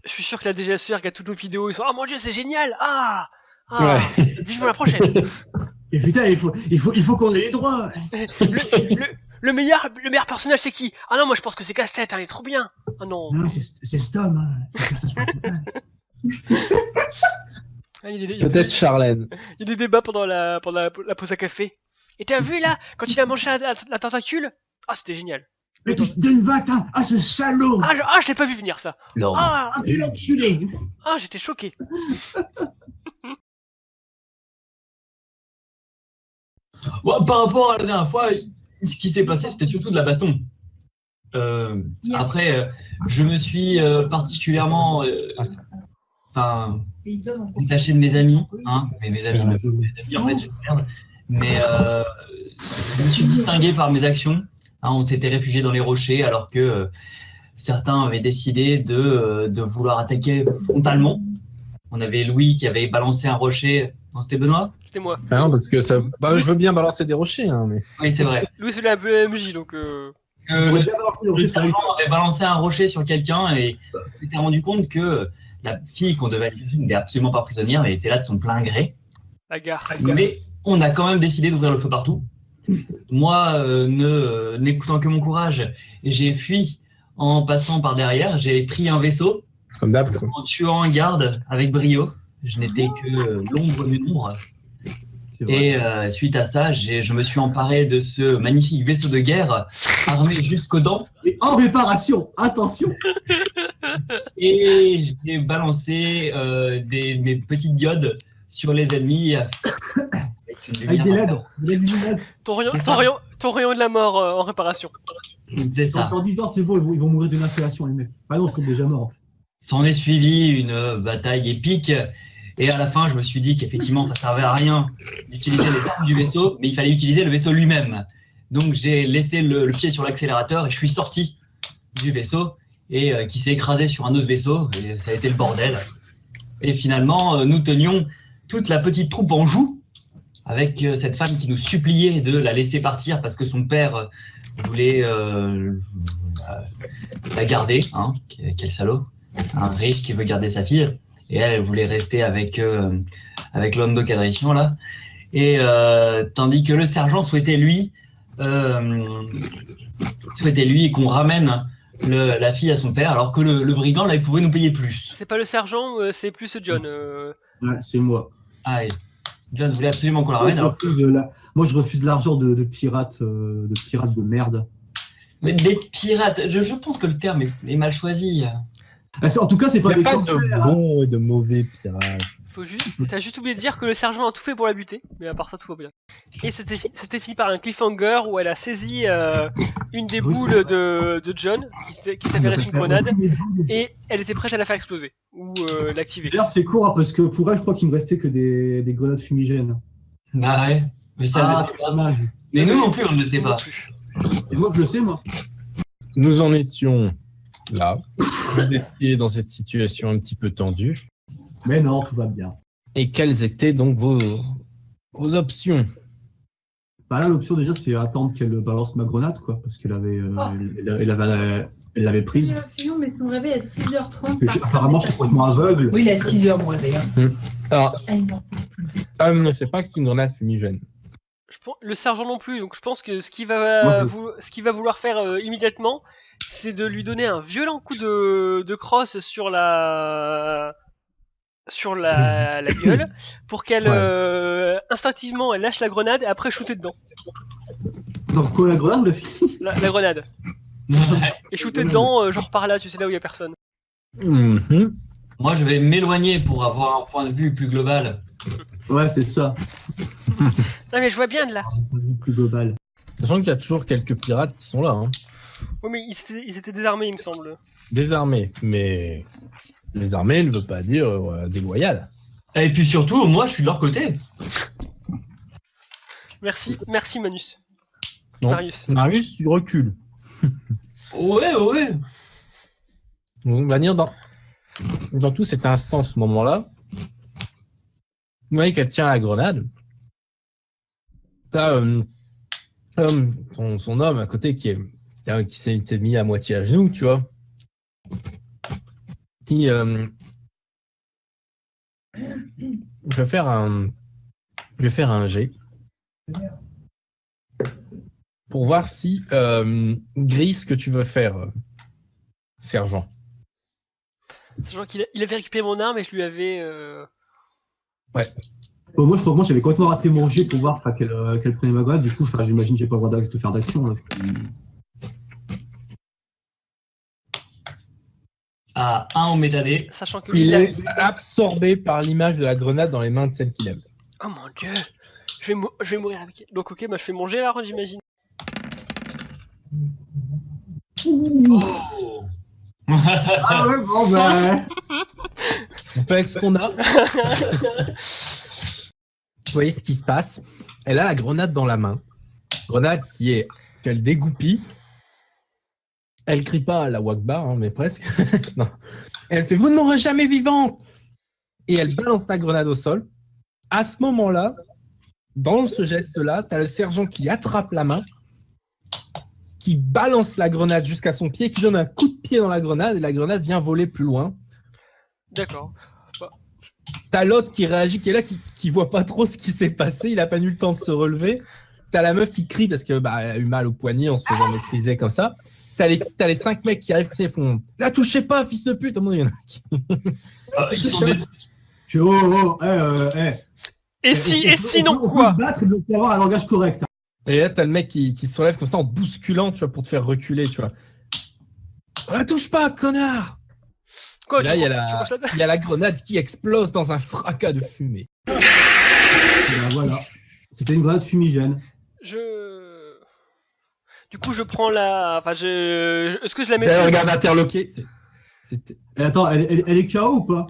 Je suis sûr que la DGSE regarde toutes nos vidéos, ils sont « Oh mon dieu, c'est génial! Ah! Ouais. Vivement la prochaine !» Et putain, il faut qu'on ait les droits. Le meilleur personnage, c'est qui? Ah non, moi je pense que c'est Casse-Tête, hein, il est trop bien! Ah non! Non, c'est Stom, hein. C'est le personnage principal. Ah, il y a Peut-être Charlène. des débats pendant la pause à café. Et t'as vu là, quand il a mangé la tentacule? Ah, c'était génial. Mais tu te donnes vague, hein. Ah, ce salaud. Ah, je l'ai pas vu venir ça. Non. Ah, Ah, tu l'as enculé. j'étais choqué. Ouais, par rapport à la dernière fois, ce qui s'est passé, c'était surtout de la baston. Après, je me suis particulièrement détaché de mes amis. Hein, mais mes amis, en fait, j'ai merde. Mais je me suis distingué par mes actions. Hein, on s'était réfugié dans les rochers alors que certains avaient décidé de vouloir attaquer frontalement. On avait Louis qui avait balancé un rocher. Non, c'était Benoît? C'était moi. Ah non, parce que ça. Bah, je veux bien balancer des rochers, hein, mais. Oui, c'est vrai. Louis, c'est la BMJ, donc. Le Ça sergent avait balancé un rocher sur quelqu'un et s'était rendu compte que la fille qu'on devait libérer n'était absolument pas prisonnière et était là de son plein gré. La gare. Mais on a quand même décidé d'ouvrir le feu partout. Moi, n'écoutant que mon courage, j'ai fui en passant par derrière. J'ai pris un vaisseau Comme d'hab. en tuant un garde avec brio. Je n'étais que l'ombre d'une ombre. Et suite à ça, je me suis emparé de ce magnifique vaisseau de guerre, armé jusqu'aux dents. Et en réparation, attention. Et j'ai balancé mes petites diodes sur les ennemis. Avec des LED. Ton rayon de la mort en réparation. C'est ça. En 10 ans, c'est bon, ils vont mourir d'une insolation, les mecs. Ah non, ils sont déjà morts. En fait. S'en est suivi une bataille épique. Et à la fin, je me suis dit qu'effectivement, ça ne servait à rien d'utiliser les armes du vaisseau, mais il fallait utiliser le vaisseau lui-même. Donc, j'ai laissé le pied sur l'accélérateur et je suis sorti du vaisseau et qui s'est écrasé sur un autre vaisseau. Et ça a été le bordel. Et finalement, nous tenions toute la petite troupe en joue avec cette femme qui nous suppliait de la laisser partir parce que son père voulait la garder. Hein. Quel salaud. Un riche qui veut garder sa fille. Et elle voulait rester avec l'homme de Cadrician, là. Et tandis que le sergent souhaitait lui qu'on ramène la fille à son père, alors que le brigand, là, il pouvait nous payer plus. C'est pas le sergent, c'est plus John. Ouais, c'est moi. Ah, et John voulait absolument qu'on la ramène. Moi, je refuse l'argent de pirates de merde. Mais des pirates, je pense que le terme est mal choisi. En tout cas, c'est pas Il n'y des a pas de bons et de mauvais pirates. T'as juste oublié de dire que le sergent a tout fait pour la buter, mais à part ça, tout va bien. Et c'était fini par un cliffhanger où elle a saisi une des boules de John, qui s'avérait être une grenade, et elle était prête à la faire exploser, ou l'activer. D'ailleurs, c'est court, hein, parce que pour elle, je crois qu'il me restait que des grenades fumigènes. Bah ouais, mais ça c'est dommage. Mais nous non plus, on ne le sait pas. Et moi, je le sais, moi. Nous en étions là. Vous étiez dans cette situation un petit peu tendue. Mais non, tout va bien. Et quelles étaient donc vos options? Bah là, l'option déjà, c'est attendre qu'elle balance ma grenade, quoi, parce qu'elle l'avait prise. Non, mais son réveil à 6h30. Apparemment, je suis complètement aveugle. Oui, il est à 6h, mon réveil. Alors, ne sais pas que c'est une grenade fumigène. Le sergent non plus, donc je pense que ce qu'il va vouloir faire immédiatement, c'est de lui donner un violent coup de crosse sur la gueule pour qu'elle instinctivement elle lâche la grenade et après shooter dedans. Donc quoi, la grenade ou la fille? La grenade. Et shooter dedans, genre par là, tu sais, là où il y a personne. Moi, je vais m'éloigner pour avoir un point de vue plus global. Ouais, c'est ça. Non mais je vois bien de là. Un point de vue plus global. Sachant qu'il y a toujours quelques pirates qui sont là. Hein. Oui, mais ils étaient désarmés, il me semble. Désarmés, mais désarmés ne veut pas dire déloyal. Et puis surtout, moi, je suis de leur côté. Merci Manus. Non. Marius, tu recules. Ouais. On va dire dans tout cet instant, ce moment-là, vous voyez qu'elle tient la grenade. T'as son homme à côté qui s'est mis à moitié à genoux, tu vois. qui... Je vais faire un jet pour voir si Gris, ce que tu veux faire, sergent. Sachant qu'il avait récupéré mon arme et je lui avais... Bon, moi, je crois que j'avais complètement raté mon jet pour voir qu'elle prenait ma grenade. Du coup, j'imagine que j'ai pas le droit de faire d'action. Là. À 1 au métadé. Sachant que Il est absorbé par l'image de la grenade dans les mains de celle qu'il aime. Oh mon dieu, je vais mourir avec elle. Donc ok, je fais mon jet là, j'imagine. Oh. Ah ouais, bon, bah... On fait avec ce qu'on a. Vous voyez ce qui se passe. Elle a la grenade dans la main. Grenade qu'elle dégoupille. Elle crie pas à la Wakbar, hein, mais presque. Non. Elle fait « Vous ne mourrez jamais vivante !» Et elle balance la grenade au sol. À ce moment-là, dans ce geste-là, tu as le sergent qui attrape la main, qui balance la grenade jusqu'à son pied, qui donne un coup de pied dans la grenade, et la grenade vient voler plus loin. D'accord. T'as l'autre qui réagit, qui est là, qui voit pas trop ce qui s'est passé, il a pas eu le temps de se relever. T'as la meuf qui crie parce que elle a eu mal au poignet en se faisant maîtriser comme ça. T'as les 5 mecs qui arrivent, comme ça, ils font « La touchez pas, fils de pute !» Au moins, il y en a qui... Ils sont des- Et sinon on peut quoi? te battre et on peut avoir un langage correct. Et là, t'as le mec qui se relève comme ça en te bousculant, tu vois, pour te faire reculer, tu vois. « La touche pas, connard !» Quoi, Là, il y penses a la grenade qui explose dans un fracas de fumée. Et ben voilà. C'était une grenade fumigène. Du coup, je prends la... Enfin, est-ce que je la mets... Regarde interloqué. Et attends, elle est KO ou pas?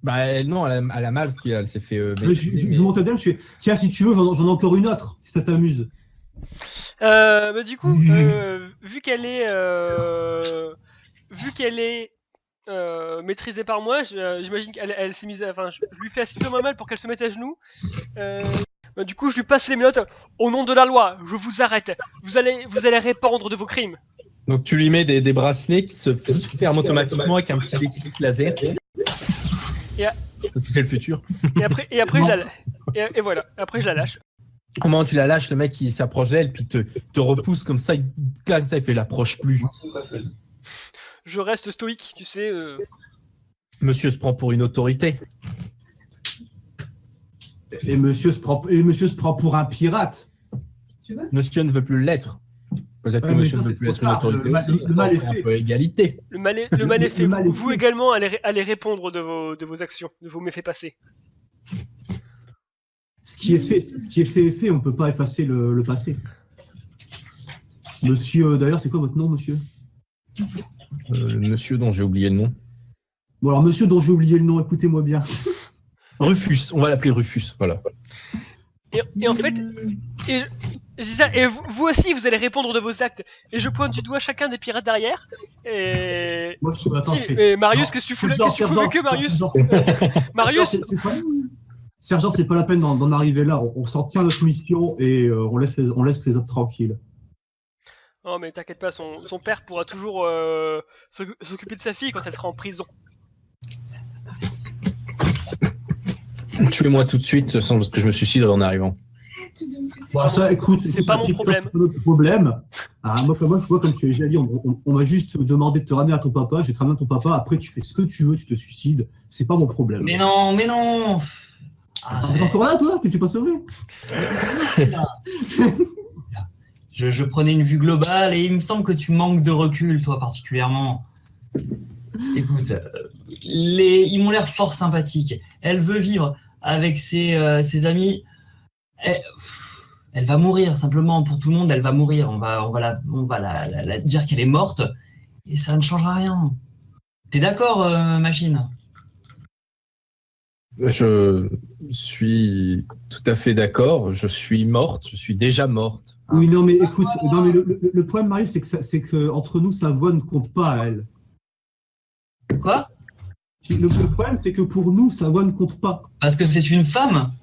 Bah non, elle a mal parce qu'elle s'est fait... Je monte à elle, je fais tiens, si tu veux, j'en ai encore une autre, si ça t'amuse. Du coup, vu qu'elle est maîtrisée par moi, j'imagine qu'elle s'est mise... Enfin, je lui fais suffisamment mal pour qu'elle se mette à genoux. Du coup, je lui passe les menottes. Au nom de la loi, je vous arrête. Vous allez répandre de vos crimes. Donc tu lui mets des bracelets qui se ferment automatiquement avec un petit déclic laser. Parce que c'est le futur. Et après je la... et voilà. Après, je la lâche. Au moment où tu la lâches, le mec il s'approche d'elle, puis te repousse comme ça, il fait l'approche plus. Je reste stoïque, tu sais. Monsieur se prend pour une autorité. Et monsieur se prend pour un pirate. Monsieur ne veut plus l'être. Peut-être que mais monsieur ça, ne veut c'est plus être trop une tard. autorité. Le mal est C'est fait. un peu égalité. Le mal est fait. Le mal est Vous fait. également allez répondre de vos actions, de vos méfaits passés. Ce qui est fait est fait, on ne peut pas effacer le passé. Monsieur, d'ailleurs, c'est quoi votre nom, monsieur? Monsieur dont j'ai oublié le nom. Bon, alors, monsieur dont j'ai oublié le nom, écoutez-moi bien. Rufus, on va l'appeler Rufus, voilà. Et en fait, je dis ça, et vous aussi, vous allez répondre de vos actes. Et je pointe du doigt chacun des pirates derrière. Et... Moi, attends, je fais... Et Marius, Non, qu'est-ce que tu fous là? Sergent, Qu'est-ce que tu fous le cul, Marius? Marius, Sergent, c'est pas la peine d'en arriver là. On s'en tient à notre mission et on laisse les autres tranquilles. Oh mais t'inquiète pas, son père pourra toujours s'occuper de sa fille quand elle sera en prison. Tuez-moi tout de suite, sans que je me suiciderai en arrivant. Bon, ça, écoute, C'est pas mon problème. C'est pas notre problème. Ah, moi, je vois, comme je te l'ai déjà dit, on m'a juste demandé de te ramener à ton papa. Je vais te ramener à ton papa. Après, tu fais ce que tu veux, tu te suicides. C'est pas mon problème. Mais non. T'es encore là, toi? T'es pas sauvé? Je prenais une vue globale et il me semble que tu manques de recul, toi particulièrement. Écoute, ils m'ont l'air fort sympathiques. Elle veut vivre avec ses amis. Elle va mourir, simplement, pour tout le monde, elle va mourir. On va la dire qu'elle est morte et ça ne changera rien. T'es d'accord, machine? Je suis tout à fait d'accord. Je suis morte. Je suis déjà morte. Oui, non, mais écoute, le problème, Marius, c'est que entre nous, sa voix ne compte pas à elle. Quoi? Le problème, c'est que pour nous, sa voix ne compte pas. Parce que c'est une femme?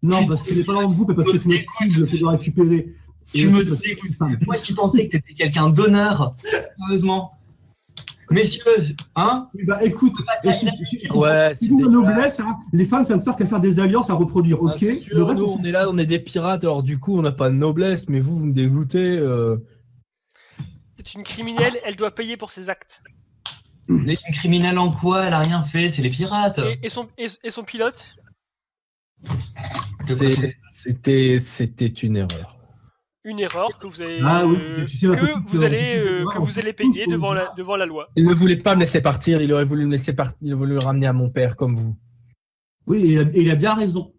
Non, parce qu'elle n'est pas dans le groupe et parce que c'est notre cible qu'on doit récupérer. Tu me dégoûtes. Moi qui pensais que t'étais quelqu'un d'honneur, sérieusement. Messieurs, hein? Bah écoute, Ouais, c'est nous, la dégueulasse. noblesse, hein, les femmes, ça ne sert qu'à faire des alliances, à reproduire, Ah, ok? c'est sûr, Le reste, nous, on est là, on est des pirates, alors du coup, on n'a pas de noblesse, mais vous me dégoûtez. C'est une criminelle, elle doit payer pour ses actes. Elle est une criminelle en quoi? Elle a rien fait, c'est les pirates. Et son pilote? C'était une erreur. Une erreur que vous avez, Ah oui, tu sais, la petite, que vous allez payer devant la loi. Il ne voulait pas me laisser partir, il aurait voulu me laisser partir, il voulu me ramener à mon père comme vous. Oui, et il a bien raison.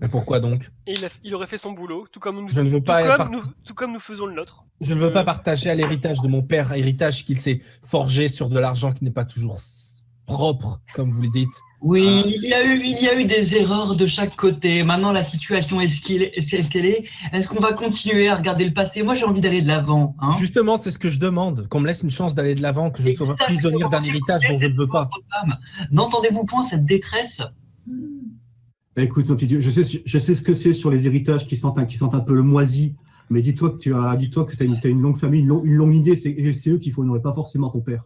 Et pourquoi donc? Et il aurait fait son boulot, tout comme nous, Je ne veux pas tout comme nous faisons le nôtre. Je ne veux pas partager à l'héritage de mon père, héritage qu'il s'est forgé sur de l'argent qui n'est pas toujours propre, comme vous le dites. Oui, il y a eu des erreurs de chaque côté. Maintenant, la situation est ce qu'elle est. Est-ce qu'on va continuer à regarder le passé? Moi, j'ai envie d'aller de l'avant. Hein. Justement, c'est ce que je demande, qu'on me laisse une chance d'aller de l'avant, que je ne sois pas prisonnier d'un héritage dont je ne veux pas. N'entendez-vous point cette détresse? Bah, écoute, mon petit Dieu, je sais ce que c'est sur les héritages qui sentent un peu le moisi, mais dis-toi que tu as une longue famille, une longue idée, c'est eux qu'il faut honorer, pas forcément ton père.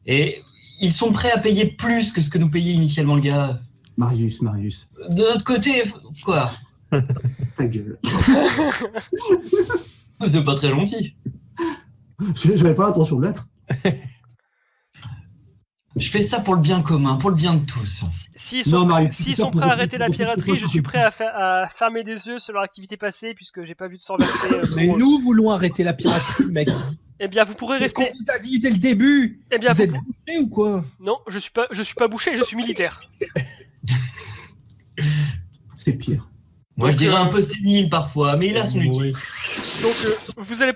Et ils sont prêts à payer plus que ce que nous payait initialement le gars. Marius. De notre côté, quoi? Ta gueule. C'est pas très gentil. J'avais pas l'intention de l'être. Je fais ça pour le bien commun, pour le bien de tous. S'ils Non, sont, Marius, s'ils c'est sont ça, prêts à pour- arrêter la pour- piraterie, je suis prêt à fermer des yeux sur leur activité passée, puisque j'ai pas vu de sang versé. Mais nous voulons arrêter la piraterie, mec. Eh bien, vous pourrez C'est ce qu'on rester. vous a dit dès le début. Eh bien, Vous êtes bouché ou quoi? non, je suis pas bouché, je suis militaire. C'est pire. Moi, je Donc, dirais un peu sénile parfois, mais il a son utilité. Donc, vous allez,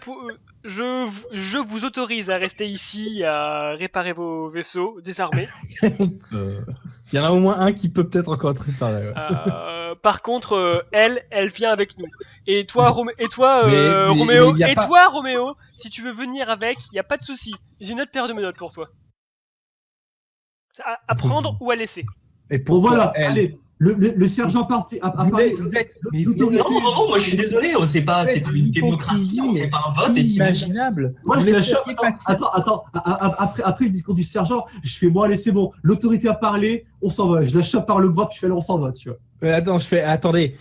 je vous autorise à rester ici, à réparer vos vaisseaux désarmés. Il y en a au moins un qui peut peut-être encore être réparé. Ouais. Par contre, elle vient avec nous. Et toi, Mais Roméo, il y a et pas- toi, Roméo, si tu veux venir avec, y a pas de souci. J'ai une autre paire de menottes pour toi. À prendre ou à laisser. Et Bon, pourquoi voilà, elle? allez, le sergent parti. Vous êtes Non, moi je suis désolé, c'est pas Faites une une démocratie, hypocrisie, mais c'est pas un vote. Et si vous- inimaginable. Moi, Vous je la laissez chope. Hépatite. Attends. Après le discours du sergent, je fais bon, allez, c'est bon. L'autorité a parlé, on s'en va. Je la chope par le bras, puis je fais là, on s'en va, tu vois. Attends, attendez.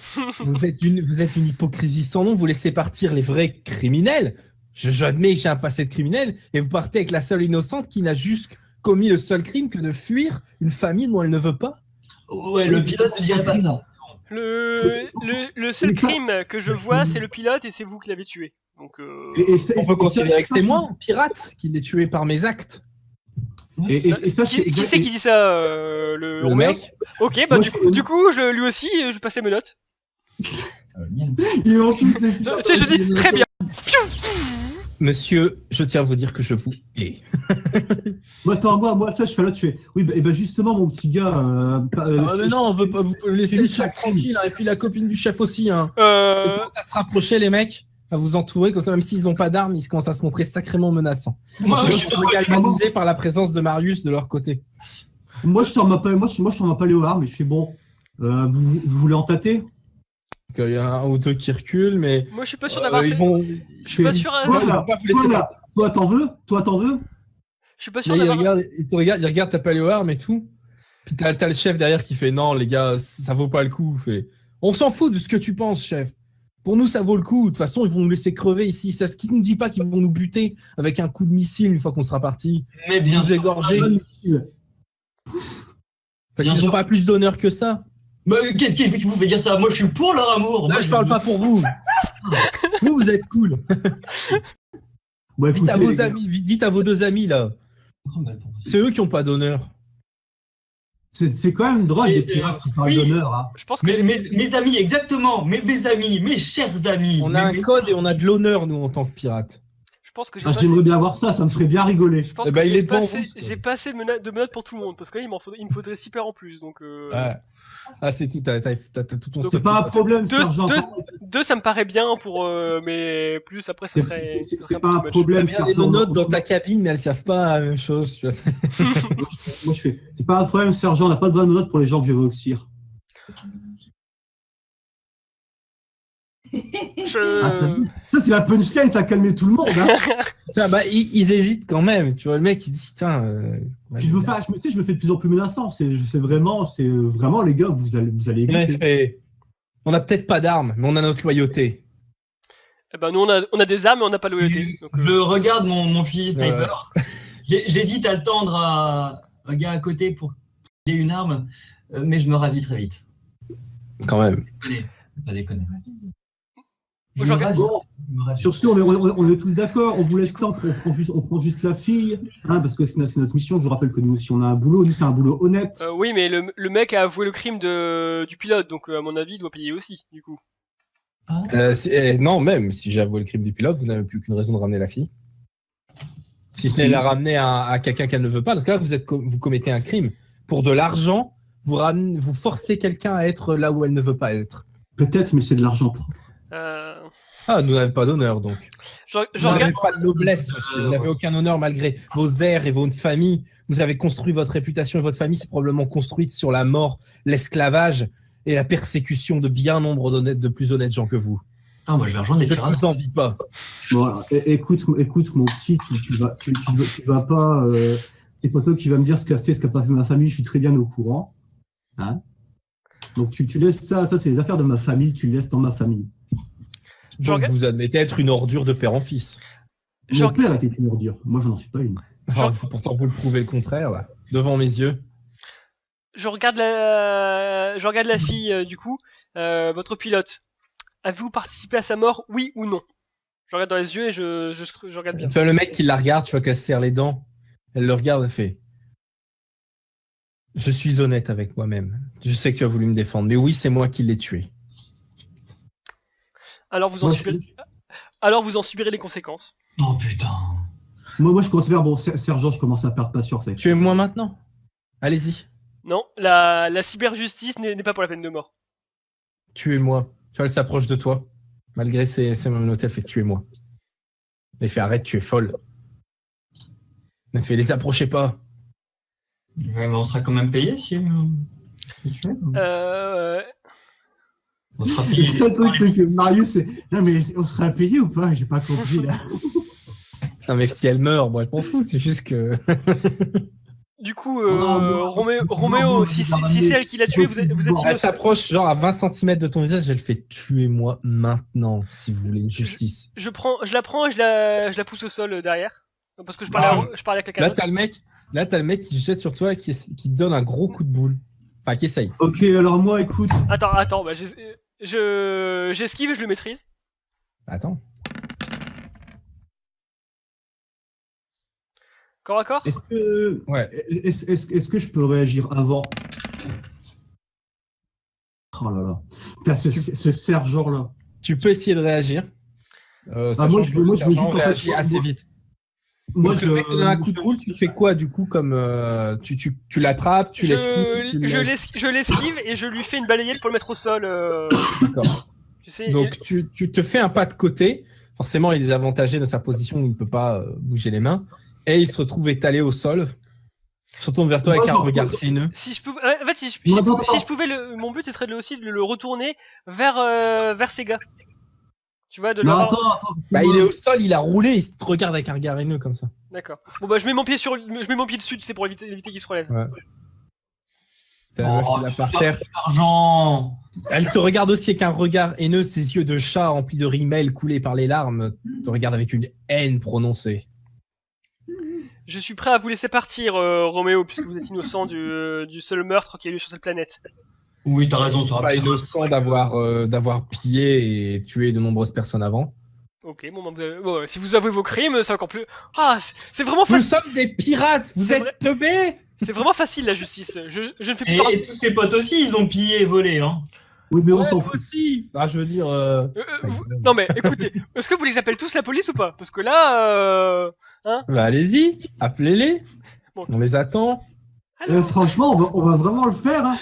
Vous êtes une hypocrisie sans nom. Vous laissez partir les vrais criminels. J'admets que j'ai un passé de criminel, et vous partez avec la seule innocente qui n'a juste commis le seul crime que de fuir une famille dont elle ne veut pas. Ouais, le pilote ne dirait pas ça. Le seul crime que je vois, c'est le pilote et c'est vous qui l'avez tué. Donc, On peut considérer que c'est moi, pirate, qui l'ai tué par mes actes. Et ça, qui c'est qui dit ça le Le Roméo mec. Ok, bah Moi, du coup, lui aussi, je passe mes notes. il est en dessous, c'est. Je dis très bien. Monsieur, je tiens à vous dire que je vous hais. Attends, moi, ça, je fais là, tu fais. Oui, bah justement, mon petit gars. Mais non, on veut pas vous laisser le chef tranquille, hein, et puis la copine du chef aussi. Hein. Ça se rapprocher, les mecs, à vous entourer, comme ça, même s'ils n'ont pas d'armes, ils commencent à se montrer sacrément menaçants. Moi, Ils je sont galvanisés par la présence de Marius de leur côté. Moi, je sors ma paléo mais je fais bon. Vous voulez en tâter? Il y a un ou deux qui reculent, mais Moi, je suis pas sûr d'avoir. ils vont. Je suis pas sûr. Toi, je vais là, pas vous laisser partir. toi, t'en veux? Je suis pas sûr Là, d'avoir. il te regarde ta paléoarme et tout. Puis t'as le chef derrière qui fait non, les gars, ça vaut pas le coup. Fait, on s'en fout de ce que tu penses, chef. Pour nous, ça vaut le coup. De toute façon, ils vont nous laisser crever ici. Qui nous dit pas qu'ils vont nous buter avec un coup de missile une fois qu'on sera parti? Mais bien Nous sûr. égorger. Parce Bien qu'ils sûr. n'ont pas plus d'honneur que ça. Mais qu'est-ce qui vous fait dire ça? Moi, je suis pour leur amour. Là, Moi, je parle pas pour vous. Vous êtes cool. Bon, Dites à écoutez, vos les gars, amis, dites à vos deux amis là. C'est eux qui ont pas d'honneur. c'est quand même drôle des pirates qui parlent oui. d'honneur. Hein. Je pense que Mes amis, exactement. Mes amis, mes chers amis. On a un Mes- code et on a de l'honneur, nous, en tant que pirates. je pense que j'ai Ah, passé. j'aimerais bien voir ça, ça me ferait bien rigoler. Je pense Eh ben, que il j'ai est devant passé, vous, ce j'ai pas assez de menottes pour tout le monde parce que là il me faudrait 6 paires en plus donc. Ouais. Ah, c'est tout, t'as tout ton Donc, C'est pas un problème, Deux, sergent. deux, ça me paraît bien pour mais plus après ça serait. ça serait C'est pas peu un too much. problème, T'as bien des sergent. notes dans ta cabine, mais elles servent pas à la même chose. Tu vois. Moi, je fais. C'est pas un problème, sergent. On n'a pas besoin de notes pour les gens que je veux auxir. Ça, c'est la punchline, ça a calmé tout le monde. Hein. Tiens, bah, ils hésitent quand même. Tu vois, le mec, il dit, tiens. Puis je me fais de plus en plus menaçant. C'est vraiment, les gars, vous allez écouter. On n'a peut-être pas d'armes, mais on a notre loyauté. Eh ben, nous, on a des armes, mais on n'a pas de loyauté. Donc, Je regarde mon fusil sniper. J'hésite à le tendre à un gars à côté pour qu'il ait une arme, mais je me ravis très vite. Quand même. Pas déconner. Je regarde. Sur ce, on est tous d'accord. On vous laisse temps. On prend juste la fille, hein, parce que c'est notre mission. Je vous rappelle que nous, si on a un boulot, nous, c'est un boulot honnête. Oui, mais le mec a avoué le crime du pilote, donc à mon avis, il doit payer aussi, du coup. Non, même si j'ai avoué le crime du pilote, vous n'avez plus qu'une raison de ramener la fille. Si ce n'est la ramener à quelqu'un qu'elle ne veut pas, parce que là, vous commettez un crime. Pour de l'argent, vous forcez quelqu'un à être là où elle ne veut pas être. Peut-être, mais c'est de l'argent propre. Ah, vous n'avez pas d'honneur, donc. Je Vous n'avez regarde. pas de noblesse, monsieur. Vous n'avez aucun honneur malgré vos airs et votre famille. Vous avez construit votre réputation et votre famille s'est probablement construite sur la mort, l'esclavage et la persécution de bien nombre de plus honnêtes gens que vous. Ah, moi, je vais rejoindre les Je ne pirates. vous envie pas. Bon, alors, écoute, mon petit, tu vas pas. C'est pas toi qui va me dire ce qu'a pas fait ma famille. Je suis très bien au courant. Hein, donc tu laisses ça c'est les affaires de ma famille. Tu le laisses dans ma famille. Donc vous admettez être une ordure de père en fils. Mon père était une ordure. Moi, je n'en suis pas une. Pourtant, vous le prouvez le contraire, là, devant mes yeux. Je regarde la fille, du coup. Votre pilote. Avez-vous participé à sa mort, oui ou non? Je regarde dans les yeux et je regarde bien. Tu vois le mec qui la regarde, tu vois qu'elle se serre les dents. Elle le regarde et fait « Je suis honnête avec moi-même. Je sais que tu as voulu me défendre, mais oui, c'est moi qui l'ai tué. » Alors vous en subirez les conséquences. Oh putain. Moi, je commence à faire, bon, sergent, je commence à perdre patience. Tuez-moi maintenant. Allez-y. Non, la cyberjustice n'est pas pour la peine de mort. Tuez-moi. Tu vois, elle s'approche de toi. Malgré ses notes, elle fait tuez-moi. Elle fait arrête, tu es folle. Elle fait les approchez pas. Ouais, mais on sera quand même payé si tu veux. On sera payé. Le seul truc, c'est que Marius, non, mais on sera payé ou pas? J'ai pas compris, là. Non, mais si elle meurt, moi, je m'en fous. C'est juste que... Du coup, Roméo, si c'est elle qui l'a tué, vous êtes Elle innocent. s'approche genre à 20 cm de ton visage, elle fait tuez-moi maintenant si vous voulez une justice. Je la prends et je la pousse au sol derrière. Parce que je parlais avec la Là, calotte. t'as le mec qui se jette sur toi et qui te donne un gros coup de boule. Enfin, qui essaye. Ok, alors moi, écoute. Attends, bah, j'esquive et je le maîtrise. Attends. Corps à corps? Est-ce que, Ouais. est-ce que je peux réagir avant? Oh là là. T'as ce sergent-là. Tu peux essayer de réagir. moi, Sachant je que veux le juste sergent en fait, réagit assez vite. Moi, Donc, le mec te donne un coup de boule, tu fais quoi du coup comme tu l'attrapes, tu l'esquives, Je l'esquive et je lui fais une balayette pour le mettre au sol. D'accord. Tu sais, Donc tu te fais un pas de côté. Forcément, il est désavantagé dans sa position où il ne peut pas bouger les mains. Et il se retrouve étalé au sol. Il se retourne vers toi avec un regard haineux. Si je pouvais, en fait, si je pouvais, mon but serait aussi de le retourner vers ses gars. Tu vois, de Non, leur... attends. Bah, il est au sol, il a roulé, il te regarde avec un regard haineux comme ça. D'accord. Bon bah je mets mon pied dessus, tu sais, pour éviter qu'il se relève. Ouais. C'est la meuf qui l'a par terre. Argent. Elle te regarde aussi avec un regard haineux, ses yeux de chat remplis de rimel coulés par les larmes te regardent avec une haine prononcée. Je suis prêt à vous laisser partir, Roméo, puisque vous êtes innocent du seul meurtre qui a eu lieu sur cette planète. Oui, t'as raison. Pas innocent d'avoir pillé et tué de nombreuses personnes avant. Ok, bon, si vous avouez vos crimes, c'est encore plus... Ah, c'est vraiment Nous facile. sommes des pirates, vous C'est êtes teubés. C'est vraiment facile, la justice. Je ne fais plus Et partie... tous ses potes aussi, ils ont pillé et volé. Hein. Oui, mais on Ouais, s'en moi fout. aussi. Ah, je veux dire... Non mais, écoutez, est-ce que vous voulez que j'appelle tous la police ou pas? Parce que là, Bah, allez-y, appelez-les. Bon. On les attend. Franchement, on va vraiment le faire. Hein.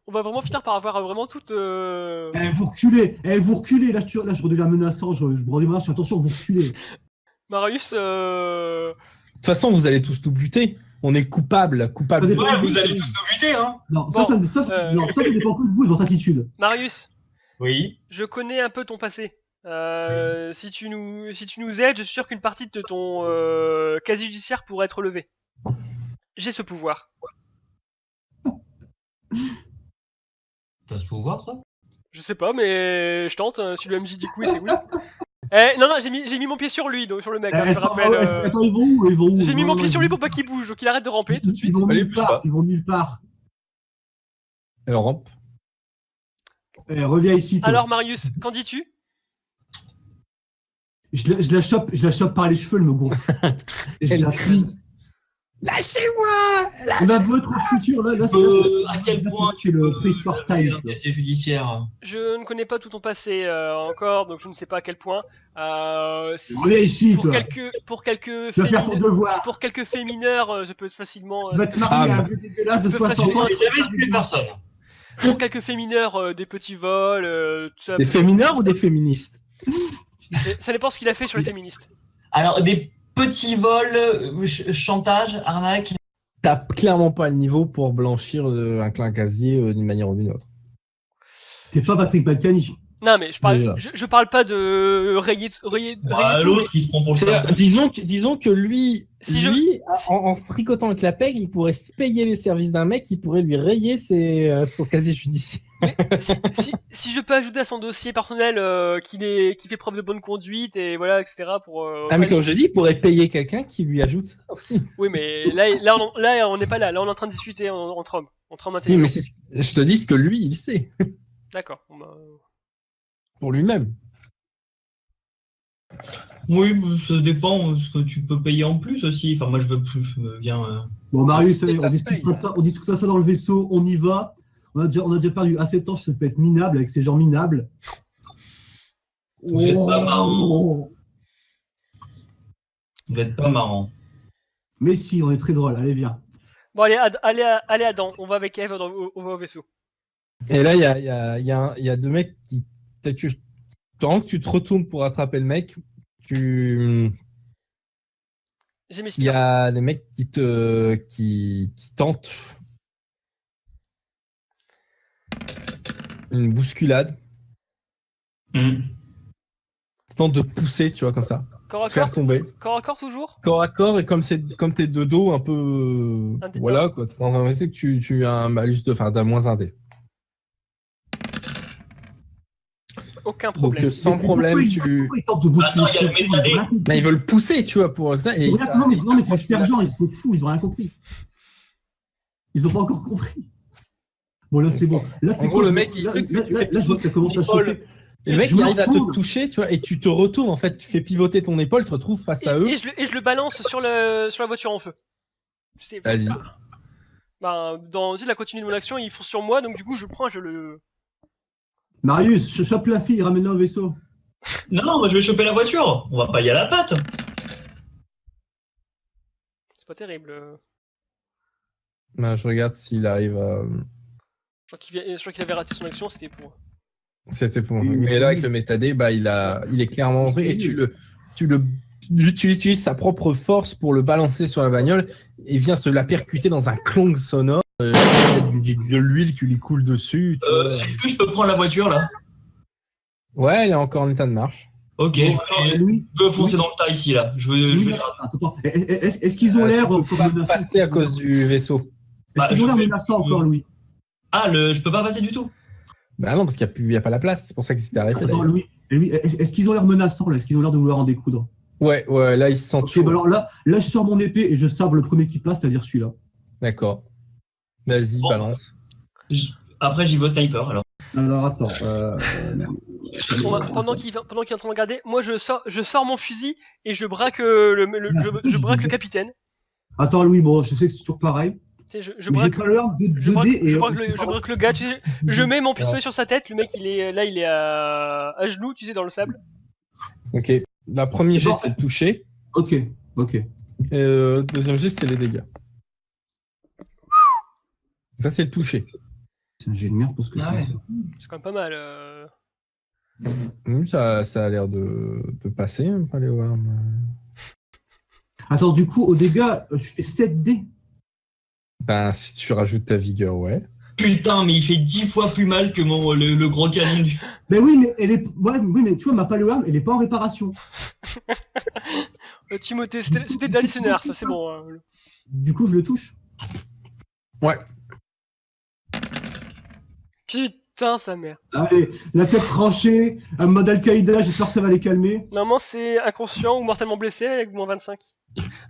on va vraiment finir par avoir vraiment toute... Vous reculez. Vous reculez. Là, je redeviens menaçant. Je brandis ma main. Attention, vous reculez. Marius, De toute façon, vous allez tous nous buter. On est coupables de Ouais, Ouais, tout. vous allez tous nous buter. Hein. Non, Bon, ça dépend que de vous et de votre attitude. Marius, Oui. Je connais un peu ton passé. Si tu nous aides, je suis sûr qu'une partie de ton casier judiciaire pourrait être levée. J'ai ce pouvoir. T'as ce pouvoir, toi? Je sais pas, mais je tente. Si le MJ dit que oui, c'est oui. Non, j'ai mis mon pied sur lui, donc sur le mec. Hein, je te rappelle. Attends, ils vont où? J'ai mis mon Non, pied sur ils lui vont- pour pas qu'il bouge, donc il arrête de ramper tout de Ils suite. vont Allez, nulle bouge part. pas. Ils vont nulle part. Elle rampe. Reviens ici, toi. Alors Marius, qu'en dis-tu? Je la chope par les cheveux, elle me gonfle. Et je Elle la crie. crie. Lâchez-moi. On a votre futur, là, À quel point c'est le préhistoire style. un casier judiciaire? Je ne connais pas tout ton passé encore, donc je ne sais pas à quel point. Reviens ici, toi. Pour quelques Tu vas faire ton faits devoir. pour quelques faits mineurs, je peux facilement. Tu vas te marier à un Femme. vieux dégueulasse de Je peux 60 ans. facilement- J'ai jamais tué personne. Pour quelques faits mineurs, des petits vols, tout ça. Des fémineurs ou des féministes? Ça dépend ce qu'il a fait sur les féministes. Alors, des petits vols, chantage, arnaque. T'as clairement pas le niveau pour blanchir un casier d'une manière ou d'une autre. T'es pas Patrick Balkany. Non, mais Déjà. je parle pas de rayer tout, mais L'autre qui se prend pour le C'est-à-dire, disons que lui, Si en fricotant avec la pègre, il pourrait se payer les services d'un mec qui pourrait lui rayer son casier judiciaire. si je peux ajouter à son dossier personnel qu'il fait preuve de bonne conduite et voilà, etc. pour. Mais comme je dis, il pourrait payer quelqu'un qui lui ajoute ça aussi. Oui, mais là, on n'est pas là. Là, on est en train de discuter entre hommes. Entre hommes Oui, intelligents. mais je te dis ce que lui, il sait. D'accord. Bon, bah, Pour lui-même. Oui, ça dépend ce que tu peux payer en plus aussi. Enfin, moi, je veux plus, je veux bien. Bon, Marius, Et allez, ça on se discutera paye. de ça, on discutera ça dans le vaisseau, on y va. On a déjà perdu assez de temps, ça peut être minable avec ces gens minables. Vous êtes pas marrant. Oh. Vous n'êtes pas marrant. Mais si, on est très drôle, allez, viens. Bon, allez, Adam. On va avec Eve au vaisseau. Et là, il y a deux mecs qui. Pendant que tu te retournes pour attraper le mec, J'ai mes il y a des mecs qui tentent une bousculade, qui tentent de te pousser, tu vois, comme ça, Corps à te faire corps. tomber. Corps à corps toujours. Corps à corps, et comme t'es de dos un peu. Un dé- Voilà, quoi. T'es dans un que tu as un malus d'un moins un dé. Aucun Donc, problème. sans problème, Pourquoi ils tentent de bousculer Attends, il y a le ce truc, ils ont rien compris. Bah, ils veulent pousser, tu vois, pour ça. Et Ils ont rien- Non, mais c'est les ça- sergents, ils sont fous, ils ont rien compris. Ils ont pas encore compris. Bon, là, c'est bon. Là, c'est En gros, quoi, le mec, là, je vois que ça commence à chauffer. Et le mec, Je il me arrive à te retourne. toucher, tu vois, et tu te retournes, en fait, tu fais pivoter ton épaule, tu te retrouves face à eux. Et je le balance sur la voiture en feu. Tu sais, Vas-y. Ben, tu sais, la continue de mon action, ils foncent sur moi, donc du coup, je prends, je le. Marius, je chope la fille, ramène-la au vaisseau. Non, moi, je vais choper la voiture. On va pas y aller à la patte. C'est pas terrible. Bah, je regarde s'il arrive à. Je crois qu'il avait raté son action, c'était pour. C'était pour. Oui, Mais oui. là, avec le métadé, bah, il est clairement entré et tu utilises sa propre force pour le balancer sur la bagnole et vient se la percuter dans un clong sonore. Il y a de l'huile qui lui coule dessus. Tu vois. Est-ce que je peux prendre la voiture là? Ouais, elle est encore en état de marche. Ok, Bon, attends, Louis, je veux foncer dans le tas ici là. Je Louis, veux. attends. Est-ce qu'ils ont l'air Tu peux pas menaçants? passer à cause du vaisseau. Est-ce qu'ils ont l'air je vais- menaçants encore, Louis? Ah, je peux pas passer du tout. Bah non, parce qu'il n'y a pas la place. C'est pour ça que c'était arrêté. Attends, d'ailleurs. Louis, est-ce qu'ils ont l'air menaçants là? Est-ce qu'ils ont l'air de vouloir en découdre? Ouais, là, ils se sentent Ok, chauds. bah alors là, je sors mon épée et je sabre le premier qui passe, c'est-à-dire celui-là. D'accord. Vas-y, Bon. balance. Après, j'y vais au sniper alors. Alors attends. Pendant qu'il est en train de regarder, moi je sors mon fusil et je braque je braque le capitaine. Attends, Louis, bon, je sais que c'est toujours pareil. Tu sais, je Mais j'ai braque. pas l'air de Je braque, 2D et. je braque le gars, tu sais, je mets mon pistolet sur sa tête, le mec il est à genoux, tu sais, dans le sable. Ok. La première jet, Bon. c'est le toucher. Ok. Deuxième jet, c'est les dégâts. Ça, c'est le toucher. C'est un jet de merde pour ce que Ah c'est. ouais. C'est quand même pas mal. Ça a l'air de passer, hein, pas aller voir. Attends, du coup, au dégâts, je fais 7 dés. Ben, si tu rajoutes ta vigueur, ouais. Putain, mais il fait 10 fois plus mal que le gros canon du... Mais oui, mais elle est. Ouais, oui, mais tu vois, ma paléoarme, elle est pas en réparation. Timothée, c'était Dalicener, ça c'est bon. Hein. Du coup, je le touche. Ouais. Putain, sa mère. Allez, la tête tranchée, un mode Al-Qaïda, j'espère que ça va les calmer. Normalement, c'est inconscient ou mortellement blessé avec moins 25.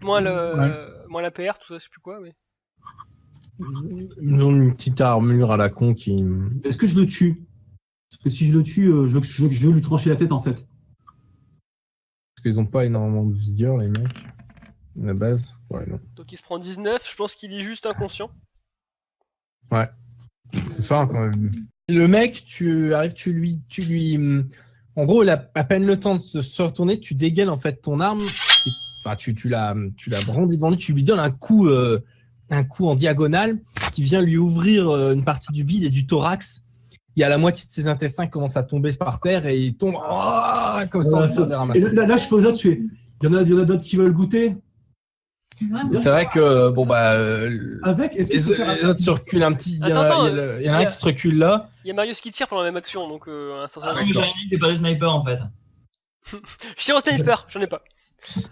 Moins la PR, tout ça, je sais plus quoi, mais. Ils ont une petite armure à la con qui. Est-ce que je le tue? Parce que si je le tue, je veux lui trancher la tête en fait. Parce qu'ils ont pas énormément de vigueur, les mecs. À la base. Ouais, non. Donc il se prend 19, je pense qu'il est juste inconscient. Ouais. C'est ça, quand même. Le mec, tu arrives, tu lui. En gros, il a à peine le temps de se retourner, tu dégaines en fait ton arme. Enfin, tu la brandis devant lui, tu lui donnes un coup en diagonale qui vient lui ouvrir une partie du bide et du thorax. Il y a la moitié de ses intestins qui commencent à tomber par terre et il tombe comme ça. Et là, je fais aux autres, je fais. Il y en a d'autres qui veulent goûter. C'est vrai que, bon, bah. Avec Les autres se reculent un petit. Il y en a un qui se recule là. Il y a Marius qui tire pendant la même action, donc instantanément. Ah, j'ai pas de sniper en fait. Je tire au sniper, j'en ai pas.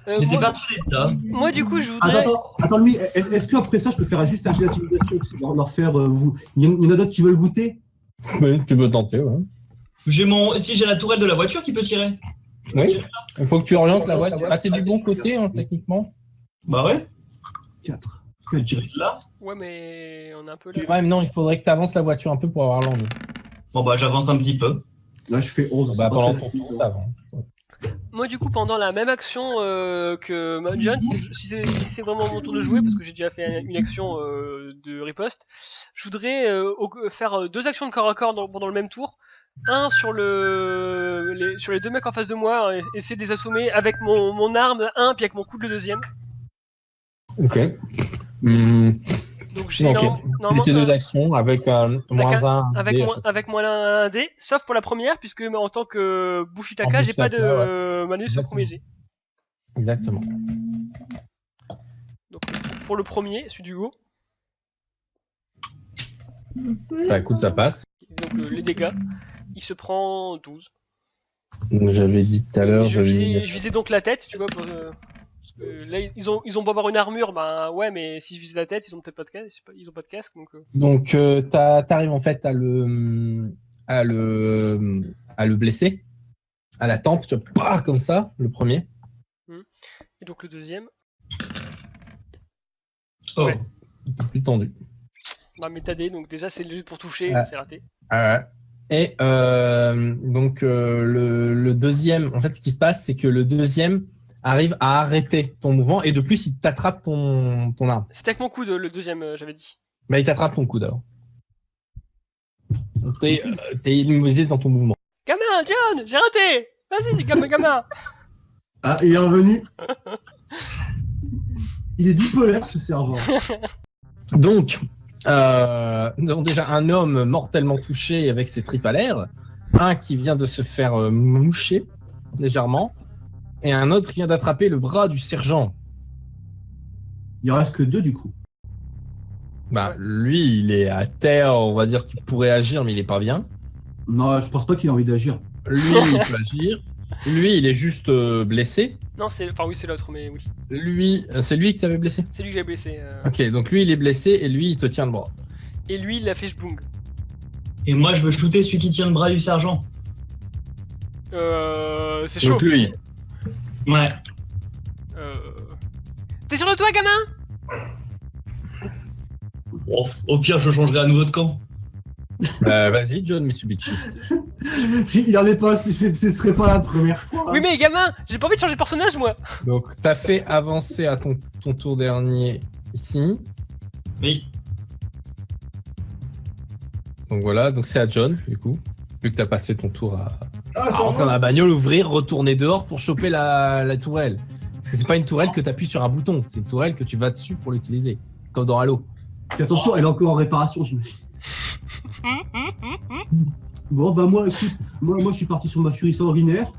J'étais pas sûr de ça. Moi, du coup, je voudrais. Attends, Louis, est-ce qu'après ça, je peux faire juste un jet d'intimidation, leur faire. Il y en a d'autres qui veulent goûter? Oui, tu peux tenter, ouais. Si j'ai la tourelle de la voiture qui peut tirer. Oui. Il faut que tu orientes la voiture. Ah, t'es du bon côté, hein, techniquement. Bah ouais. 4. Là. Ouais, mais on est un peu Ouais, là. mais non, il faudrait que tu avances la voiture un peu pour avoir l'angle. Bon bah j'avance un petit peu. Là, je fais 11. Bah, pendant ton tour, t'avances. Moi, du coup, pendant la même action que John, si c'est vraiment mon tour de jouer, parce que j'ai déjà fait une action de riposte, je voudrais faire 2 actions de corps à corps pendant le même tour. Un sur sur les 2 mecs en face de moi, essayer de les assommer avec mon arme, un, puis avec mon coup de le deuxième. Ok. Donc j'ai normalement tes 2 actions avec moins 1. avec moins un dé, sauf pour la première, puisque en tant que Bushitaka, j'ai pas de malus sur le premier jet. Exactement. Donc pour le premier, celui du haut, Bah écoute, ça passe. donc les dégâts, il se prend 12. Donc, j'avais dit tout à l'heure. Je visais donc la tête, tu vois. Parce que là, ils ont beau avoir une armure, bah ouais, mais si je vise la tête, ils ont peut-être pas de casque, ils ont pas de casque, donc. Donc t'arrives en fait à le blesser à la tempe, tu vois, comme ça, le premier. Et donc le deuxième. Oh. Ouais. Un peu plus tendu. Bah métadé, donc déjà c'est léger pour toucher, c'est raté. Et donc le deuxième, en fait, ce qui se passe, c'est que le deuxième arrive à arrêter ton mouvement et de plus, il t'attrape ton arme. C'était avec mon coude, le deuxième, j'avais dit. Mais il t'attrape ton coude alors. Donc, t'es immobilisé dans ton mouvement. Gamin, John, j'ai raté. Vas-y, gamin. Ah, il est revenu. Il est bipolaire, ce servant. Donc, déjà un homme mortellement touché avec ses tripes à l'air, un qui vient de se faire moucher légèrement, et un autre qui vient d'attraper le bras du sergent. Il en reste que 2 du coup. Bah, lui, il est à terre, on va dire qu'il pourrait agir, mais il est pas bien. Non, je pense pas qu'il ait envie d'agir. Lui, il peut agir. Lui, il est juste blessé. Non, c'est l'autre, mais oui. Lui, c'est lui qui t'avait blessé. C'est lui que j'ai blessé. Ok, donc lui, il est blessé et lui, il te tient le bras. Et lui, il a fait jbung. Et moi je veux shooter celui qui tient le bras du sergent. C'est chaud. Donc lui. Ouais. T'es sur le toit, gamin? Oh, au pire je changerai à nouveau de camp. Vas-y, John Mitsubishi. Il en est pas, ce serait pas la première fois. Oui, mais gamin, j'ai pas envie de changer de personnage, moi. Donc, t'as fait avancer à ton tour dernier ici. Oui. Donc voilà, donc c'est à John, du coup. Vu que t'as passé ton tour à rentrer dans la bagnole, ouvrir, retourner dehors pour choper la tourelle. Parce que c'est pas une tourelle que t'appuies sur un bouton, c'est une tourelle que tu vas dessus pour l'utiliser. Comme dans Halo. Et attention, elle est encore en réparation, j'imagine. Bon, bah moi, écoute, moi je suis parti sur ma furie sanguinaire.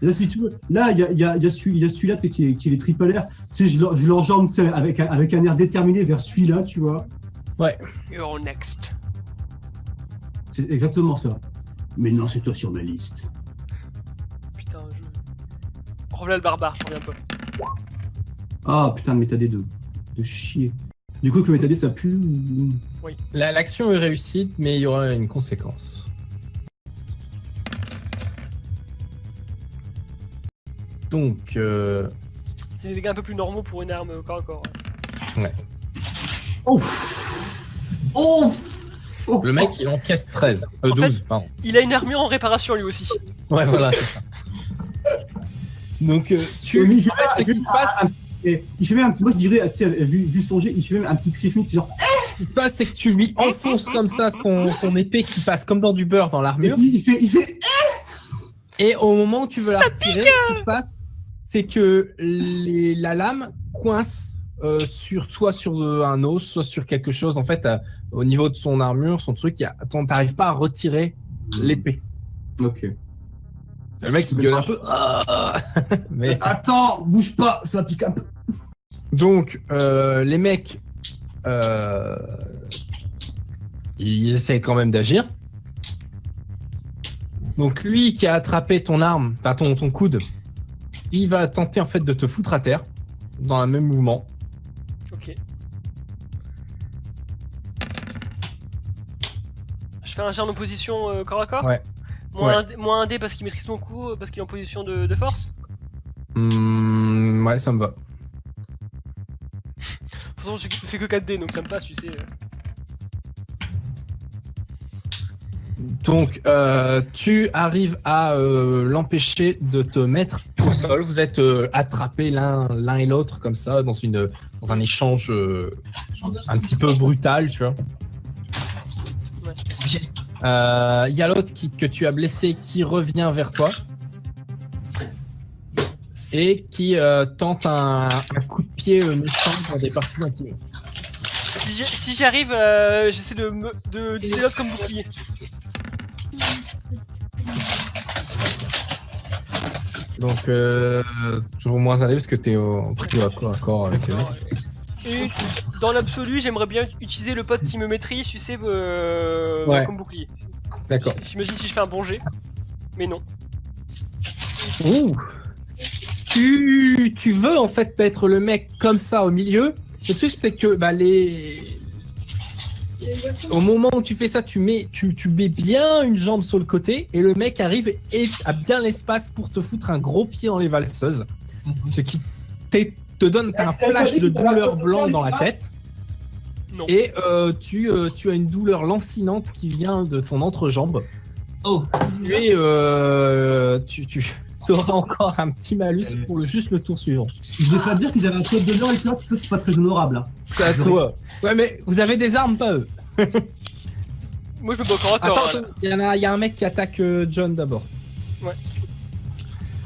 Là, si tu veux, là, il y a celui-là, tu sais, qui est les tripes à l'air. Tu sais, je l'enjambe, tu sais, avec un air déterminé vers celui-là, tu vois. Ouais. You're next. C'est exactement ça. Mais non, c'est toi sur ma liste. Putain, revoilà le barbare, je reviens pas. Ah putain, le métadé de chier. Du coup, que le métadé ça pue ou... L'action est réussite, mais il y aura une conséquence. Donc, C'est des dégâts un peu plus normaux pour une arme corps à corps. Oh Oh le mec, il encaisse 13. En 12, fait- pardon. Il a une armure en réparation lui aussi. Ouais, voilà, c'est ça. Donc, tu... Oui, En fait, ce qui se passe... Et il fait même un petit, moi je dirais, tu sais, vu son jet, il fait même un petit cri, c'est genre. Ce qui se passe, c'est que tu lui enfonces comme ça ton épée qui passe comme dans du beurre dans Et l'armure. puis il fait. Et au moment où tu veux la retirer, ce qui se passe, c'est que la lame coince soit sur un os, soit sur quelque chose. En fait, au niveau de son armure, son truc, t'arrives pas à retirer l'épée. Ok. Le mec, il gueule un peu. Mais... Attends, bouge pas, ça pique un peu. Donc, les mecs, ils essaient quand même d'agir. Donc, lui qui a attrapé ton arme, enfin ton coude, il va tenter en fait de te foutre à terre dans le même mouvement. Ok. Je fais un jet en opposition corps à corps. Ouais. Moins un dé parce qu'il maîtrise mon coup, parce qu'il est en position de force. Ouais, ça me va. De toute façon, je fais que 4 dés donc ça me passe, tu sais. Donc, tu arrives à l'empêcher de te mettre au sol. Vous êtes attrapés l'un et l'autre comme ça dans un échange un petit peu brutal, tu vois. Ouais. Il y a l'autre que tu as blessé qui revient vers toi et qui tente un coup de pied méchant dans des parties intimes. Si j'y arrive, j'essaie d'utiliser l'autre comme bouclier. Donc, toujours moins un dé parce que t'es pris à corps avec le mec. Et dans l'absolu, j'aimerais bien utiliser le pote qui me maîtrise, tu sais, Ouais. comme bouclier. D'accord. J'imagine si je fais un bon jet, mais non. Ouh. Tu veux en fait mettre le mec comme ça au milieu. Le truc c'est que au moment où tu fais ça, tu mets bien une jambe sur le côté et le mec arrive et a bien l'espace pour te foutre un gros pied dans les valseuses. Ce qui te donne un flash de douleur blanc dans la tête. Non. Et tu as une douleur lancinante qui vient de ton entrejambe. Oh, Et tu auras encore un petit malus pour juste le tour suivant. Je vais pas dire qu'ils avaient un code d'honneur et que ça c'est pas très honorable. Hein. C'est à toi. Ouais, mais vous avez des armes, pas eux. Moi je me bats au corps à corps. Attends, voilà. il y a un mec qui attaque John d'abord. Ouais.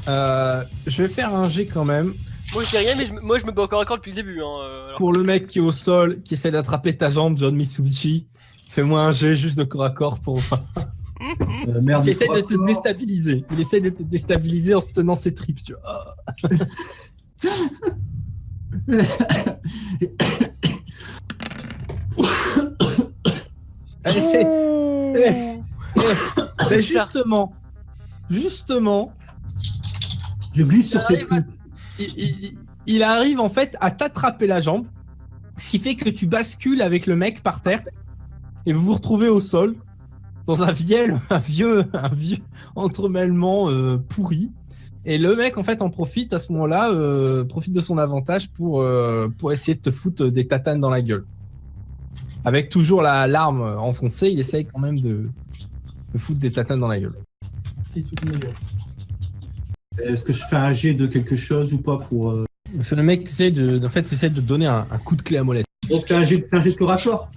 Je vais faire un jet quand même. Moi je dis rien, mais moi je me bats au corps à corps depuis le début. Hein, alors. Pour le mec qui est au sol, qui essaie d'attraper ta jambe, John Mitsubishi, fais-moi un jet juste de corps à corps pour... Merde. Il essaie de te déstabiliser. Il essaie de te déstabiliser en se tenant ses tripes, tu vois. Allez, mais justement, Je glisse sur ses arrive trucs. il arrive en fait à t'attraper la jambe, ce qui fait que tu bascules avec le mec par terre et vous vous retrouvez au sol dans un vieux entremêlement pourri. Et le mec en fait en profite à ce moment-là, profite de son avantage pour essayer de te foutre des tatanes dans la gueule. Avec toujours l'arme enfoncée, il essaye quand même de te foutre des tatanes dans la gueule. Est-ce que je fais un jet de quelque chose ou pas pour. Parce que le mec essaie de donner un coup de clé à molette. Donc c'est un jet de corps à corps.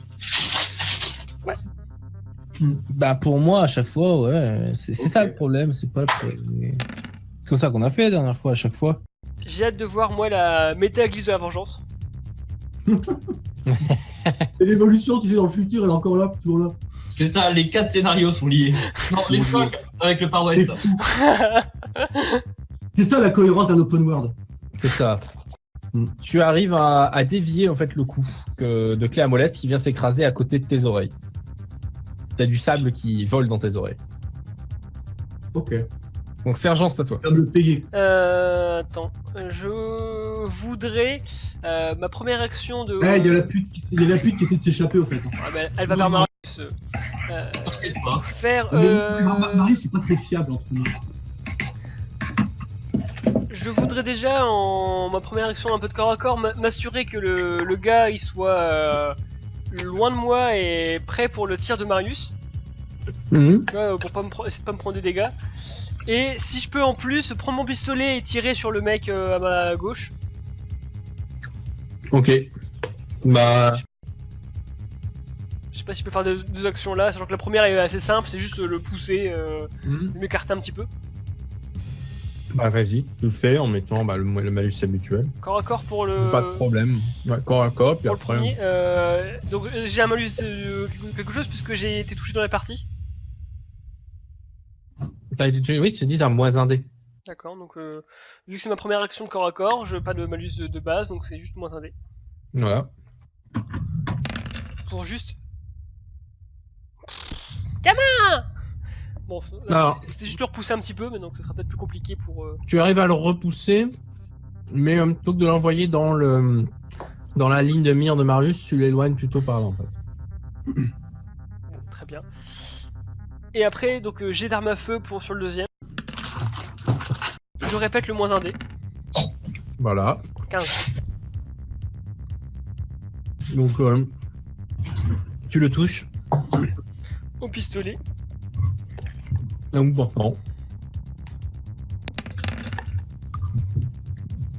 Bah pour moi à chaque fois, ouais, c'est ça le problème, c'est pas c'est comme ça qu'on a fait la dernière fois à chaque fois. J'ai hâte de voir moi la méta-glisse de la vengeance. C'est l'évolution, tu sais, dans le futur, elle est encore là, toujours là. c'est ça, les 4 scénarios sont liés. Non, les 5 avec le Far C'est West. fou. C'est ça la cohérence d'un open world. C'est ça. Tu arrives à dévier en fait le coup de clé à molette qui vient s'écraser à côté de tes oreilles. t'as du sable qui vole dans tes oreilles. Ok. Donc sergent, c'est à toi. Comme le payer. Attends, je voudrais ma première action de. Il y a la pute qui essaie de s'échapper au fait. Ah, bah, elle va vers Marius. Faire. Marius, c'est pas très fiable entre nous. Je voudrais déjà, en ma première action un peu de corps à corps, m'assurer que le gars il soit loin de moi et prêt pour le tir de Marius. Mhm. Tu vois, pour pas essayer de pas me prendre des dégâts. Et si je peux en plus prendre mon pistolet et tirer sur le mec à ma gauche. Ok. Bah. Je sais pas si je peux faire deux actions là, sachant que la première est assez simple, c'est juste le pousser, m'écarter un petit peu. Bah vas-y, tu le fais en mettant le malus habituel. Corps à corps pour le. Pas de problème. Ouais, corps à corps, puis Pour le après. premier. Donc j'ai un malus quelque chose puisque j'ai été touché dans la partie. Oui, tu te dis t'as moins un dé. D'accord, donc vu que c'est ma première action de corps à corps, je pas de malus de base, donc c'est juste moins un dé. Voilà. Pour juste. Gamin. Bon, Alors. c'était juste le repousser un petit peu, mais donc ce sera peut-être plus compliqué pour. Tu arrives à le repousser, mais plutôt que de l'envoyer dans la ligne de mire de Marius, tu l'éloignes plutôt par là en fait. Bon, très bien. Et après, donc jet d'arme à feu sur le deuxième. Je répète le moins un dé. Voilà. 15. Donc tu le touches. Au pistolet. Donc pourtant.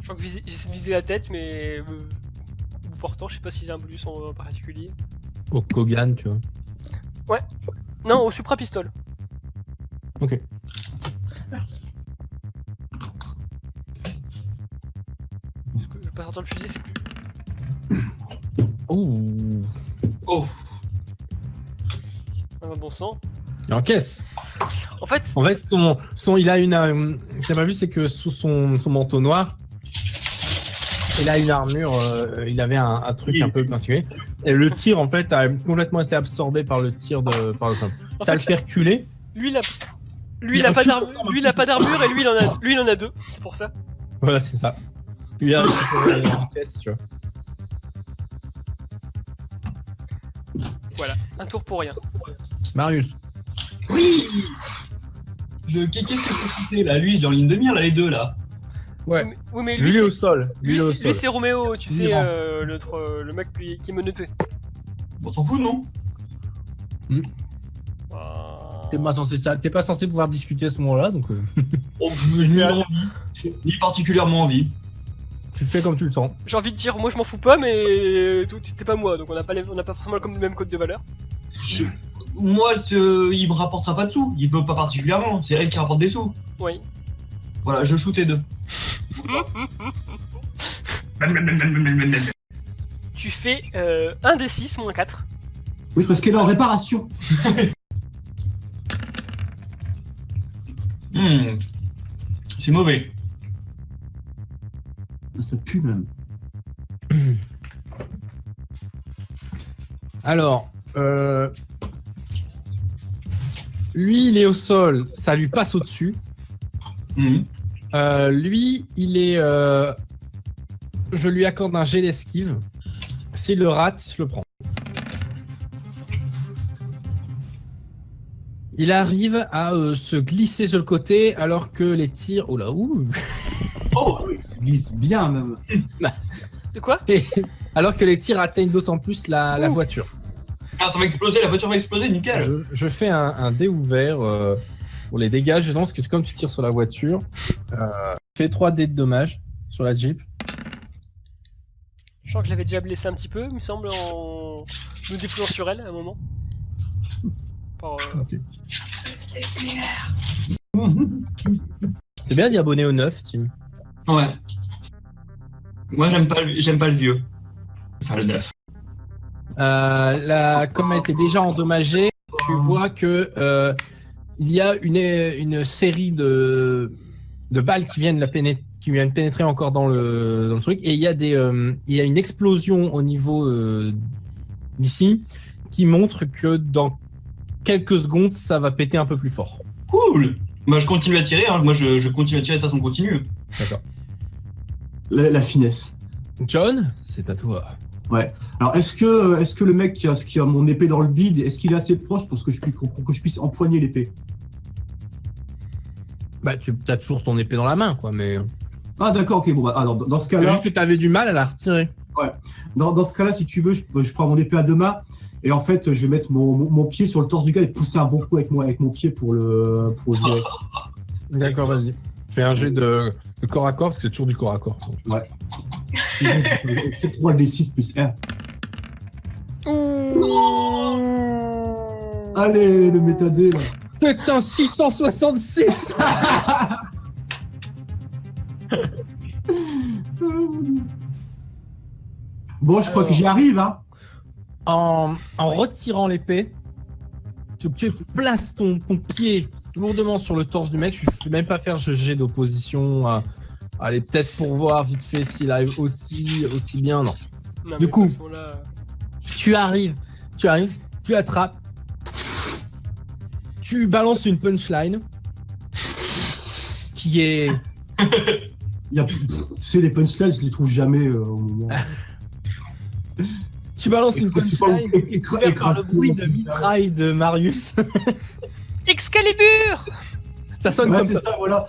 Je crois que j'essaie de viser la tête, mais pourtant, je sais pas si j'ai un bonus en particulier. Au Kogan, tu vois. Non, au supra-pistole. Ok. Parce que je vais pas sortir le fusil, c'est plus. Ouh. Oh, Un bon sang. Il encaisse. En fait, Il a une. T'as pas vu, c'est que sous son manteau noir, il a une armure. Il avait un truc un peu particulier. Et le tir, en fait, a complètement été absorbé par le tir par le femme. Ça le fait reculer. lui, il a pas d'armure, et lui, il en a deux. C'est pour ça. Voilà, c'est ça. Lui a récupéré la vitesse, tu vois. Voilà, un tour pour rien. Marius. oui. Qu'est-ce que c'était là? Lui, il est en ligne de mire, là, les deux là. Ouais. Oui, mais Lui, lui, est au sol. lui, est au c'est- sol. lui, c'est Roméo, tu sais, Libre. le mec qui est menotté. On s'en fout, non? T'es pas censé pouvoir discuter à ce moment-là, donc Oh, ni envie. Ni particulièrement envie. tu fais comme tu le sens. J'ai envie de dire, moi je m'en fous pas, mais t'es pas moi, donc on n'a pas forcément le même code de valeur. Moi, il me rapportera pas de sous. Il veut pas particulièrement. C'est elle qui rapporte des sous. Oui. Voilà, je shoot les deux. Tu fais 1 des 6 moins 4. Oui, parce qu'elle est en réparation. C'est mauvais. Ça pue même. Alors, lui, il est au sol, ça lui passe au-dessus. Lui, il est... je lui accorde un jet d'esquive. S'il le rate, je le prends. Il arrive à se glisser sur le côté alors que les tirs... Oh là, ouh. Oh, Il se glisse bien même. De quoi? Et alors que les tirs atteignent d'autant plus la Ouh. voiture. ah, ça va exploser, la voiture va exploser, nickel. Je fais un dé ouvert pour les dégâts, justement, parce que comme tu tires sur la voiture, fais 3 dés de dommages sur la Jeep. Je crois que je l'avais déjà blessé un petit peu, il me semble, en me défoulant sur elle à un moment. Par, C'est bien d'y abonner au 9, Tim. Ouais. Moi, j'aime pas le vieux. Enfin, le neuf. Comme elle était déjà endommagée, tu vois que il y a une série de balles qui viennent pénétrer encore dans le truc, et il y a une explosion au niveau d'ici qui montre que dans quelques secondes, ça va péter un peu plus fort. Cool. Moi, je continue à tirer. Hein. Moi, je continue à tirer de façon continue. D'accord. La finesse. John, c'est à toi. Alors, est-ce que le mec qui a mon épée dans le bide, est-ce qu'il est assez proche pour que je puisse empoigner l'épée? Bah, tu as toujours ton épée dans la main, quoi, mais... Ah d'accord, ok, bon, bah, alors, dans ce C'est cas-là, juste que t'avais du mal à la retirer. dans ce cas-là, si tu veux, je prends mon épée à deux mains, et en fait, je vais mettre mon pied sur le torse du gars et pousser un bon coup avec mon pied pour le virer. D'accord, vas-y. Fais un jet de corps à corps, parce que c'est toujours du corps à corps. C'est 3d6 plus 1. Allez, le métadé, là. C'est un 666. Bon, je crois que j'y arrive, hein. En retirant l'épée, tu places ton pied lourdement sur le torse du mec. Je ne fais même pas faire ce jet d'opposition. Allez, peut-être pour voir vite fait s'il arrive aussi bien. Non. Non, Du mais coup, de toute façon, là, Tu arrives, tu l'attrapes. Tu balances une punchline qui est... C'est les punchlines, je les trouve jamais au moment. Tu balances une punchline qui est couverte par le bruit de Écrase-toi, mitraille de Marius. Excalibur. Ça sonne Ouais, comme c'est ça. ça, voilà.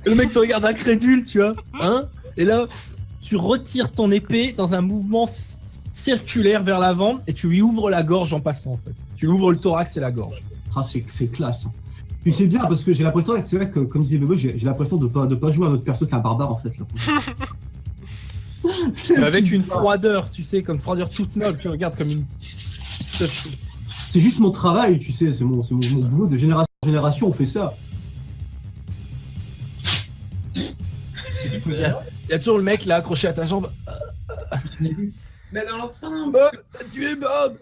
Le mec te regarde incrédule, tu vois. Hein? Et là, tu retires ton épée dans un mouvement circulaire vers l'avant et tu lui ouvres la gorge en passant, en fait. Tu lui ouvres le thorax et la gorge. Ah, c'est classe. Hein. Puis c'est bien parce que j'ai l'impression, c'est vrai que comme disait Bebo, j'ai l'impression de pas jouer à un autre perso qu'un barbare en fait. Là. Avec une froideur, tu sais, comme froideur toute noble, tu regardes comme une petite chou. C'est juste mon travail, tu sais, c'est mon boulot de génération en génération, on fait ça. Il y a toujours le mec là accroché à ta jambe. Bah dans l'ensemble. Bob, t'as tué Bob.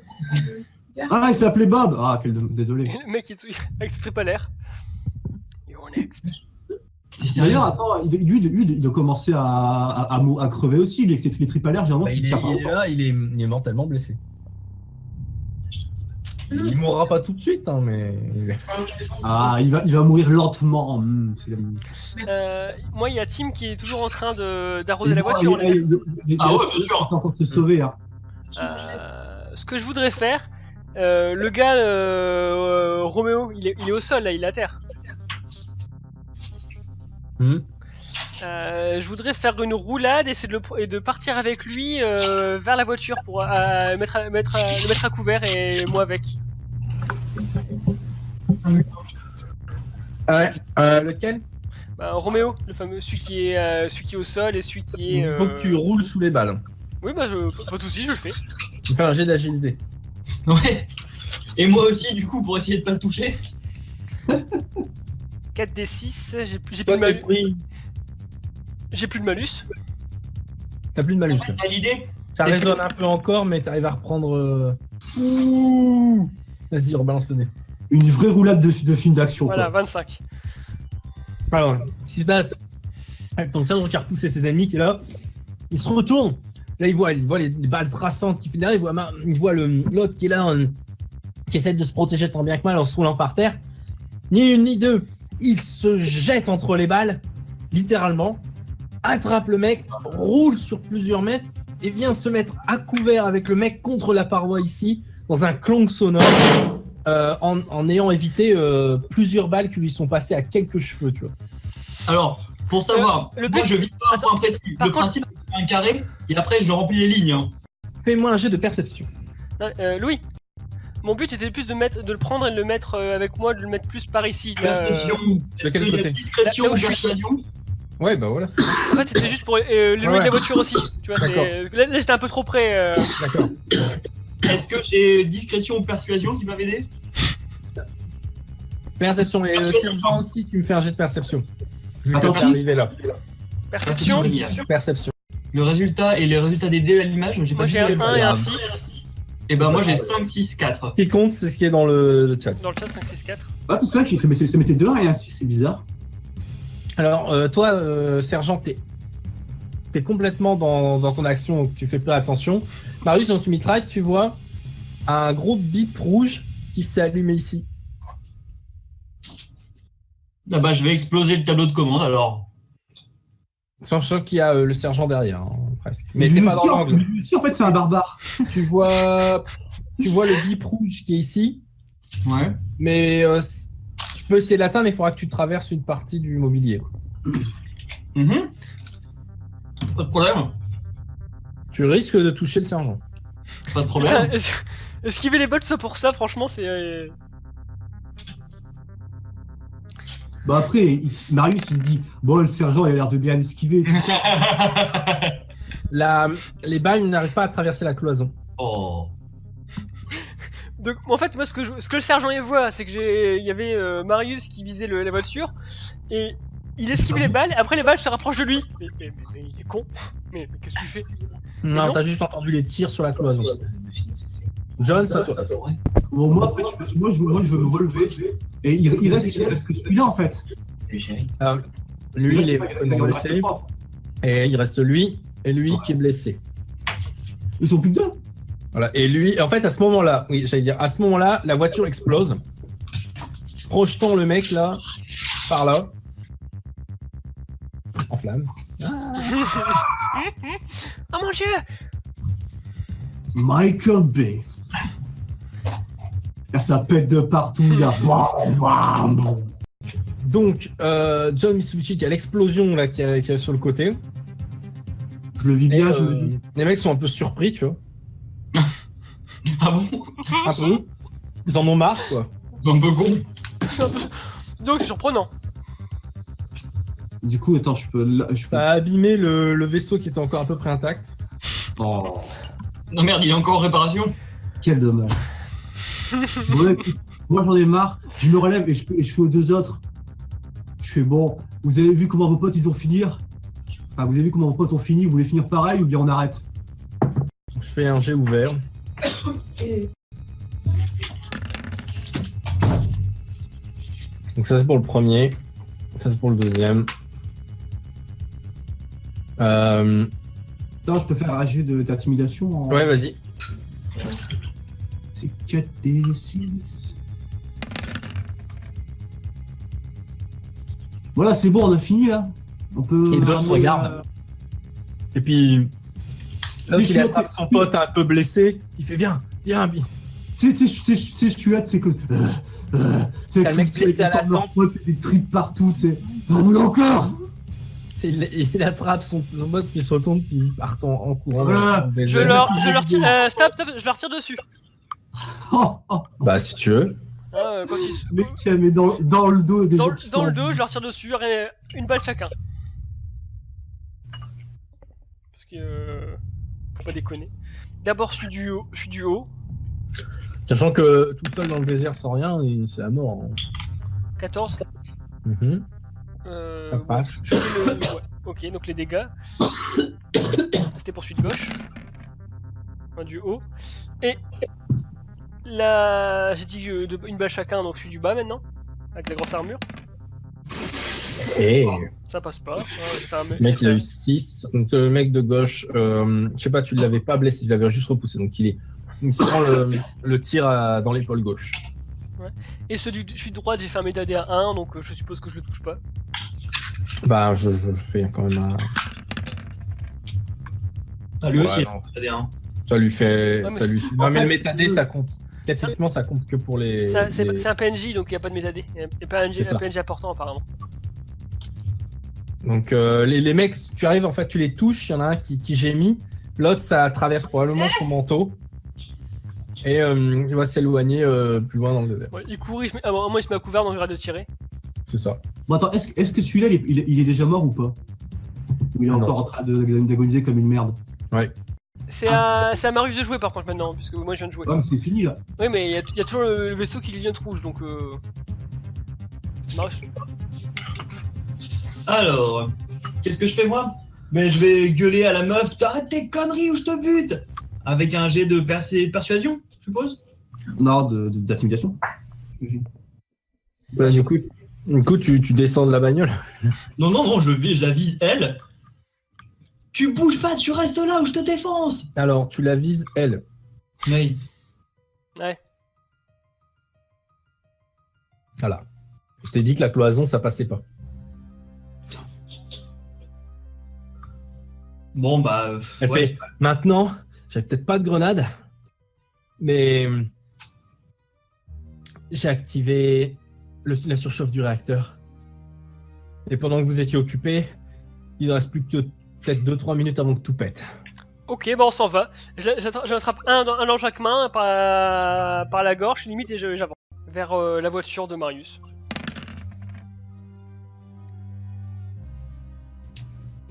Ah, il s'appelait Bob. Ah, désolé. Le mec avec ses tripes à l'air. You're next. D'ailleurs, attends, lui, il doit commencer à crever aussi, lui, avec les tripes à l'air, généralement, tu te tiens pas longtemps. là, il est mortellement blessé. Il mourra pas tout de suite, hein, mais... Ah, il va mourir lentement. Moi, il y a Tim qui est toujours en train d'arroser la Ah voiture. ouais, bien sûr. Il faut encore se sauver. Hein. Ce que je voudrais faire, le gars Roméo, il est au sol là, il est à terre. Je voudrais faire une roulade et de partir avec lui vers la voiture pour le mettre à couvert et moi avec. Lequel? Bah, Roméo, le fameux, celui qui est au sol et celui qui est. Il faut que tu roules sous les balles. Oui, bah pas de soucis, je le fais. Tu fais un jet d'agilité. Ouais. Et moi aussi, du coup, pour essayer de pas le toucher. 4d6, j'ai plus de malus. J'ai plus de malus. T'as plus de malus. Là. T'as l'idée? Ça résonne un peu encore, mais t'arrives à reprendre. Ouh. Vas-y, rebalance le nez. Une vraie roulade de film d'action. Voilà, Quoi. 25. Alors, ce qui se passe, avec ton sabre qui a repoussé ses ennemis qui est là, il se retourne. Là, il voit les balles traçantes qui fait derrière, il voit l'autre qui est là, qui essaie de se protéger tant bien que mal en se roulant par terre. Ni une ni deux, il se jette entre les balles, littéralement, attrape le mec, roule sur plusieurs mètres et vient se mettre à couvert avec le mec contre la paroi ici, dans un clong sonore, en ayant évité plusieurs balles qui lui sont passées à quelques cheveux, tu vois. Alors, pour savoir, le moi but- je vise pas un point précis. Par Le contre- principe, c'est de faire un carré et après je remplis les lignes. Hein. Fais-moi un jet de perception. Non, Louis, mon but était plus de le prendre et de le mettre avec moi, de le mettre plus par ici. Là, Perception. de quel Est-ce qu'il y a côté? discrétion Là où ou je suis. persuasion? Ouais, bah voilà. En fait, c'était juste pour l'éloigner de la voiture aussi. Tu vois, D'accord. là j'étais un peu trop près. D'accord. Est-ce que j'ai discrétion ou persuasion qui va m'aider? Perception. Et le sergent aussi, tu me fais un jet de perception. Vu que Attends, t'es qui arrivé là. Perception. Perception. Le résultat et les résultats des dés à l'image, j'ai Moi pas j'ai un dit. 1 et un 6. Et ben moi j'ai 5, 6, 4. Ce qui compte, c'est ce qui est dans le chat. Dans le chat, 5, 6, 4. Ah, tout ça, ça mettait 2 et un 6, c'est bizarre. Alors, toi, sergent, t'es complètement dans ton action, donc tu fais pas attention. Marius, donc tu mitrailles, tu vois un gros bip rouge qui s'est allumé ici. Ah bah, je vais exploser le tableau de commande alors. Sachant qu'il y a le sergent derrière, hein, presque. Mais lui t'es pas dans aussi, l'angle. lui aussi, en fait, c'est un barbare. Tu vois le bip rouge qui est ici, Ouais. mais tu peux essayer de l'atteindre, mais il faudra que tu traverses une partie du mobilier. Quoi. Mhm. Pas de problème. Tu risques de toucher le sergent. Pas de problème. Putain, esquiver les bottes, ça pour ça, franchement, c'est. Bah après, Marius, il se dit, bon, le sergent, il a l'air de bien esquiver. Tout ça. Les balles n'arrivent pas à traverser la cloison. Oh. Donc, en fait, moi, ce que le sergent y voit, c'est que il y avait Marius qui visait la voiture et il esquive les balles. Et après, les balles se rapprochent de lui. Mais il est con. Mais qu'est-ce que tu fais? Non, non. t'as juste entendu les tirs sur la cloison. John, c'est à toi. Bon, moi, en fait, moi, je veux me relever. Et il reste que celui-là, en fait. Lui, il est blessé. Et il reste lui et lui qui est blessé. Ils sont plus que deux. Voilà. Et lui, en fait, à ce moment-là, oui, j'allais dire, à ce moment-là, la voiture explose, projetant le mec là, par là, en flamme. Oh mon dieu! Michael Bay. Là, ça pète de partout, il y a bam, bam, bam. Donc, John Mitsubishi, il y a l'explosion là qui est sur le côté. Je le vis bien, Et, je le vis. les mecs sont un peu surpris, tu vois. Ah bon? Un peu. Ils en ont marre, quoi. Un peu con. Donc, c'est surprenant. Du coup, attends, je peux... Ça a abîmé le vaisseau qui était encore à peu près intact. Oh, Non merde, il est encore en réparation. quel dommage. Bon, écoute, moi, j'en ai marre. Je me relève et je fais aux deux autres. Je fais, bon, vous avez vu comment vos potes, ils vont finir? Enfin, vous avez vu comment vos potes ont fini? Vous voulez finir pareil ou bien on arrête? Je fais un jet ouvert. Donc ça c'est pour le premier. Ça c'est pour le deuxième. Non, je peux faire un jet d'intimidation en... Ouais, vas-y. C'est 4d6. Voilà, c'est bon, on a fini là. On peut. Et l'autre se regarde. Et puis, là, il attrape son pote un peu blessé. Il fait viens. Tu sais, je suis là, c'est que. C'est le mec blessé à la tempe. C'est des tripes partout, tu sais. J'en voulais encore. Il attrape son pote, puis il se retourne, puis il part en courant. Voilà. Je leur tire. Stop, je leur tire dessus. Bah, si tu veux. Quand ils... Le mec qui a mis dans le dos des Dans gens qui sont- le dos, je leur tire dessus, une balle chacun. Parce que. Faut pas déconner. D'abord, je suis du haut. Sachant que tout seul dans le désert sans rien, c'est la mort. Hein. 14. Mhm. Ça Bon, passe. je fais ouais. Ok, donc les dégâts. C'était pour celui de gauche. Enfin, du haut. Et. Là. J'ai dit une balle chacun, donc je suis du bas maintenant. Avec la grosse armure. Et Ça passe pas. J'ai fait un le mec il a eu 6. Donc le mec de gauche, je sais pas, tu l'avais pas blessé, tu l'avais juste repoussé. Donc il se prend le tir dans l'épaule gauche. Et celui de droite, j'ai fait un médadé à 1, donc je suppose que je le touche pas. Bah je fais quand même un... Ah, lui aussi, Ouais, il non. a fait un. Ça lui fait... Ouais, mais ça lui c'est- fait... Non mais en le fait, métadé ça compte. Techniquement ça compte que pour les... C'est un PNJ, donc il n'y a pas de médadé. Il n'y a pas un C'est ça. PNJ important apparemment. Donc les mecs, tu arrives en fait, tu les touches, il y en a un qui gémit, l'autre ça traverse probablement son manteau et il va s'éloigner plus loin dans le désert. Ouais, il court, à un moment il se met à couvert, donc j'arrête de tirer. C'est ça. Bon, attends, est-ce que celui-là, il est déjà mort ou pas? Ou il est Non. encore en train d'agoniser comme une merde? C'est à Marius de jouer par contre maintenant, puisque moi je viens de jouer. Ouais, mais c'est fini là. Oui, mais il y a toujours le vaisseau qui vient de rouge, donc Marius. Alors, qu'est-ce que je fais moi? Mais je vais gueuler à la meuf, t'arrêtes tes conneries ou je te bute! Avec un jet de persuasion, je suppose? Non, d'intimidation. Bah, du coup tu descends de la bagnole. Non, je la vise elle. Tu bouges pas, tu restes là ou je te défonce! Alors tu la vises elle. Oui. Ouais. Voilà. Je t'ai dit que la cloison, ça passait pas. Bon, bah. Elle ouais. fait, maintenant, j'avais peut-être pas de grenade, mais j'ai activé la surchauffe du réacteur. Et pendant que vous étiez occupé, il ne reste plus que peut-être 2-3 minutes avant que tout pète. Ok, bah on s'en va. J'attrape un dans chaque main par la gorge, limite, et j'avance vers la voiture de Marius.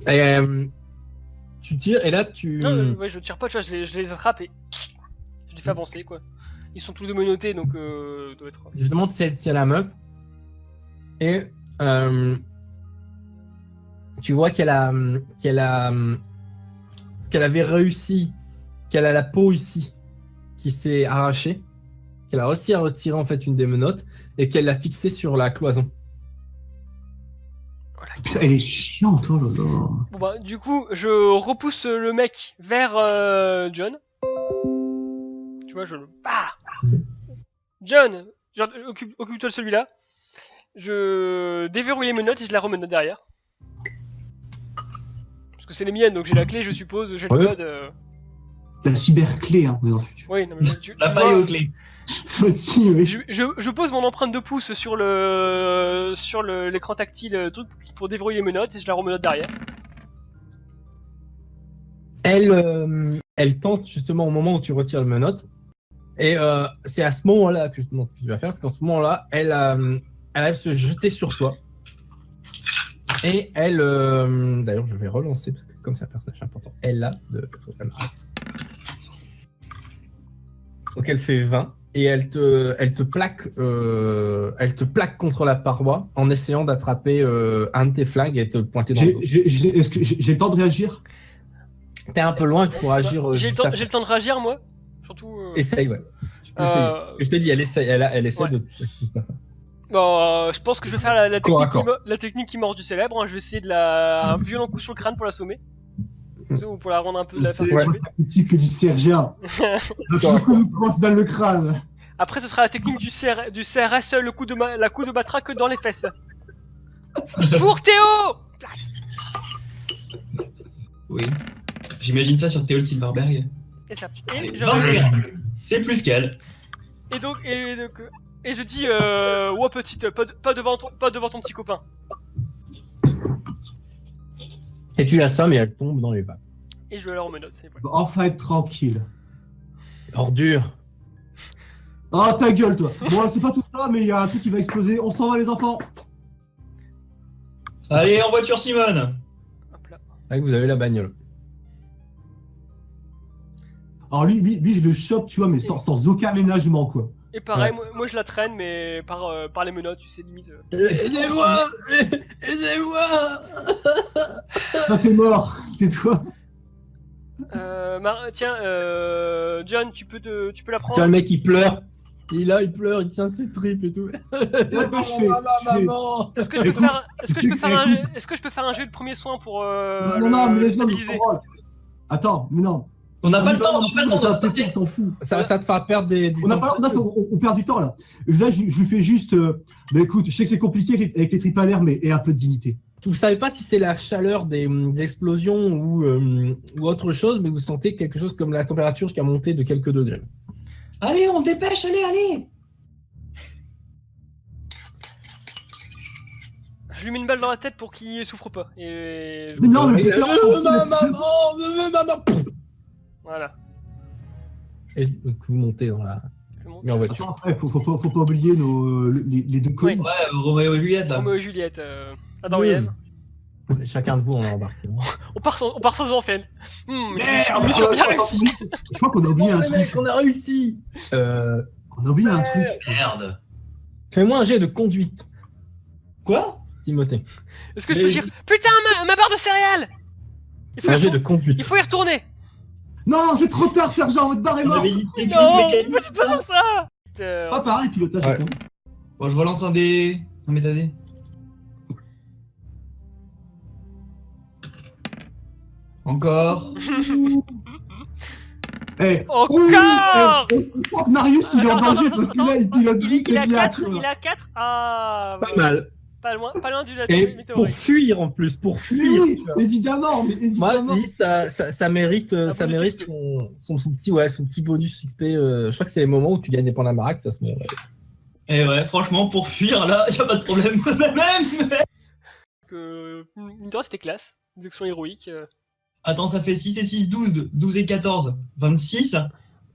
Et, tu tires, et là, tu... Non, ouais, je tire pas, tu vois, je les attrape et je les fais avancer, quoi. Ils sont tous deux menottés, donc doit être... Justement, tu tiens la meuf, et tu vois qu'elle avait réussi, qu'elle a la peau ici qui s'est arrachée, qu'elle a réussi à retirer en fait une des menottes et qu'elle l'a fixée sur la cloison. Voilà. Putain, elle est chiante, oh là là. Bon bah, du coup, je repousse le mec vers John. Tu vois, je le... Ah John, genre, occupe-toi de celui-là. Je déverrouille les menottes et je la remenote derrière. Parce que c'est les miennes, donc j'ai la clé, je suppose, j'ai le Ouais. code. La cyberclé, hein, on est dans le futur. Oui, non mais tu La vois, paille aux clés. Aussi, oui. je pose mon empreinte de pouce sur l'écran tactile truc pour déverrouiller les menottes et je la remenote derrière. Elle tente justement au moment où tu retires le menotte. Et c'est à ce moment-là que je te demande ce que tu vas faire, parce qu'en ce moment-là, elle va se jeter sur toi. Et elle... D'ailleurs, je vais relancer, parce que comme c'est un personnage important, elle a de... Donc elle fait 20, et elle te plaque contre la paroi en essayant d'attraper un de tes flingues et te pointer dans le dos. Est-ce que j'ai le temps de réagir? T'es un peu loin, tu pourras agir J'ai juste après. le temps de réagir, moi. Surtout... Essaye, ouais. Tu peux essayer. Je te dis, elle essaie ouais. de... Bon, je pense que je vais faire la Corps à technique, corps. la technique qui mord du célèbre. Hein. Je vais essayer un violent coup sur le crâne pour l'assommer. Ou pour la rendre un peu... La faire C'est s'échapper. tactique que du sergent. Le coup de brosse dans le crâne. Après, ce sera la technique du CRS, la coup de matraque dans les fesses. Pour Théo. Oui. J'imagine ça sur Théo le Silverberg. Et ça. Et Et je, 21. C'est plus qu'elle. et je dis, ouais petite, pas devant ton petit copain. Et tu l'assommes et elle tombe dans les vapes. Et je le leur menotte. C'est On va enfin être tranquille. Ordure. Ah, ta gueule, toi. Bon, c'est pas tout ça, mais il y a un truc qui va exploser. On s'en va, les enfants. Allez, en voiture, Simone. Hop là. Là, vous avez la bagnole. Alors lui, je le chope, tu vois, mais sans aucun ménagement, quoi. Et pareil, Ouais. moi je la traîne, mais par les menottes, tu sais, limite. Aidez-moi. Aidez-moi. Ah, t'es mort. Tais-toi. Tiens, John, tu peux la Tu vois prendre. le mec, il pleure. Il pleure, il tient ses tripes et tout. Maman. Est-ce que je peux faire un jeu de premier soin pour Non, mais le laisse-moi me stabiliser? parole. Attends, mais non. On n'a pas le temps, on n'a pas le temps. Ça va péter, on s'en fout. Ça te fera perdre du On, a temps. pas, là, on perd du temps, là. Là, je lui fais juste... bah écoute, je sais que c'est compliqué avec les tripes à l'air, mais et un peu de dignité. Vous savez pas si c'est la chaleur des explosions ou autre chose, mais vous sentez quelque chose comme la température qui a monté de quelques degrés. Allez, on se dépêche, allez. Je lui mets une balle dans la tête pour qu'il souffre pas. Et je... Mais non, mais Maman. Voilà. Et donc vous montez dans la Je monte. en voiture. Après, faut pas oublier les deux colis. Ouais. Ouais, Roméo et Juliette, là. Roméo et Juliette, Adam et Ève. Chacun de vous en a embarqué. On part sans enfant. Merde, mission bien réussie. Je crois qu'on a oublié un Les mecs, truc. on a réussi. On a oublié un truc. Merde. Fais-moi un jet de conduite, Quoi? Timothée. Est-ce que je peux dire putain ma barre de céréales? Un jet de conduite. Il faut y retourner. Non, c'est trop tard, sergent, votre barre est On morte. avait dit technique Non, mécanique. faut pas dire ça. Pas pareil, pilotage. Ouais. attends. Bon, je relance un dé. Un métadé. Encore. Encore Marius, il est en Attends, danger attends, parce que là, il pilote vite il a bien, 4, tu vois. il a 4. Ah, Pas ouais. mal. Pas loin du Et météorite. pour fuir en plus, pour fuir. Oui, tu vois. évidemment, mais Moi, évidemment. je dis, ça mérite, ça bonus mérite XP. son petit bonus XP. Je crois que c'est les moments où tu gagnes des points d'Amarax à ce moment-là. Et ouais, franchement, pour fuir, là, y a pas de problème. Même. Une temps, c'était classe. Des actions héroïques. Attends, ça fait 6 et 6, 12. 12 et 14, 26.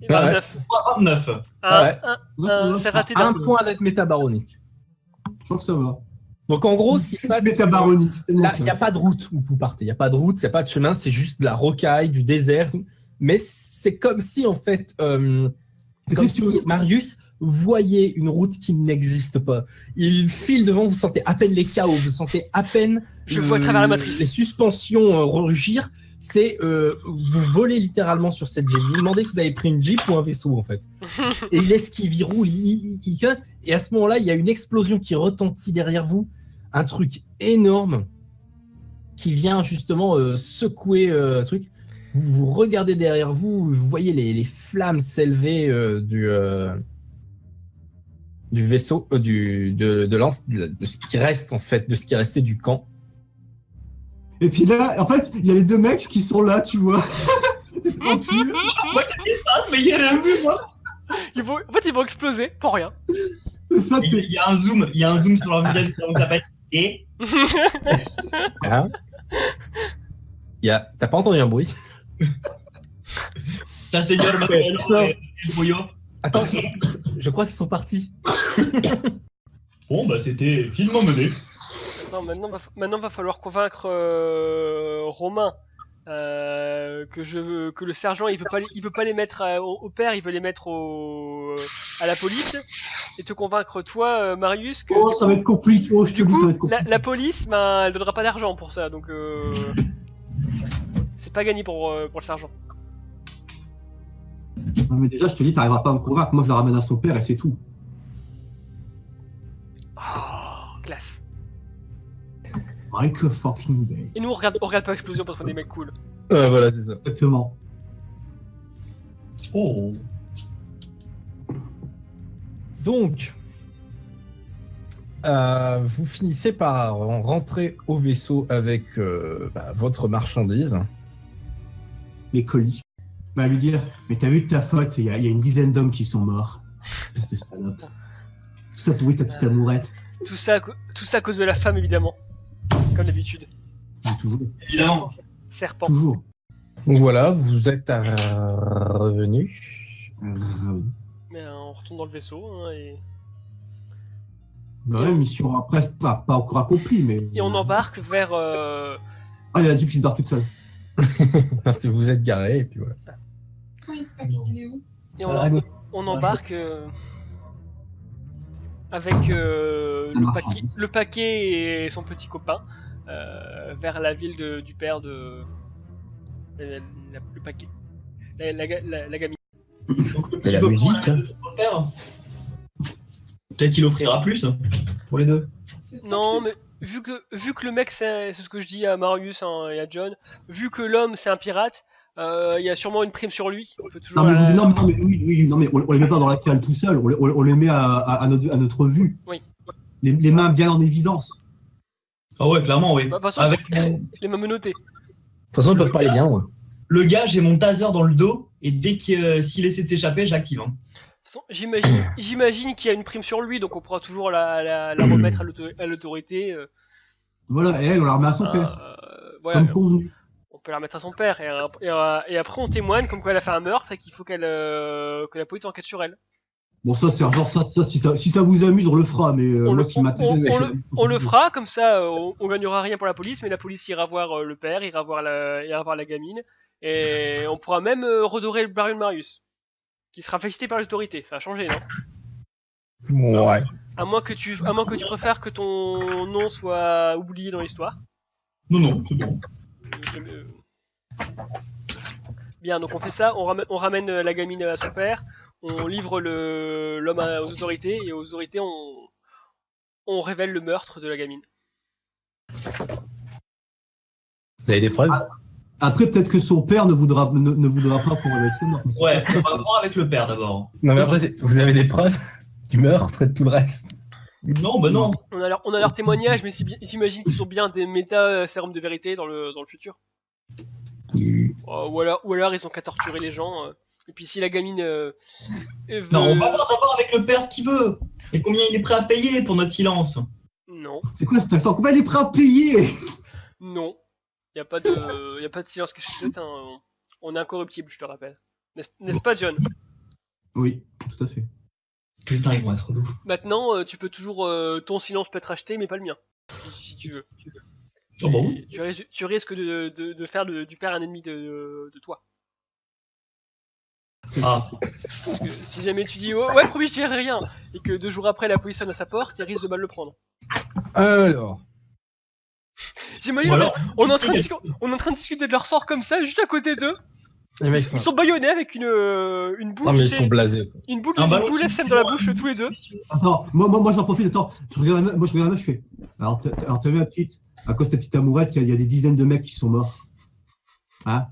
Et Ouais, 29. 29. Ah ouais. C'est raté Un d'un. point avec métabaronique. Je crois que ça va. Donc en gros, ce qui se passe, c'est que Métabaronique. là, il n'y a pas de route où vous partez. Il n'y a pas de route, il n'y a pas de chemin, c'est juste de la rocaille, du désert. Mais c'est comme si, en fait, comme si Marius voyait une route qui n'existe pas. Il file devant, vous sentez à peine les chaos, vous sentez à peine Je vois à travers la matrice. les suspensions rugir. C'est vous volez littéralement sur cette Jeep. Vous demandez que vous avez pris une Jeep ou un vaisseau en fait. Et il esquive, il roule, et à ce moment-là, il y a une explosion qui retentit derrière vous, un truc énorme qui vient justement secouer le truc. Vous regardez derrière vous, vous voyez les flammes s'élever du vaisseau, de ce qui reste en fait, de ce qui est resté du camp. Et puis là, en fait, il y a les deux mecs qui sont là, tu vois. C'est tranquille. Moi, qu'est-ce qui se passe? Mais il y a rien vu, moi. En fait, ils vont exploser pour rien. C'est ça, c'est. Il y a un zoom sur leur visage, ça s'appelle. Et. Hein T'as pas entendu un bruit? Ça, Seigneur Matériel, Bouillot. Attends, je crois qu'ils sont partis. Bon, bah, c'était finement mené. Non, maintenant va falloir convaincre Romain que le sergent il veut pas les mettre au père, il veut les mettre à la police, et te convaincre toi Marius que Oh, ça va être compliqué. Oh, je te dis, ça va être compliqué. la police elle donnera pas d'argent pour ça, donc c'est pas gagné pour le sergent. Non, mais déjà, je te dis, t'arriveras pas à me convaincre. Moi, je la ramène à son père et c'est tout. Oh, classe. Michael fucking Bay. Et nous on regarde pas l'explosion parce qu'on est des mecs cool. Voilà, c'est ça. Exactement. Oh. Donc, vous finissez par rentrer au vaisseau avec votre marchandise. Les colis. Bah, lui dire, mais t'as vu de ta faute, il y a une dizaine d'hommes qui sont morts. C'est salope. Tout ça pour ta petite amourette. Tout ça à cause de la femme évidemment, comme d'habitude. Toujours. Évidemment. Serpent. Toujours. Donc voilà, vous êtes revenu. Mais on retourne dans le vaisseau hein, et Ouais, mission après, pas encore accomplie, mais. on embarque vers. Ah, il y a la Jeep qui se barre toute seule. Enfin, vous êtes garé et puis voilà. Oui, il est où? Et on embarque avec le paquet et son petit copain vers la ville du père de le paquet, la gamine. Et la musique. Hein. Peut-être qu'il offrira plus pour les deux. Non, mais vu que le mec c'est ce que je dis à Marius hein, et à John, vu que l'homme c'est un pirate, il y a sûrement une prime sur lui. On peut toujours Non, mais oui, non, mais on les met pas dans la cale tout seul, on les met à notre vue. Oui. Les mains bien en évidence. Ah ouais, clairement, oui. Bah, de toute façon, Avec les mains menottées. De toute façon, ils peuvent parler bien. Ouais. le gars, j'ai mon taser dans le dos, et dès s'il essaie de s'échapper, j'active. Hein. J'imagine qu'il y a une prime sur lui, donc on pourra toujours la remettre à l'autorité. Voilà, et elle, on la remet à son père. Voilà, Comme convenu. on peut la remettre à son père, et après on témoigne comme quoi elle a fait un meurtre et qu'il faut que la police enquête sur elle. Bon, ça, c'est genre ça, si ça vous amuse, on le fera, mais moi, ce qui m'intéresse. On le fera, comme ça on gagnera rien pour la police, mais la police ira voir le père, ira voir la gamine, et on pourra même redorer le baron de Marius, qui sera félicité par les autorités. Ça a changé, non? Ouais. À moins que tu préfères que ton nom soit oublié dans l'histoire. Non, c'est bon. Bien, donc on fait ça, on ramène la gamine à son père, on livre l'homme aux autorités, et aux autorités on révèle le meurtre de la gamine. Vous avez des preuves? Après, peut-être que son père ne voudra pas pour être mort. Ouais, on va voir avec le père d'abord. Non, mais après, vous avez des preuves du meurtre et de tout le reste. Non, bah non. On a leur témoignage, mais j'imagine qu'ils sont bien des méta-sérums de vérité dans le futur. Ou alors ils ont qu'à torturer les gens. Et puis si la gamine veut... Non, on va voir d'abord avec le père ce qu'il veut. Et combien il est prêt à payer pour notre silence. Non, C'est quoi cet accent? Combien il est prêt à payer? non. Y a pas de silence qui se fait, hein. On est incorruptible, je te rappelle. N'est-ce pas, John? Oui, tout à fait. Putain, ils vont être relous. Maintenant, tu peux toujours... ton silence peut être acheté, mais pas le mien. Si tu veux. Oh bon. Et tu risques de faire du père un ennemi de toi. Ah, Parce que si jamais tu dis oh, ouais, promis, je dirai rien, et que 2 jours après la police sonne à sa porte, il risque de mal le prendre. Alors, J'imagine, Ou alors- on est en train de discuter de leur sort comme ça, juste à côté d'eux. les mecs Ils sont bâillonnés avec une boule. Non, mais ils tu sais, sont blasés. une boule, Un une ballon boule qui SM tue dans la loin. bouche tous les deux. Attends, moi j'en profite, attends. Je regarde la meuf, je fais. Alors, t'as vu la petite? À cause de ta petite amourette, il y a des dizaines de mecs qui sont morts. Hein?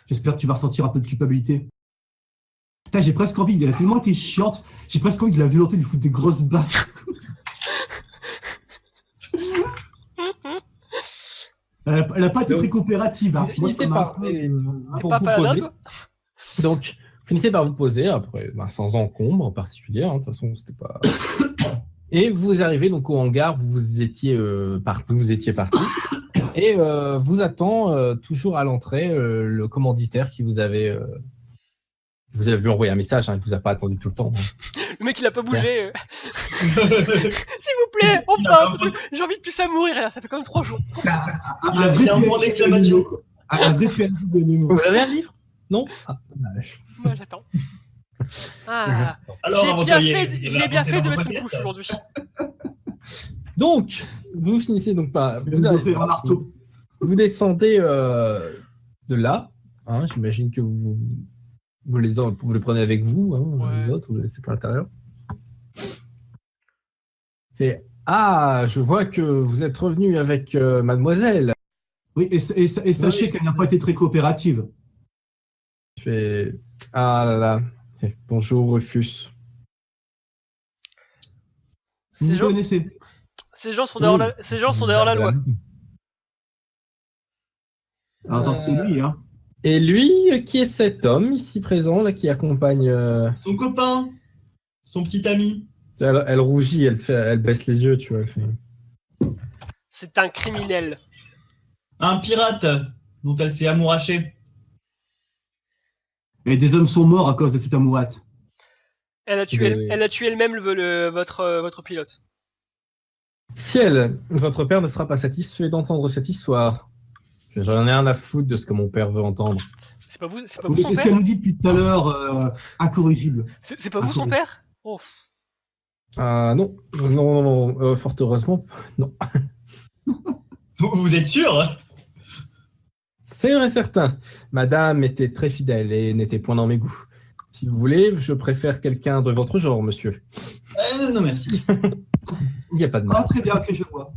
J'espère que tu vas ressentir un peu de culpabilité. Putain, j'ai presque envie, elle a tellement été chiante, j'ai presque envie de la violenter, de lui foutre des grosses baffes. Elle a pas été très coopérative. Hein. Finissez Moi, ça par, m'a- pour Pas vous paladin, poser. toi? Donc, finissez par vous poser, après, sans encombre en particulier, hein, de toute façon, c'était pas... Et vous arrivez donc au hangar, vous étiez parti, et vous attend toujours à l'entrée le commanditaire qui vous avait vu envoyer un message, hein, il vous a pas attendu tout le temps. Hein. Le mec il a pas bougé. S'il vous plaît, enfin, parce que j'ai envie de plus à mourir là, ça fait quand même 3 jours. Il a fait un point d'exclamation. Un vrai PNJ de Nemo. Vous avez un livre? Non? Ah, dommage. Moi j'attends. Ah, Alors, j'ai bien fait de mettre une couche aujourd'hui. Donc, vous finissez donc par... Je vais vous offrir un marteau. Vous descendez de là, hein, j'imagine que vous les prenez avec vous, hein, Ouais. les autres, vous les laissez pas à l'intérieur. Et, je vois que vous êtes revenu avec mademoiselle. Oui, et sachez qu'elle n'a pas été très coopérative. Ah là là. Bonjour Rufus. Vous Ces connaissez. gens sont derrière la loi. Alors, attends, c'est lui, hein. Et lui, qui est cet homme ici présent, là, qui accompagne... Son copain, son petit ami. Elle rougit, elle baisse les yeux, tu vois. Elle fait... C'est un criminel. Un pirate dont elle s'est amourachée. Et des hommes sont morts à cause de cette amourette. Elle a tué elle-même votre pilote. Ciel, votre père ne sera pas satisfait d'entendre cette histoire. J'en ai rien à foutre de ce que mon père veut entendre. C'est pas vous Oui, son c'est ce père? qu'elle nous dit depuis tout à l'heure, incorrigible. C'est pas vous son père? Oh. Ah non, fort heureusement, non. Vous êtes sûr? C'est vrai certain. Madame était très fidèle et n'était point dans mes goûts. Si vous voulez, je préfère quelqu'un de votre genre, monsieur. Non, merci. Il n'y a pas de mal. Ah, très bien, que je vois.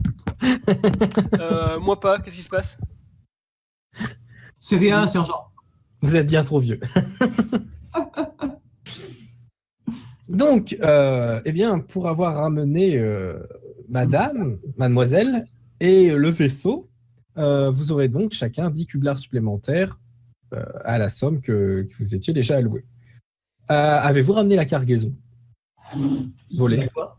Moi pas, qu'est-ce qui se passe? C'est rien, sergent. Vous êtes bien trop vieux. Donc, eh bien, pour avoir ramené mademoiselle et le vaisseau, vous aurez donc chacun 10 cublars supplémentaires à la somme que vous étiez déjà alloué. Avez-vous ramené la cargaison volée? Quoi?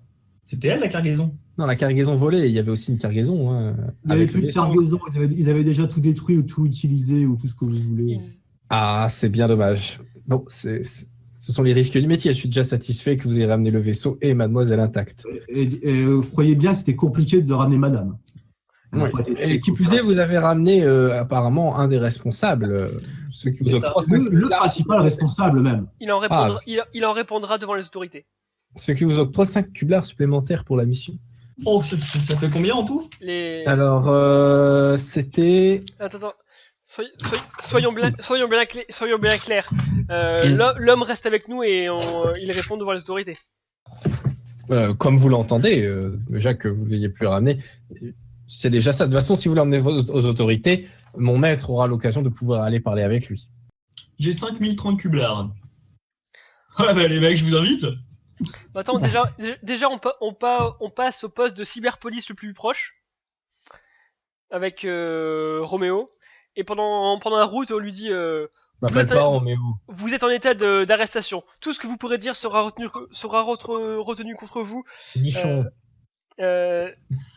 C'était elle la cargaison? Non, la cargaison volée, il y avait aussi une cargaison. Hein, Il n'y avait avec plus le de vaisseau. cargaison, ils avaient déjà tout détruit ou tout utilisé ou tout ce que vous voulez. Ah, c'est bien dommage. Bon, ce sont les risques du métier. Je suis déjà satisfait que vous ayez ramené le vaisseau et mademoiselle intacte. Et croyez bien que c'était compliqué de ramener madame. Elle n'a Oui. pas été très Et qui plus est, vous avez ramené apparemment un des responsables, ceux qui vous octroient le principal responsable même. Il en répondra devant les autorités. ceux qui vous octroient 5 cublars supplémentaires pour la mission. Oh, ça fait combien en tout? Alors, c'était... Attends. Soyons bien clairs. L'homme reste avec nous et il répond devant les autorités. comme vous l'entendez, déjà que vous ne l'ayez plus ramené, c'est déjà ça. De toute façon, si vous l'emmenez aux autorités, mon maître aura l'occasion de pouvoir aller parler avec lui. J'ai 5030 cublards. Ah bah les mecs, je vous invite. Attends, déjà on passe au poste de cyberpolice le plus proche avec Roméo. Et pendant la route, on lui dit M'appelle pas Roméo. vous êtes en état d'arrestation. Tout ce que vous pourrez dire sera retenu contre vous. Nichon.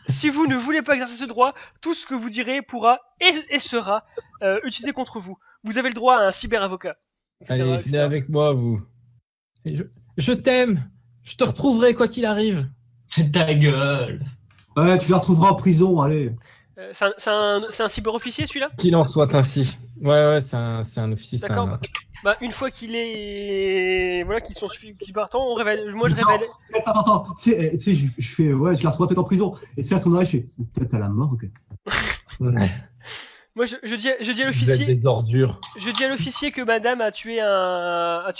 Si vous ne voulez pas exercer ce droit, tout ce que vous direz pourra et sera utilisé contre vous. Vous avez le droit à un cyberavocat. Allez, venez avec moi, vous. Je t'aime. Je te retrouverai quoi qu'il arrive. Ta gueule. Ouais, tu la retrouveras en prison, allez. C'est un cyberofficier celui-là? Qu'il en soit ainsi. Ouais, c'est un officier. D'accord. Bah, une fois qu'il est. Voilà, qu'ils partent, on révèle. Moi, je révèle. Attends. Tu sais, je fais. Ouais, tu la retrouveras peut-être en prison. Et c'est à son oreille, je fais. Peut-être à la mort, ok. Ouais. Moi, je dis à Vous êtes l'officier. des ordures. Je dis à l'officier que madame a tué un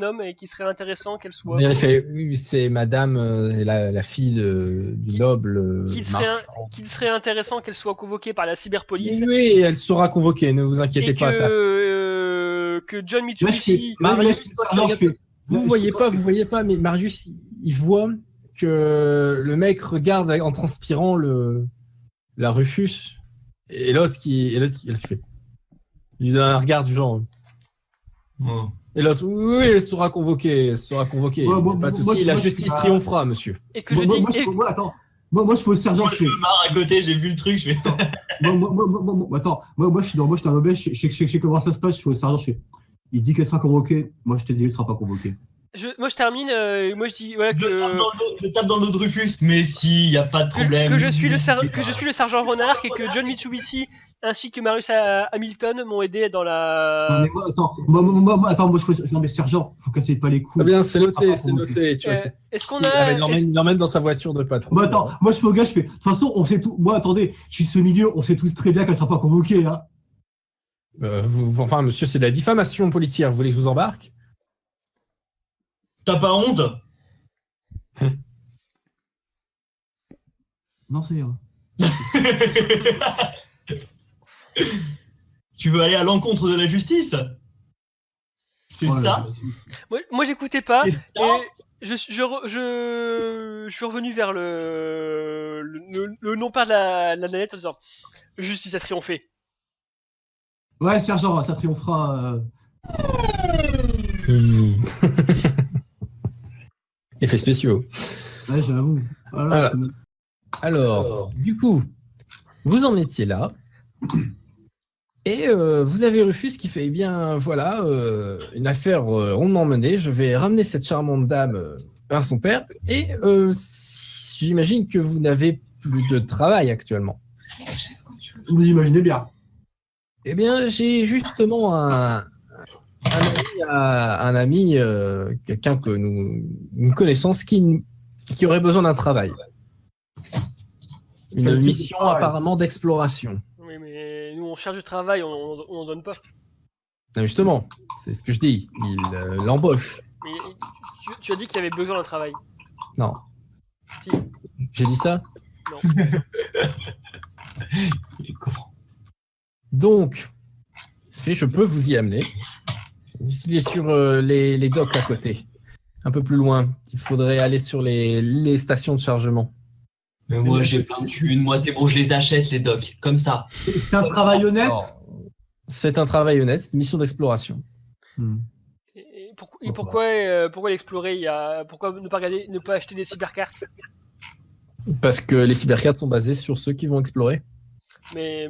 homme et qu'il serait intéressant qu'elle soit. Il fait, oui, c'est madame, la fille du noble. Qu'il serait intéressant qu'elle soit convoquée par la cyberpolice. Oui, elle sera convoquée, ne vous inquiétez Et pas. que John Mitsubishi. Marius, vous voyez pas, mais Marius, il voit que le mec regarde en transpirant la Rufus. Et l'autre elle fait. Il lui donne un regard du genre. Oh. Et l'autre, oui, elle sera convoquée. Ouais, pas de souci, la justice triomphera, monsieur. Et que je dis. Moi, je fais au sergent, Moi, je je fais. me marre à côté, j'ai vu le truc, je fais. Moi, je suis un obèse, je sais comment ça se passe, je fais au sergent, je fais. Il dit qu'elle sera convoquée, moi, je te dis, elle sera pas convoquée. Moi je termine, moi je dis voilà Je tape dans le dos de Rufus, mais si, y a pas de problème. que je suis le sergent Renard et que John Mitsubishi ainsi que Marius Hamilton m'ont aidé dans la. Non, mais moi, non, mais sergent, faut casser pas les couilles. Ah bien, c'est noté. Tu vois. Est-ce qu'on a. Il l'emmène dans sa voiture de patrouille. Attends, moi, je fais au gars, je fais. De toute façon, on sait tout. Moi, attendez, je suis de ce milieu, on sait tous très bien qu'elle sera pas convoquée, hein. Enfin, monsieur, c'est de la diffamation policière. Vous voulez que je vous embarque? T'as pas honte? Non, c'est ira. Tu veux aller à l'encontre de la justice? C'est ça? Moi j'écoutais pas. C'est ça. Et je suis revenu vers le non-père de la nanette en disant justice a triomphé. Ouais, sergent, ça triomphera. Effets spéciaux. Ouais, j'avoue. Voilà. Alors, du coup, vous en étiez là. Et vous avez Rufus qui fait, eh bien, voilà, une affaire rondement menée. Je vais ramener cette charmante dame vers son père. Et j'imagine que vous n'avez plus de travail actuellement. Vous imaginez bien. Eh bien, j'ai justement un ami, quelqu'un que une connaissance qui aurait besoin d'un travail. Une mission apparemment d'exploration. Oui, mais nous on cherche du travail, on n'en donne pas. Non, justement, c'est ce que je dis. Il l'embauche. Mais tu as dit qu'il avait besoin d'un travail. Non. Si. J'ai dit ça? Non. Donc, je peux vous y amener. Il est sur les docks à côté. Un peu plus loin. Il faudrait aller sur les stations de chargement. Mais moi, j'ai plein de thunes. Moi, c'est bon, je les achète, les docs. Comme ça. C'est un travail honnête. C'est un travail honnête, c'est une mission d'exploration. Et pourquoi l'explorer? Pourquoi ne pas acheter des cybercartes? Parce que les cybercartes sont basées sur ceux qui vont explorer. Mais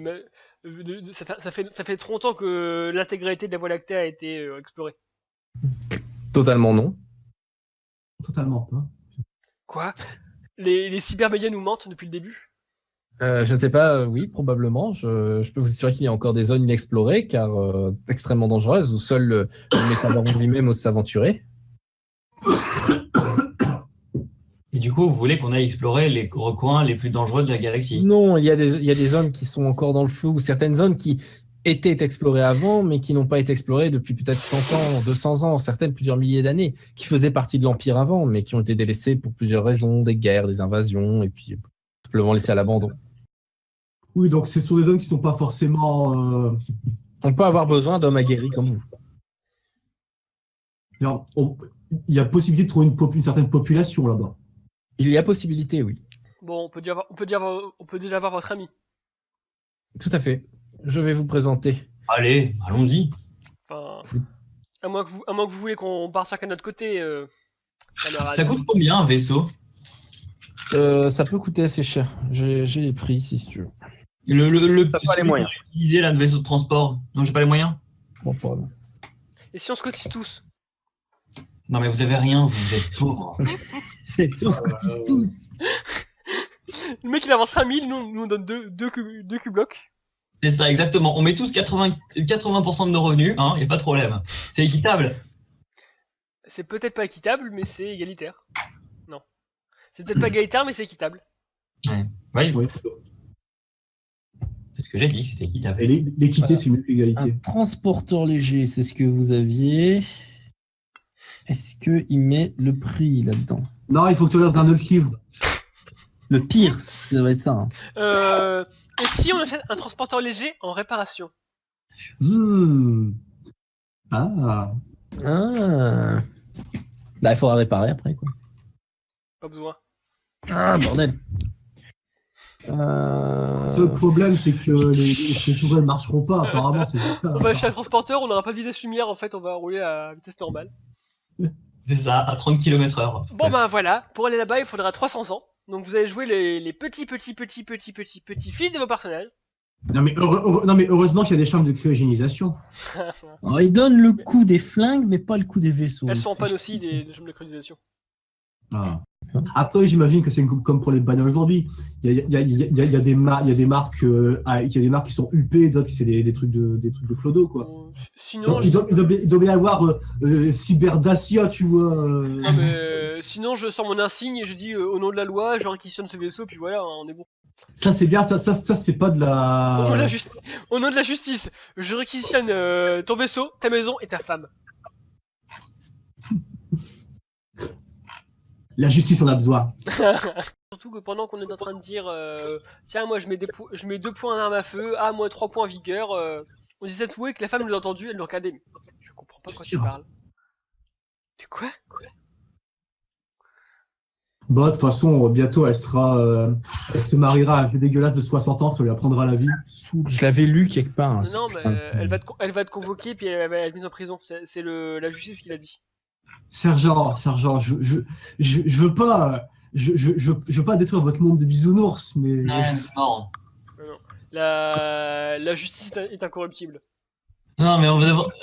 ça fait trop longtemps que l'intégralité de la Voie lactée a été explorée. Totalement non. Totalement pas. Quoi? Les cybermédias nous mentent depuis le début? Je ne sais pas, oui, probablement. Je peux vous assurer qu'il y a encore des zones inexplorées, car extrêmement dangereuses, où seul le métabaron lui-même ose s'aventurer. Et du coup, vous voulez qu'on aille explorer les recoins les plus dangereux de la galaxie? Non, il y a des zones qui sont encore dans le flou, certaines zones qui étaient explorées avant, mais qui n'ont pas été explorées depuis peut-être 100 ans, 200 ans, certaines plusieurs milliers d'années, qui faisaient partie de l'Empire avant, mais qui ont été délaissées pour plusieurs raisons, des guerres, des invasions, et puis simplement laissées à l'abandon. Oui, donc c'est sur des zones qui sont pas forcément. On peut avoir besoin d'hommes aguerris comme vous. Genre, il y a possibilité de trouver une certaine population là-bas. Il y a possibilité, oui. Bon, on peut déjà voir votre ami. Tout à fait. Je vais vous présenter. Allez, allons-y. Enfin, Vous- à moins que vous voulez qu'on parte chacun de notre côté, camarade. Ça coûte combien un vaisseau? Ça peut coûter assez cher. J'ai les prix, si tu veux. T'as pas les moyens. L'idée là de vaisseau de transport. Non, j'ai pas les moyens. Bon, pardon. Et si on se cotise tous? Non, mais vous avez rien, vous êtes pauvres. C'est on se cotise tous. Le mec il avance 5000, nous on donne deux Q-blocs. C'est ça, exactement. On met tous 80% de nos revenus, hein, y a pas de problème. C'est équitable. C'est peut-être pas équitable, mais c'est égalitaire. Non. C'est peut-être pas égalitaire, mais c'est équitable. Oui, Oui. c'est ce que j'ai dit, c'était équitable. Et l'équité, Voilà. c'est mieux que l'égalité. Un transporteur léger, c'est ce que vous aviez. Est-ce qu'il met le prix là-dedans? Non, il faut que tu regardes un autre livre. Le pire, ça va être ça. Hein. Et si on achète un transporteur léger en réparation? Ah. Ah. Bah, il faudra réparer après, quoi. Pas besoin. Ah, bordel. Le seul problème, c'est que les tourelles ne marcheront pas, apparemment. On va acheter un transporteur, on n'aura pas de vitesse lumière, en fait, on va rouler à vitesse normale. C'est ça, à 30 km/h. Bon ben voilà, pour aller là-bas, il faudra 300 ans. Donc vous allez jouer les petits fils de vos personnages. Non, mais heureusement qu'il y a des chambres de cryogénisation. Alors, il donne le coup des flingues, mais pas le coup des vaisseaux. Elles sont en panne aussi des chambres de crédisation. Ah. Après, j'imagine que c'est comme pour les bagnoles aujourd'hui. Il y a des marques qui sont UP, d'autres c'est des trucs de clodo, quoi. Sinon, Il doit bien y avoir Cyber Dacia, tu vois. non, mais, sinon je sors mon insigne et je dis au nom de la loi, je réquisitionne ce vaisseau, puis voilà, on est bon. Ça c'est bien, ça c'est pas de la. Au nom de la justice, je réquisitionne ton vaisseau, ta maison et ta femme. La justice en a besoin. Surtout que pendant qu'on est en train de dire tiens, moi je mets 2 points en arme à feu, ah moi 3 points en vigueur, on disait tout et que la femme nous a entendu, elle nous regardait. Mais je comprends pas de quoi tu parles. De quoi? Bah, de toute façon, bientôt elle se mariera à un vieux dégueulasse de 60 ans, ça lui apprendra la vie. Je l'avais lu quelque part. Hein, Non, mais putain de- elle va te convoquer puis elle va être mise en prison. C'est la justice qui l'a dit. Sergent, je veux pas, je veux pas détruire votre monde de bisounours, mais Ouais, mais c'est marrant. Non. La justice est incorruptible. Non, mais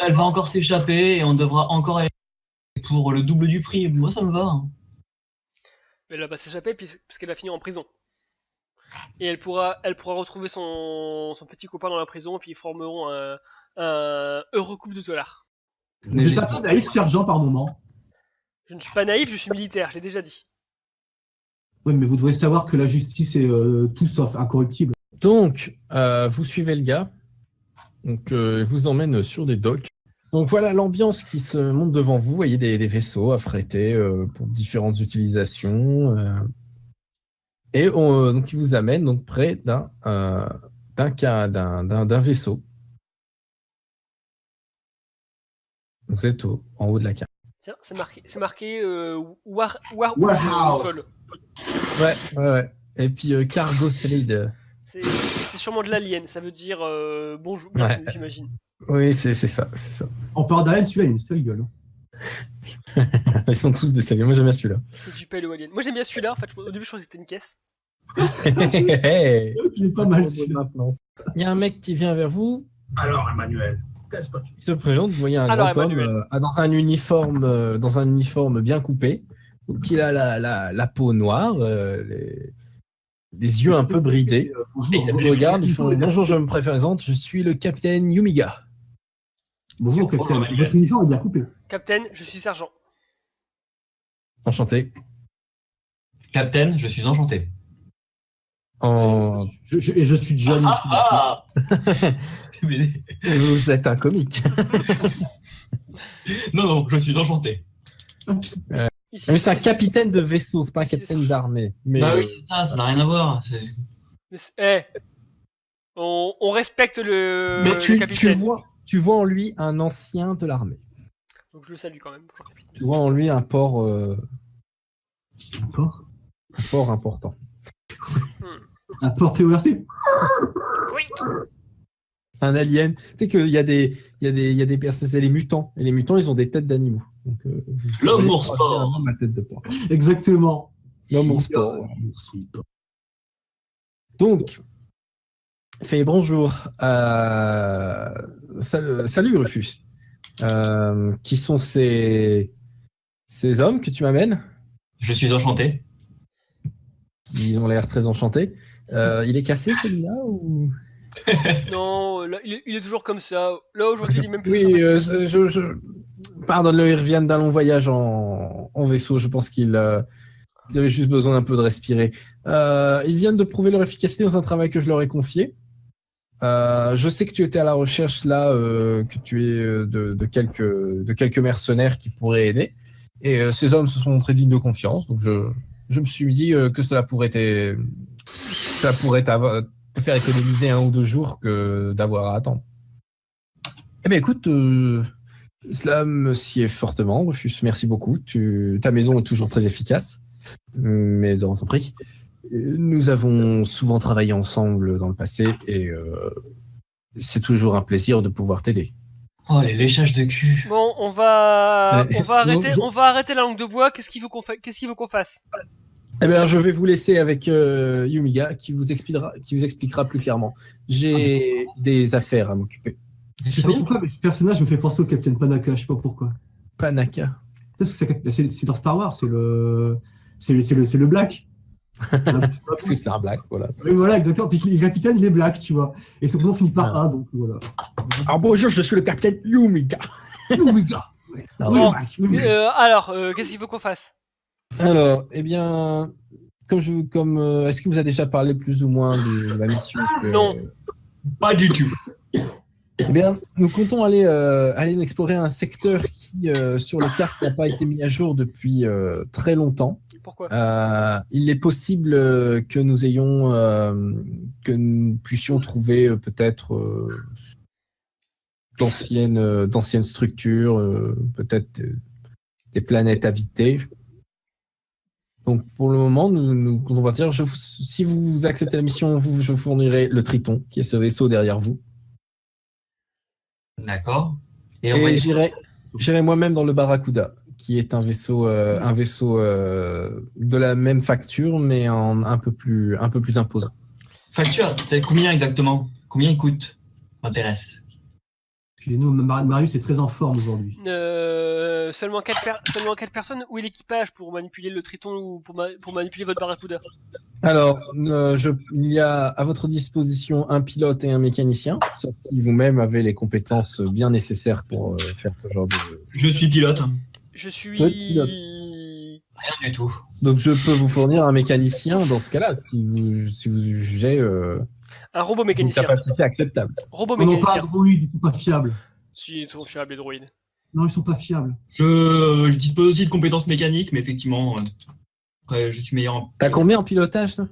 elle va encore s'échapper et on devra encore aller pour le double du prix. Moi, ça me va. Hein. Mais elle va pas s'échapper parce qu'elle va finir en prison. Et elle pourra retrouver son petit copain dans la prison et puis ils formeront un heureux couple de dollars. vous êtes un peu naïf, sergent, par moment. Je ne suis pas naïf, je suis militaire, je l'ai déjà dit. Oui, mais vous devez savoir que la justice est tout sauf incorruptible. Donc, vous suivez le gars. Donc, il vous emmène sur des docks. Donc, voilà l'ambiance qui se monte devant vous. Vous voyez des vaisseaux affrétés pour différentes utilisations. Et donc, il vous amène donc, près d'un vaisseau. Vous êtes en haut de la carte. Tiens, c'est marqué Warhouse Warehouse. au sol. Ouais. Et puis, Cargo Slide. C'est sûrement de l'alien, ça veut dire bonjour, Ouais. bienvenue, j'imagine. Oui, c'est ça. En parlant d'Alien, celui-là, il a une seule gueule. Ils sont tous des salés. Moi, j'aime bien celui-là. C'est du pale alien. Moi j'aime bien celui-là, en fait, au début je pensais que c'était une caisse. Hey. Il est pas mal, celui-là. Il y a un mec qui vient vers vous. Alors, Emmanuel, Il se présente, vous voyez un Alors, grand homme Emmanuel. dans un uniforme bien coupé. Donc, il a la peau noire, les yeux un peu bridés. Bonjour, Il vous regarde, ils font bonjour, je me présente, je suis le capitaine Yumiga. bonjour, capitaine. Votre uniforme est bien coupé. Captain, je suis sergent. Enchanté. Captain, je suis enchanté. En... Et je suis John. Mais- Vous êtes un comique. non, je suis enchanté. Ici, Mais c'est un capitaine de vaisseau, c'est pas un Si, capitaine d'armée. Mais Bah oui, c'est ça n'a rien à voir. Mais On respecte le Mais tu capitaine. tu vois en lui un ancien de l'armée. Donc je le salue quand même. Bonjour, capitaine. Tu vois en lui un port Un port important. Un port PORC. Oui. C'est un alien. Tu sais qu'il y a des personnes, c'est les mutants. Et les mutants, ils ont des têtes d'animaux. Donc, L'homme vous ours voyez sport. vraiment ma tête de porc. Exactement. L'homme ours sport. L'ours, oui. Donc, fait bonjour. Salut Rufus. Qui sont ces hommes que tu m'amènes? Je suis enchanté. Ils ont l'air très enchantés. Il est cassé celui-là ou... Non, là, il est toujours comme ça. Là aujourd'hui, il est même plus Oui, sympathique. pardonne-le, ils reviennent d'un long voyage en vaisseau. Je pense qu'ils avaient juste besoin d'un peu de respirer. Ils viennent de prouver leur efficacité dans un travail que je leur ai confié. Je sais que tu étais à la recherche là, que tu es de quelques mercenaires qui pourraient aider. Et ces hommes se sont montrés dignes de confiance. Donc je me suis dit que cela pourrait te faire économiser 1 ou 2 jours que d'avoir à attendre. Eh bien, écoute, cela me sied fortement, Rufus. Merci beaucoup. Ta maison est toujours très efficace. Mais dans ton prix, nous avons souvent travaillé ensemble dans le passé et c'est toujours un plaisir de pouvoir t'aider. Oh, les léchages de cul. Bon, on va arrêter, Non, on va arrêter la langue de bois. Qu'est-ce qu'il faut qu'on fasse? Eh bien, je vais vous laisser avec Yumiga qui vous expliquera plus clairement. J'ai des affaires à m'occuper. Je sais pas pourquoi, mais ce personnage me fait penser au Captain Panaka. Je sais pas pourquoi. Panaka. C'est dans Star Wars, c'est le Black. Parce que c'est un black, voilà. Oui, voilà, exactement. Puis le capitaine, il est Black, tu vois. Et son nom finit par A, donc voilà. Alors bonjour, je suis le capitaine Yumiga. Oui, gars. Alors, Oui, Bon, Black, oui, Black. alors, qu'est-ce qu'il faut qu'on fasse? Alors, eh bien, est-ce que vous a déjà parlé plus ou moins de la mission Non. Pas du tout. Eh bien, nous comptons aller explorer un secteur qui, sur les cartes, n'a pas été mis à jour depuis très longtemps. Pourquoi? Il est possible que nous puissions trouver peut-être d'anciennes structures, peut-être des planètes habitées. Donc, pour le moment, nous comptons partir. Si vous acceptez la mission, je vous fournirai le Triton, qui est ce vaisseau derrière vous. D'accord. Et Et j'irai moi-même dans le Barracuda, qui est un vaisseau de la même facture, mais un peu plus imposant. Facture, c'est combien exactement? Combien il coûte? M'intéresse. Excusez-nous, Marius est très en forme aujourd'hui. Seulement 4 personnes. Où est l'équipage pour manipuler le Triton ou pour manipuler votre Barracuda? Alors, il y a à votre disposition un pilote et un mécanicien, sauf si vous-même avez les compétences bien nécessaires pour faire ce genre de... Je suis pilote. Je suis... Toi, pilote. Rien du tout. Donc, je peux vous fournir un mécanicien dans ce cas-là, si vous jugez Un robot une mécanicien. capacité acceptable. Robot Non, pas mécanicien. droïdes, ils sont pas fiables. Si, ils sont fiables, les droïdes. Non, ils sont pas fiables. Je dispose aussi de compétences mécaniques, mais effectivement, après, je suis meilleur en... T'as combien en pilotage, toi?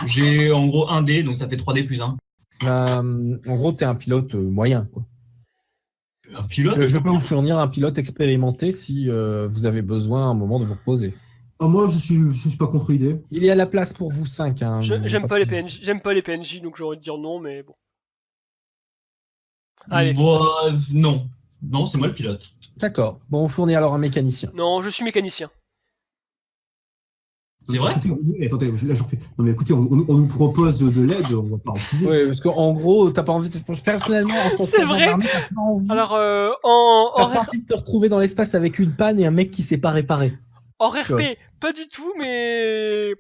J'ai en gros 1 dé, donc ça fait 3D plus 1. En gros, t'es un pilote moyen, quoi. Un pilote? Je peux vous fournir un pilote expérimenté si vous avez besoin à un moment de vous reposer. Ah, moi, je suis pas contre l'idée. Il y a la place pour vous 5. Hein, J'aime pas les PNJ, donc j'ai envie de dire non, mais bon. Allez. Non. Non, c'est moi le pilote. D'accord. Bon, on fournit alors un mécanicien. Non, je suis mécanicien. C'est vrai? Écoutez, attendez, là, j'en fais. Non, mais écoutez, on nous propose de l'aide, on va pas refuser. Oui, parce qu'en gros, t'as pas envie personnellement, en tant que C'est sergent vrai. d'armée, t'as pas envie, Alors, t'as pas envie de te retrouver dans l'espace avec une panne et un mec qui sait pas réparer. hors RP, pas du tout, mais...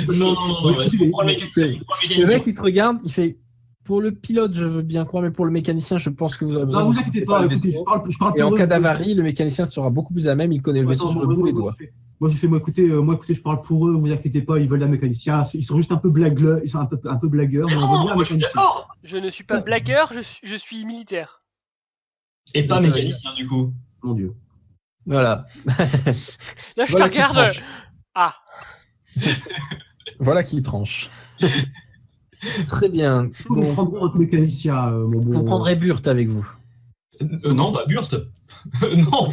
Non. Écoutez, Prends le mécanicien. Le mec, il te regarde, il fait... Pour le pilote, je veux bien croire, mais pour le mécanicien, je pense que vous aurez besoin... Non, vous de inquiétez pas, le écoutez, vaisseau. je parle Et en pour cas eux. d'avarie, le mécanicien sera beaucoup plus à même, il connaît le vaisseau Attends, sur le bout des doigts. Moi, écoutez, je parle pour eux, vous inquiétez pas, ils veulent un mécanicien. Ils sont juste un peu blagueurs, ils sont un peu blagueurs, mais on veut bien un Moi, je suis mécanicien. d'accord. Je ne suis pas blagueur, je suis militaire. Et pas Ça va mécanicien du coup. Mon Dieu. Voilà. Là, je Voilà te qui regarde. tranche. Ah, Voilà qui tranche. Très bien. Vous Bon, prendrez votre mécanicien, mon bon. vous prendrez Burt avec vous. Non, bah Burt. Non.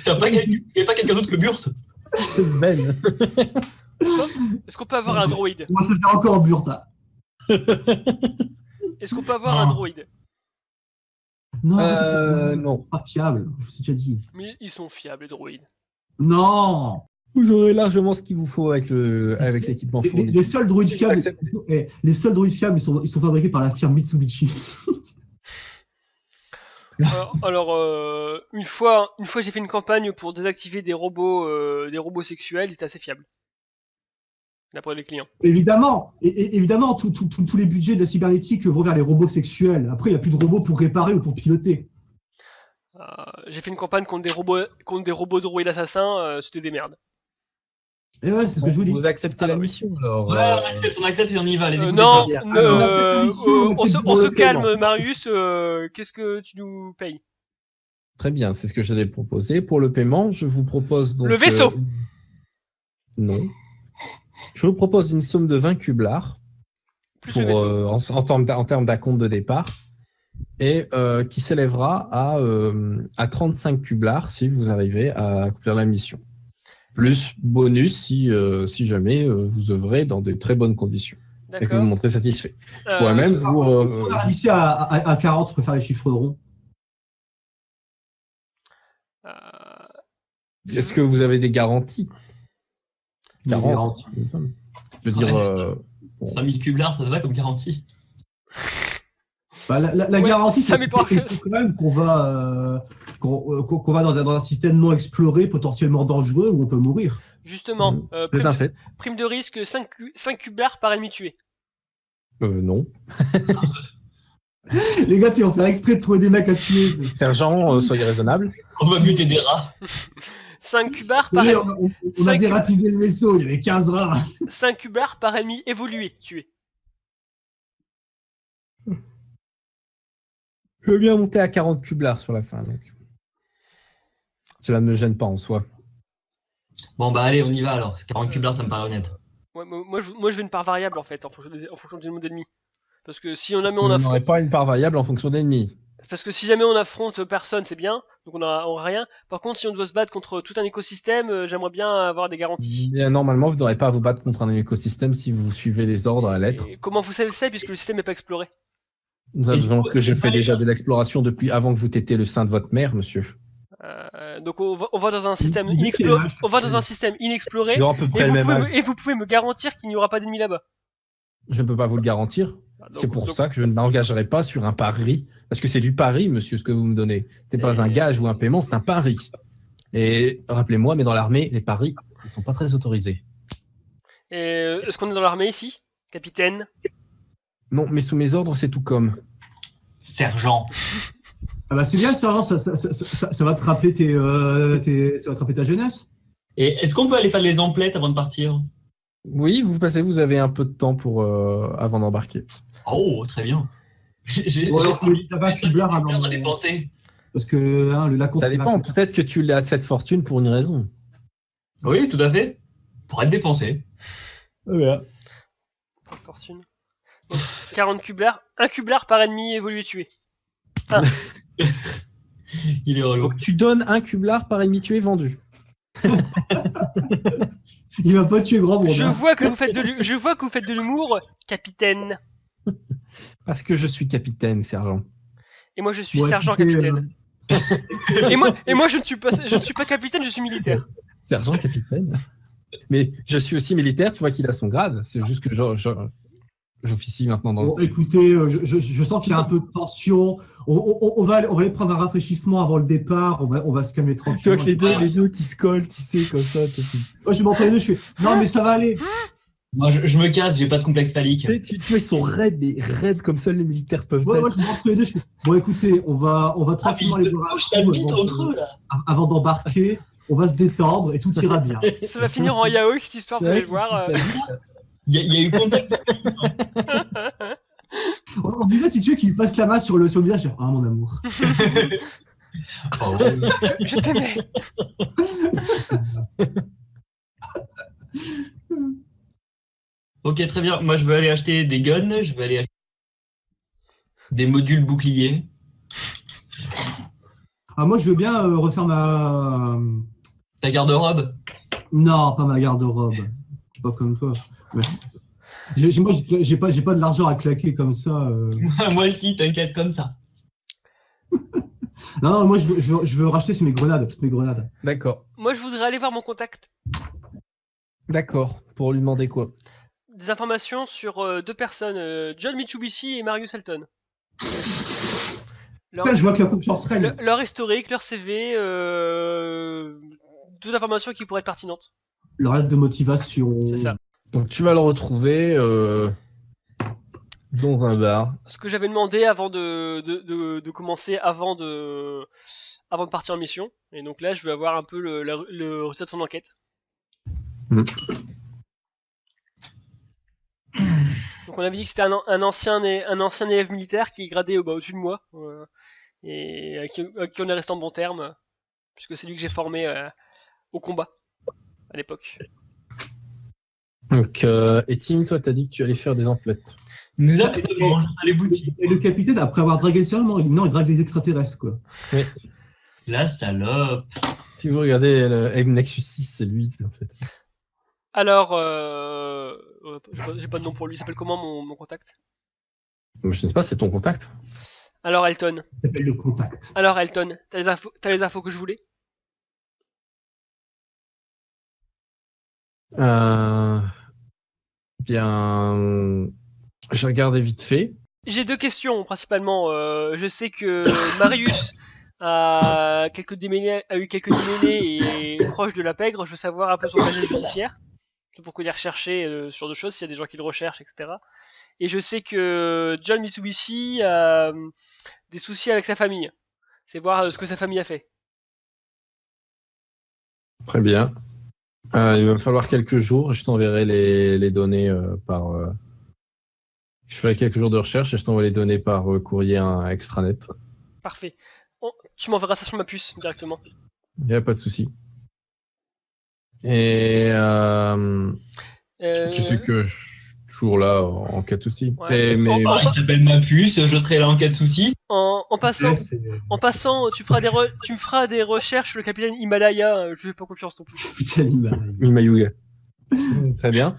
T'as pas, y a pas quelqu'un d'autre que Burt? Sven. Est-ce qu'on peut avoir un droïde? Moi, je préfère encore Burta. Est-ce qu'on peut avoir un droïde? Non, Non. pas fiable, je vous ai déjà dit. Mais ils sont fiables, les droïdes. Non. Vous aurez largement ce qu'il vous faut avec l'équipement fourni. Les seuls droïdes fiables, J'accepte. les seuls droïdes fiables, ils sont fabriqués par la firme Mitsubishi. Alors, une fois j'ai fait une campagne pour désactiver des robots sexuels, ils étaient assez fiables. D'après les clients. Évidemment, évidemment, tous les budgets de la cybernétique vont vers les robots sexuels. Après, il n'y a plus de robots pour réparer ou pour piloter. J'ai fait une campagne contre des robots droïdes assassins, c'était des merdes. Et ouais, c'est ce que je vous dis. Vous acceptez la mission alors. Ouais, on accepte et on y va. Les Non, bien. on se le calme, paiement. Marius. Qu'est-ce que tu nous payes? Très bien, c'est ce que j'allais proposer. Pour le paiement, je vous propose donc. Le vaisseau. Non. Je vous propose une somme de 20 cublards Plus pour, le vaisseau. en termes d'acompte de départ et qui s'élèvera à 35 cublards si vous arrivez à accomplir la mission. Plus bonus si jamais vous œuvrez dans de très bonnes conditions et que vous D'accord. vous montrez satisfait. Je pourrais même vous. Ici, à 40, je préfère les chiffres ronds. Est-ce que vous avez des garanties? Des 40. garanties. Je veux dire. Ouais. 5000 cublards, ça te va comme garantie? Bah, la Ouais, garantie, ça c'est m'est pas- quand même qu'on va dans un système non exploré, potentiellement dangereux, où on peut mourir. Justement, C'est un fait. prime de risque 5 cublards par ennemi tué. Non. Les gars, on fait exprès de trouver des mecs à tuer. Sergent, soyez raisonnable. On va buter des rats. 5 cublards par, On a Cinq- dératisé le vaisseau, il y avait 15 rats. 5 cublards par ennemi évolué tué. Je veux bien monter à 40 cublards sur la fin. Donc. Cela ne me gêne pas en soi. Bon, bah allez, on y va alors. 40 cublards, ça me paraît honnête. Ouais, moi, je veux une part variable en fait, en fonction du nombre d'ennemis. Parce que si on jamais On on affronte, n'aurait pas une part variable en fonction d'ennemis. parce que si jamais on affronte personne, c'est bien, donc on aura rien. Par contre, si on doit se battre contre tout un écosystème, j'aimerais bien avoir des garanties. Bien, normalement, vous n'aurez pas à vous battre contre un écosystème si vous suivez les ordres à la lettre. Et comment vous savez ça, puisque le système n'est pas exploré? Nous avons que j'ai fait déjà de l'exploration depuis avant que vous tétiez le sein de votre mère, monsieur. Donc on va dans un système Il dit qu'il inexploré. est lâche. On va dans un système inexploré. Ils ont à peu près Et le vous, même pouvez âge. et vous pouvez me garantir qu'il n'y aura pas d'ennemis là-bas. Je ne peux pas vous le garantir. Donc- C'est pour donc- ça que je ne m'engagerai pas sur un pari. Parce que c'est du pari, monsieur, ce que vous me donnez. C'est pas un gage ou un paiement, c'est un pari. Et rappelez-moi, mais dans l'armée, les paris ne sont pas très autorisés. Et est-ce qu'on est dans l'armée ici, capitaine? Non, mais sous mes ordres, c'est tout comme. Sergent. Ah bah c'est bien, Sergent, ça va te rappeler ça va te rappeler ta jeunesse. Et est-ce qu'on peut aller faire les emplettes avant de partir? Oui, vous avez un peu de temps pour avant d'embarquer. Oh, très bien. J'ai Ou alors, t'as 20 cublards à avant. dépenser. Parce que le Lacoste. Ça dépend, peut-être que tu as cette fortune pour une raison. Oui, tout à fait. Pour être dépensé. Voilà. Fortune. Donc, 40 cublards, 1 cublard par ennemi évolué tué. Il est relou. Donc tu donnes un cublard par ennemi tué vendu. Il va pas tuer grand monde. Je hein. vois que vous faites de l'humour, capitaine. Parce que je suis capitaine, sergent. Et moi je suis Ouais, sergent écoutez, capitaine. Et moi je ne suis pas capitaine, je suis militaire. Sergent capitaine. Mais je suis aussi militaire, tu vois qu'il a son grade. C'est juste que j'officie maintenant dans Bon, le... écoutez, je sens qu'il y a un peu de tension. On va aller prendre un rafraîchissement avant le départ. On va se calmer Tu vois tranquillement. que les deux qui se collent, tu sais, comme ça. Moi, je m'entends les deux, je fais non, mais ça va aller. Moi, je me casse, j'ai pas de complexe phallique. Tu vois, ils sont raides, mais raides comme seuls les militaires peuvent Moi, être. je m'entends les deux, je fais bon, écoutez, on va tranquillement les voir Je t'habite entre eux, là. avant d'embarquer. On va se détendre et tout ira bien. Ça va finir en yaoi cette histoire, vous allez le voir. Il y a eu contact. On dirait, si tu veux, qu'il passe la main sur le visage. Je fais, ah, mon amour. Oh, Je t'aimais. Ok, très bien. Moi, je vais aller acheter des guns, je vais aller acheter des modules boucliers. Ah, moi, je veux bien refaire ma. Ta garde-robe. Non, pas ma garde-robe. Je suis pas comme toi. Ouais. Moi, j'ai pas de l'argent à claquer comme ça. Moi aussi, t'inquiète comme ça. Non, moi, je veux racheter toutes mes grenades. D'accord. Moi, je voudrais aller voir mon contact. D'accord. Pour lui demander quoi? Des informations sur deux personnes, John Mitsubishi et Marius Elton. Putain, je vois que la confiance règne. Leur historique, leur CV, deux informations qui pourraient être pertinentes. Leur lettre de motivation. C'est ça. Donc tu vas le retrouver dans un bar. Ce que j'avais demandé avant de commencer, avant de partir en mission. Et donc là, je vais avoir un peu le résultat de son enquête. Mm. Donc on avait dit que c'était un ancien élève militaire qui est gradé au-dessus de moi. Et avec qui on est resté en bon terme. Puisque c'est lui que j'ai formé au combat à l'époque. Donc, et Tim, toi, t'as dit que tu allais faire des emplettes. Exactement, les boutiques. Et le capitaine, après avoir dragué le serment, il drague les extraterrestres, quoi. Oui. La salope. Si vous regardez le Nexus 6, c'est lui, en fait. Alors, j'ai pas de nom pour lui. Il s'appelle comment mon contact? Je ne sais pas, c'est ton contact. Alors Elton. Ça s'appelle le contact. Alors Elton, t'as les infos que je voulais? Bien, j'ai regardé vite fait. J'ai deux questions principalement. Je sais que Marius a eu quelques démêlés et est proche de la pègre. Je veux savoir un peu son casier judiciaire. C'est pour qu'il ait recherché sur deux choses, s'il y a des gens qui le recherchent, etc. Et je sais que John Mitsubishi a des soucis avec sa famille. C'est voir ce que sa famille a fait. Très bien. Il va me falloir quelques jours. Je t'enverrai les données par. Je ferai quelques jours de recherche et je t'envoie les données par courrier extranet. Parfait. Tu m'enverras ça sur ma puce directement. Il n'y a pas de souci. Et tu sais que je suis toujours là en cas de souci. Ouais. Mais Il s'appelle ma puce, je serai là en cas de souci. En passant, tu me feras des recherches sur le capitaine Himalaya. Je fais pas confiance non plus. Putain, Imayuga. Très bien.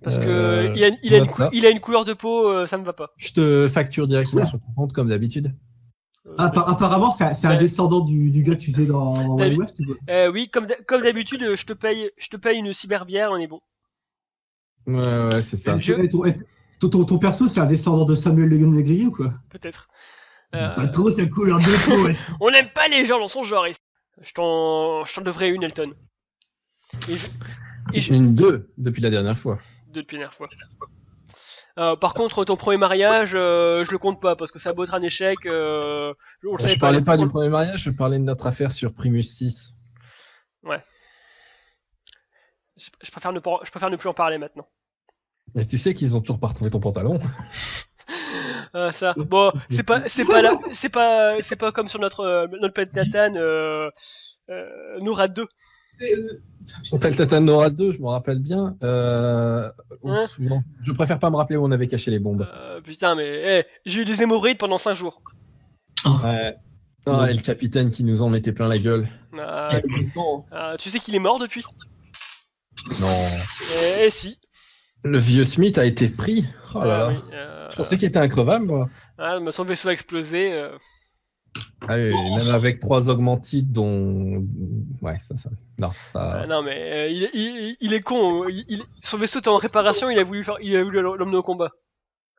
Parce que il a une couleur de peau, ça me va pas. Je te facture directement sur ton compte comme d'habitude. Apparemment, c'est un descendant du gars que tu faisais dans Wild West ou quoi? Oui, comme d'habitude, je te paye une cyberbière, on est bon. Ouais, c'est ça. Ton perso, c'est un descendant de Samuel Le Négrier ou quoi? Peut-être. Pas trop sa couleur de peau, ouais. On n'aime pas les gens dans son genre. Je t'en devrais une, Elton. Une 2 depuis la dernière fois. Depuis la dernière fois. Par contre, ton premier mariage, je le compte pas parce que ça a beau être un échec. Je parlais pas du premier mariage, je parlais de notre affaire sur Primus 6. Ouais. Je préfère ne plus en parler maintenant. Mais tu sais qu'ils ont toujours pas retrouvé ton pantalon. Ça. Bon, c'est pas comme sur notre planète Nathan, Nora 2. T'as le Tatan Nora 2, je me rappelle bien. Non, je préfère pas me rappeler où on avait caché les bombes. Putain, mais j'ai eu des hémorroïdes pendant 5 jours. Ouais. Et le capitaine qui nous en mettait plein la gueule. Tu sais qu'il est mort depuis? Non. Si. Le vieux Smith a été pris. Oh là là. Oui, je pensais qu'il était increvable, moi. Son vaisseau a explosé. Ah oui, même avec 3 augmentides dont... Ouais, ça... Non, non mais il est con. Son vaisseau était en réparation, il a voulu l'emmener au combat.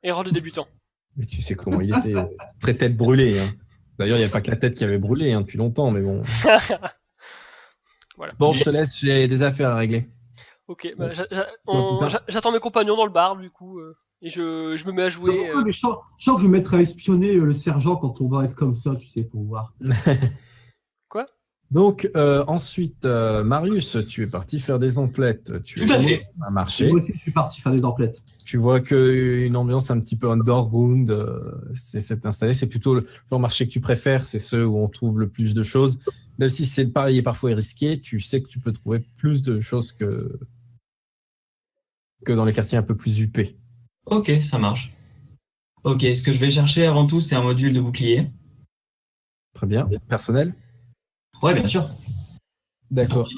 Erreur de débutant. Mais tu sais comment il était très tête brûlée. Hein. D'ailleurs, il n'y a pas que la tête qui avait brûlé depuis longtemps, mais bon. Voilà. Bon, je te laisse, j'ai des affaires à régler. Ok, bah, j'attends mes compagnons dans le bar du coup, et je me mets à jouer. Mais je sens que je vais me mettre à espionner le sergent quand on va être comme ça, tu sais, pour voir. Quoi? Donc, ensuite, Marius, tu es parti faire des emplettes. Tu es à marcher. Moi aussi, je suis parti faire des emplettes. Tu vois qu'une ambiance un petit peu underground s'est installée. C'est plutôt le genre marché que tu préfères, c'est ceux où on trouve le plus de choses. Même si c'est pareil et parfois risqué, tu sais que tu peux trouver plus de choses que que dans les quartiers un peu plus huppés. Ok, ça marche. Ok, ce que je vais chercher avant tout, c'est un module de bouclier. Très bien. Personnel? Ouais, bien sûr. D'accord.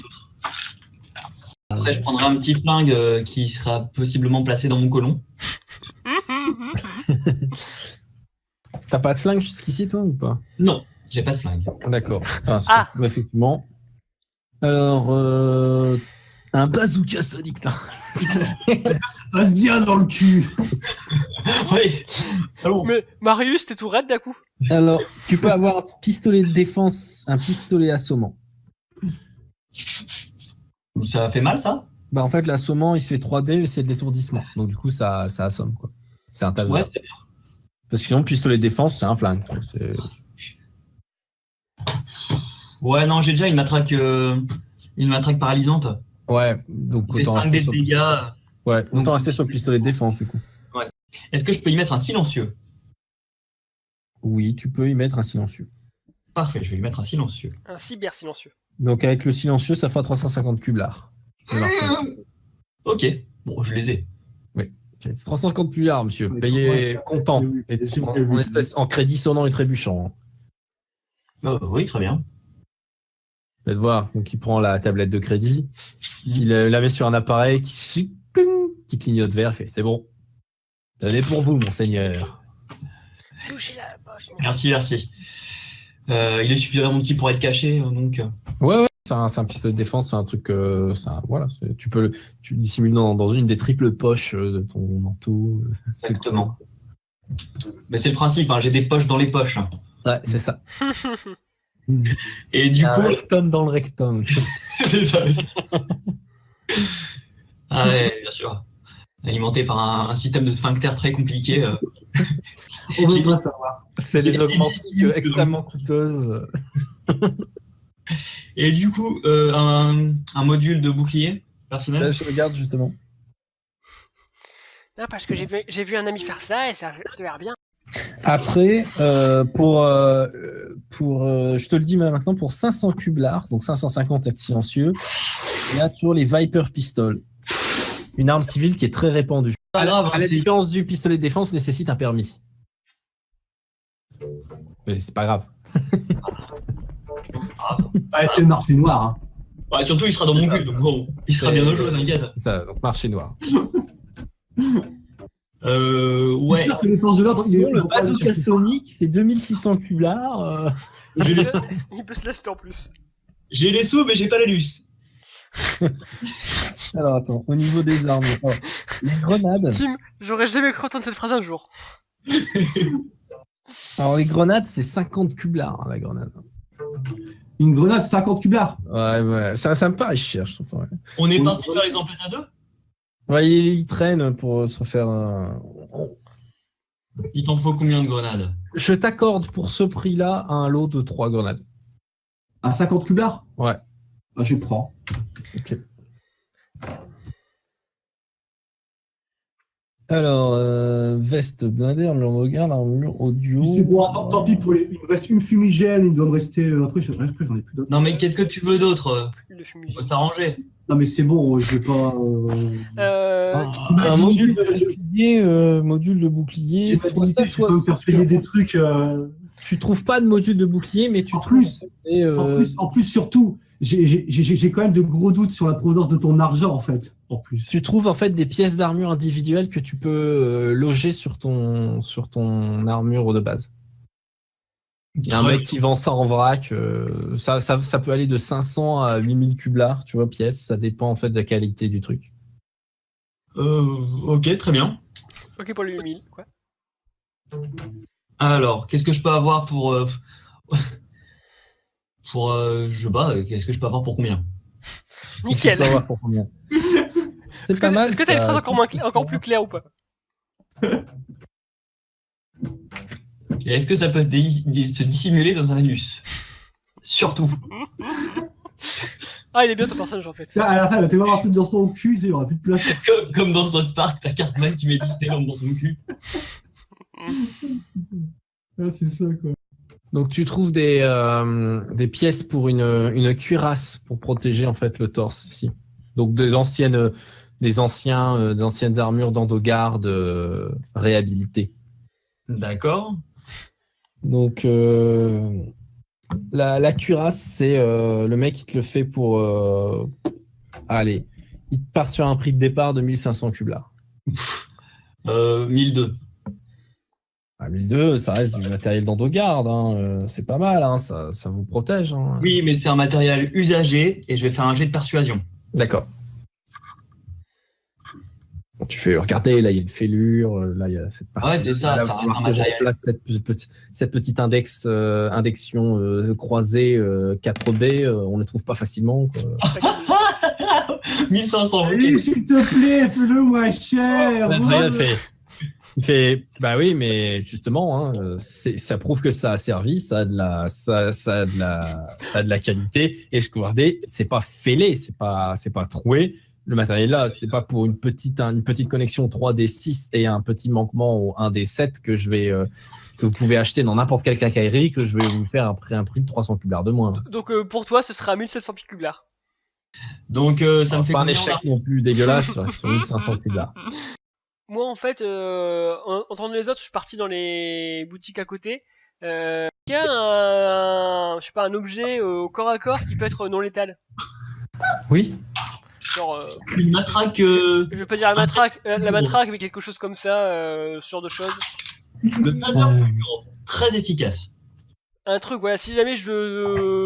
Après, je prendrai un petit flingue qui sera possiblement placé dans mon colon. T'as pas de flingue jusqu'ici, toi, ou pas? Non, j'ai pas de flingue. D'accord. Ah, Ah. effectivement. Alors, un bazooka sonique, là. Ça passe bien dans le cul. Oui. Allons. Mais Marius, t'es tout raide d'un coup. Alors, tu peux avoir un pistolet de défense, un pistolet assommant. Ça fait mal, ça? Bah, en fait, l'assommant, il fait 3D, mais c'est de l'étourdissement. Donc, du coup, ça assomme, quoi. C'est un taser. Ouais, c'est bien. Parce que sinon, pistolet de défense, c'est un flingue. Quoi. Ouais, non, j'ai déjà une matraque paralysante. Ouais, donc Fait autant 5 rester de sur le dégâts. pistolet. Ouais, autant rester sur le pistolet de défense, du coup. Est-ce que je peux y mettre un silencieux? Oui, tu peux y mettre un silencieux. Parfait, je vais y mettre un silencieux. Un cyber silencieux. Donc, avec le silencieux, ça fera 350 cublards. Ok, bon, je les ai. C'est 350 cublards, monsieur. Mais Payé comment comptant. oui, Et j'ai en, prévu. en espèces, en crédit sonnant et trébuchant. Oui, très bien. Vous allez voir, donc il prend la tablette de crédit, il la met sur un appareil qui clignote vert, il fait c'est bon. Tenez pour vous, monseigneur. Touchez la poche. Merci, merci. Il est suffisamment petit pour être caché, donc. Ouais, c'est un pistolet de défense, c'est un truc. Voilà, tu le dissimules dans une des triples poches de ton manteau. Exactement. Mais c'est le principe, hein, j'ai des poches dans les poches. Hein. Ouais, c'est ça. Et du Un coup. rectum dans le rectum. Ah ouais, bien sûr. Alimenté par un système de sphincter très compliqué. On veut pas savoir. C'est des augmentiques extrêmement coûteuses. Et du coup, un module de bouclier personnel. Là, je regarde justement. Non, parce que j'ai vu un ami faire ça et ça a l'air bien. Après, je te le dis maintenant, pour 500 cublards, donc 550 actes silencieux, il y a toujours les Viper Pistols. Une arme civile qui est très répandue. Pas grave, À la c'est- différence du pistolet de défense, nécessite un permis. Mais c'est pas grave. Ouais, c'est le marché noir. Hein. Ouais, surtout, il sera dans mon C'est ça. cul, donc bon, il sera bien au jaune, t'inquiète. C'est ça, donc marché noir. Ouais. C'est sûr que les forces de l'ordre, Sinon, le vont pas bazooka sur- sonique, c'est 2600 cublards. J'ai les... Il peut se laisser en plus. j'ai les sous, mais j'ai pas les luces. Alors attends, au niveau des armes, les grenades. Tim, j'aurais jamais cru entendre cette phrase un jour. Alors les grenades, c'est 50 cublards, hein, la grenade. Une grenade, 50 cublards. Ouais, ça me paraît cher, je trouve. Ouais. On est Oui. parti faire les emplettes à deux. Ouais, il traîne pour se refaire un... Il t'en faut combien de grenades? Je t'accorde pour ce prix-là un lot de 3 grenades. À 50 cublards. Ouais. Bah, je prends. Ok. Alors, veste blindée, armure de garde, armure audio. C'est bon, tant pis pour les. Il me reste une fumigène, il doit me rester. Après, j'en ai plus d'autres. Non, mais qu'est-ce que tu veux d'autre? Le On fumigène. peut s'arranger. Non, mais c'est bon, je vais pas. Un module de bouclier, J'ai pas soit ça, d'unité, je peux me faire soit payer des trucs. tu trouves pas de module de bouclier, mais tu En trouves plus, et, en plus, surtout, j'ai quand même de gros doutes sur la provenance de ton argent, en fait. En plus. tu trouves en fait des pièces d'armure individuelles que tu peux loger sur ton armure de base. Il y a un mec qui vend ça en vrac, ça peut aller de 500 à 8000 cublards, tu vois, pièces, ça dépend en fait de la qualité du truc. Ok, très bien. Ok pour le 8000, quoi. Alors, qu'est-ce que je peux avoir pour. Je sais pas, qu'est-ce que je peux avoir pour combien? Nickel. Tu peux avoir pour combien C'est pas mal. Est-ce que t'as une ça. phrase encore plus claire ou pas? Et est-ce que ça peut se dissimuler dans un anus? Surtout. Ah, il est bien ton personnage en fait. À la fin, il va tellement avoir un truc dans son cul, il n'y aura plus de place pour. Comme dans South Park, t'as Cartman qui met Disneyland dans son cul. Ah, c'est ça, quoi. Donc tu trouves des pièces pour une cuirasse pour protéger en fait le torse ici. Donc des anciennes des anciennes armures d'endogarde réhabilitées. D'accord. Donc, la cuirasse, c'est le mec qui te le fait pour... allez, il te part sur un prix de départ de 1500 cublars. 1002. À 1002, ça reste du matériel d'endogarde, hein. C'est pas mal, hein. Ça vous protège. Hein. Oui, mais c'est un matériel usagé et je vais faire un jet de persuasion. D'accord. Bon, tu fais regarder, là il y a une fêlure, là il y a cette partie. Ouais, c'est ça, là, ça il va reste un falloir que je matériel. replace cette petite indexion croisée 4B, on ne les trouve pas facilement. Quoi. 1500. ok. Allez, s'il te plaît, fais-le moins cher. L'Adrien il fait, bah oui, mais justement, hein, ça prouve que ça a servi, ça a de la qualité. Et regardez, c'est pas fêlé, c'est pas troué. Le matériel là, c'est pas pour une petite connexion 3D6 et un petit manquement au 1D7 que vous pouvez acheter dans n'importe quelle quincaillerie que je vais vous faire après un prix de 300 cublars de moins. Donc pour toi, ce sera 1700 cublars. Donc ça me fait C'est pas un combien, échec là non plus dégueulasse sur 1500 cublars. Moi, en fait, en entendant les autres, je suis parti dans les boutiques à côté. Il y a un objet au corps à corps qui peut être non létal. Oui. Genre, Une matraque. je veux pas dire la matraque, mais quelque chose comme ça, ce genre de choses. Le taser fulgurant, très efficace. Un truc, voilà, si jamais je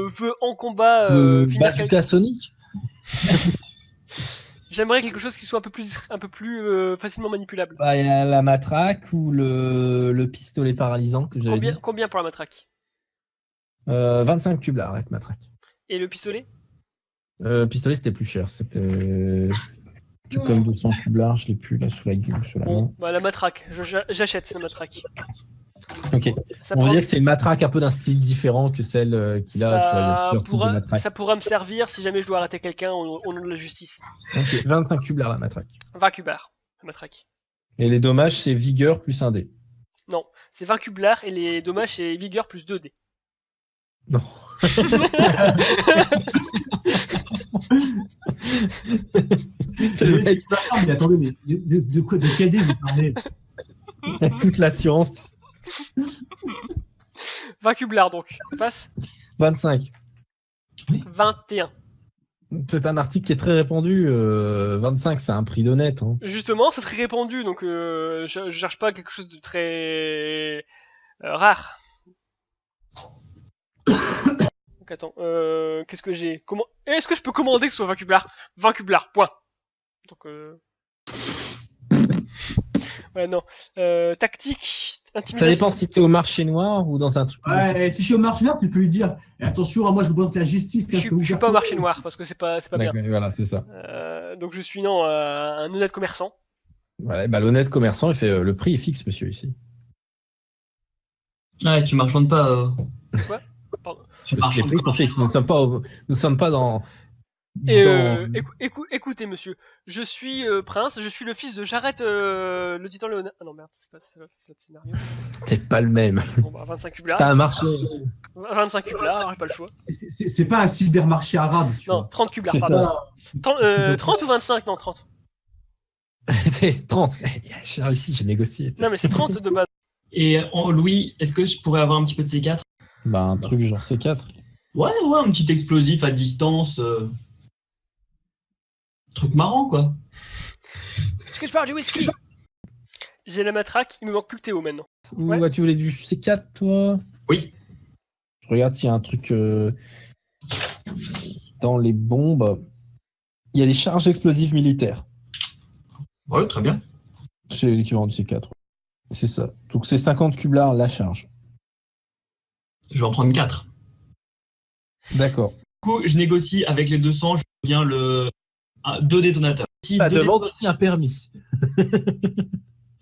veux en combat finir Bazooka Sonic. j'aimerais quelque chose qui soit un peu plus facilement manipulable. Bah, il y a la matraque ou le pistolet paralysant que j'avais dit. Combien pour la matraque? 25 cublars avec matraque. Et le pistolet? Pistolet, c'était plus cher. C'était comme 200 cublars, je l'ai plus là sous la main. Bon, bah la matraque, j'achète la matraque. Ok. Ça On va pourra- dire que c'est une matraque un peu d'un style différent que celle qu'il a. Tu vois, il y a plusieurs types de matraques. ça pourra me servir si jamais je dois arrêter quelqu'un au nom de la justice. Ok, 25 cublars la matraque. 20 cublars, la matraque. Et les dommages, c'est vigueur plus 1 dé. Non, c'est 20 cublars et les dommages c'est vigueur plus 2 dés. Non. C'est le mec Mais attendez, mais de quel dé vous parlez? qui a toute l'assurance. 20 cublars donc, ça passe. 25. 21. C'est un article qui est très répandu. 25, c'est un prix d'honnête. Hein. Justement, c'est très répandu, donc je cherche pas quelque chose de très rare. Donc attends, qu'est-ce que j'ai? Est-ce que je peux commander que ce soit 20 cublars? 20 cublars, point. Donc ouais, non. Tactique, Ça intimidation. dépend si t'es au marché noir ou dans un truc. Ouais, si tu es au marché noir, tu peux lui dire attention, moi je représente la justice. Je suis pas au marché noir parce que c'est pas bien. D'accord, voilà, c'est ça. Donc je suis un honnête commerçant. Ouais, bah, l'honnête commerçant, il fait le prix est fixe, monsieur, ici. Ouais, tu marchandes pas. Pardon. Tu Les marchandes prix sont fixes. Nous ne sommes pas dans. Et dans- écoutez, monsieur, je suis Prince, je suis le fils de Jareth le titan Léonard. Ah non, merde, c'est pas le scénario. C'est pas le même. Bon, bah, 25 cublars. Ça a marché. 25 cublars, j'ai pas le choix. C'est pas un cybermarché arabe, tu Non, vois. 30 cublars, C'est pardon. ça. 30 ou 25? Non, 30. C'est 30. J'ai réussi, j'ai négocié. Non, mais c'est 30 de base. Et Louis, est-ce que je pourrais avoir un petit peu de C4? Bah, un truc genre C4. Ouais, un petit explosif à distance. Truc marrant, quoi. Est-ce que je parle du whisky? J'ai la matraque, il me manque plus que Théo maintenant. Ou Ouais. tu voulais du C4, toi? Oui. Je regarde s'il y a un truc dans les bombes. Il y a des charges explosives militaires. Ouais, très bien. C'est l'équivalent du C4. C'est ça. Donc c'est 50 cublars la charge. Je vais en prendre 4. D'accord. Du coup, je négocie avec les 200, je viens 2 détonateurs. Si Ça deux demande aussi un permis.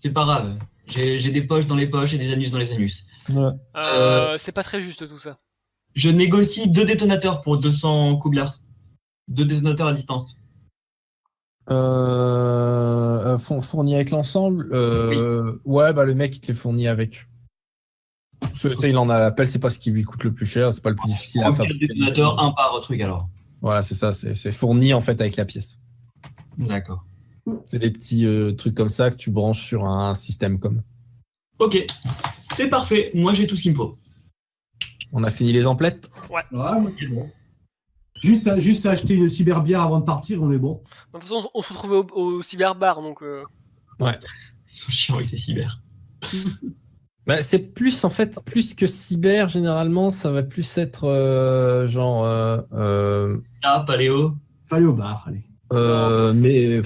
C'est pas grave. J'ai des poches dans les poches et des anus dans les anus. Voilà. C'est pas très juste tout ça. Je négocie 2 détonateurs pour 200 coublars. 2 détonateurs à distance. Fourni avec l'ensemble. Ouais, bah le mec il te les fournit avec. Tu sais, il en a l'appel, c'est pas ce qui lui coûte le plus cher, c'est pas le plus difficile à 4 fabriquer. détonateurs, un par truc alors. Voilà, c'est ça, c'est fourni en fait avec la pièce. D'accord. C'est des petits trucs comme ça que tu branches sur un système comme. Ok, c'est parfait. Moi, j'ai tout ce qu'il me faut. On a fini les emplettes. Ouais, moi, c'est bon. Juste acheter une cyberbière avant de partir, on est bon. De toute façon, on se retrouvait au cyberbar, donc... Ils sont chiants avec ces cyber. Bah, c'est plus, en fait, plus que cyber, généralement, ça va plus être Ah, paléo. Fallait au bar, allez. mais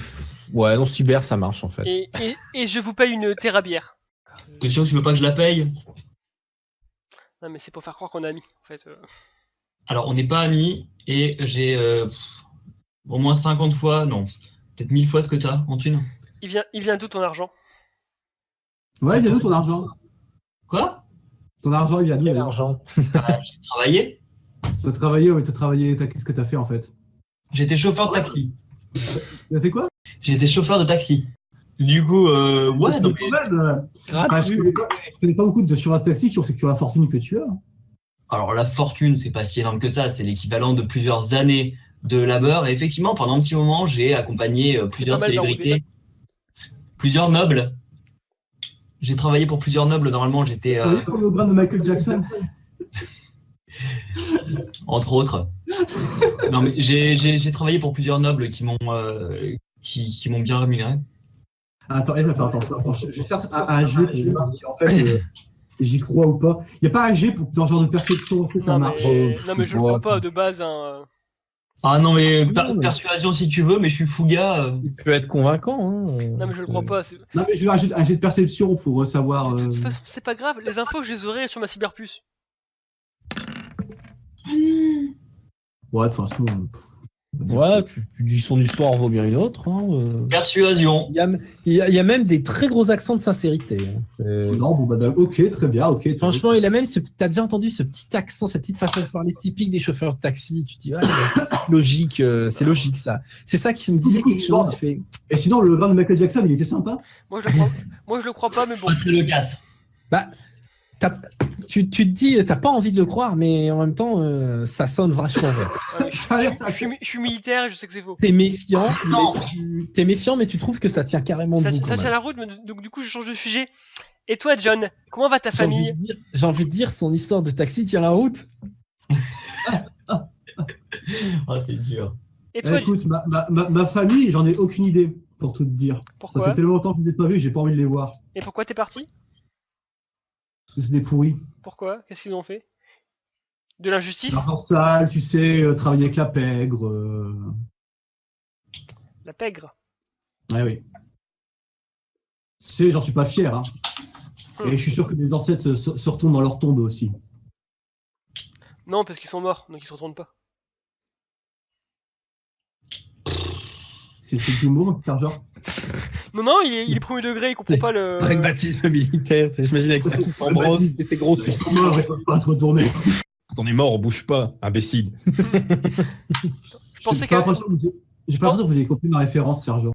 ouais, non, cyber, ça marche, en fait. Et je vous paye une terrabière. T'es sûr que tu veux pas que je la paye? Non, mais c'est pour faire croire qu'on est amis, en fait. Alors, on n'est pas amis et j'ai au moins 50 fois, non, peut-être 1000 fois ce que t'as en thune. Il vient d'où ton argent? Ouais, il y a d'où ton argent? Quoi? Ton argent, il y a d'où? Quel d'ailleurs argent? J'ai travaillé. T'as travaillé, ouais, qu'est-ce que t'as fait en fait? J'étais chauffeur de taxi. T'as fait quoi? J'étais chauffeur de taxi. Du coup, ouais, Parce que donc, quand même, je connais pas beaucoup de chauffeurs de taxi qui ont la fortune que tu as. alors la fortune, c'est pas si énorme que ça, c'est l'équivalent de plusieurs années de labeur. Et effectivement, pendant un petit moment, j'ai accompagné plusieurs pas mal célébrités, plusieurs nobles. J'ai travaillé pour plusieurs nobles. Normalement, j'étais, T'as travaillé pour le hologramme de Michael Jackson? entre autres. Non, mais j'ai travaillé pour plusieurs nobles qui m'ont bien rémunéré. Attends, je vais faire un jet pour voir si en fait j'y crois ou pas. Il n'y a pas un jet pour dans ce genre de perception, ça Non, marche. non, mais je le crois pas de base. Hein. Ah non, mais Non, mais- persuasion si tu veux, mais je suis fouga. Il peut être convaincant. Hein. Non, mais je le crois pas. De Non, mais je vais un jet de perception pour savoir. toute façon, c'est pas grave. Les infos, je les aurai sur ma cyberpuce. Ouais, de toute façon. Ouais, tu dis son histoire vaut bien une autre. Hein. Persuasion. Il y a même des très gros accents de sincérité. Hein. Non, bon, bah, ok, très bien, ok. Franchement, il a même t'as déjà entendu ce petit accent, cette petite façon de parler typique des chauffeurs de taxi. Tu te dis, c'est logique, ça. C'est ça qui me disait quelque chose. Il fait, Et sinon, le hologramme de Michael Jackson, il était sympa. Moi, je le crois pas, mais bon. Pas très le casse. bah, tu te dis, t'as pas envie de le croire, mais en même temps, ça sonne vachement vrai. Ouais, je suis militaire, je sais que c'est faux. T'es méfiant, Non. mais tu trouves que ça tient carrément Ça debout. quand tient même. la route, mais donc du coup, je change de sujet. Et toi, John, comment va ta famille? J'ai envie de dire, son histoire de taxi tient la route. Ah, c'est dur. Et toi, Écoute, ma famille, j'en ai aucune idée, pour tout te dire. Ça pourquoi? fait tellement longtemps que je ne les ai pas vus, j'ai pas envie de les voir. Et pourquoi t'es parti? Parce que c'est des pourris. Pourquoi? Qu'est-ce qu'ils ont fait? De l'injustice? L'argent sale, tu sais, travailler avec la pègre. La pègre? Ouais, oui. Tu sais, j'en suis pas fier. Hein. Et je suis sûr que mes ancêtres se retournent dans leur tombe aussi. Non, parce qu'ils sont morts, donc ils se retournent pas. C'est du mot, c'est genre. Non, il est premier degré, il comprend pas le... Pragmatisme militaire, j'imagine avec sa coupe en brosse et ses gros Ils sont morts, ils peuvent pas se retourner. Quand on est mort, on bouge pas, imbécile. Je pensais J'ai pas qu'à... l'impression que vous avez compris ma référence, sergent.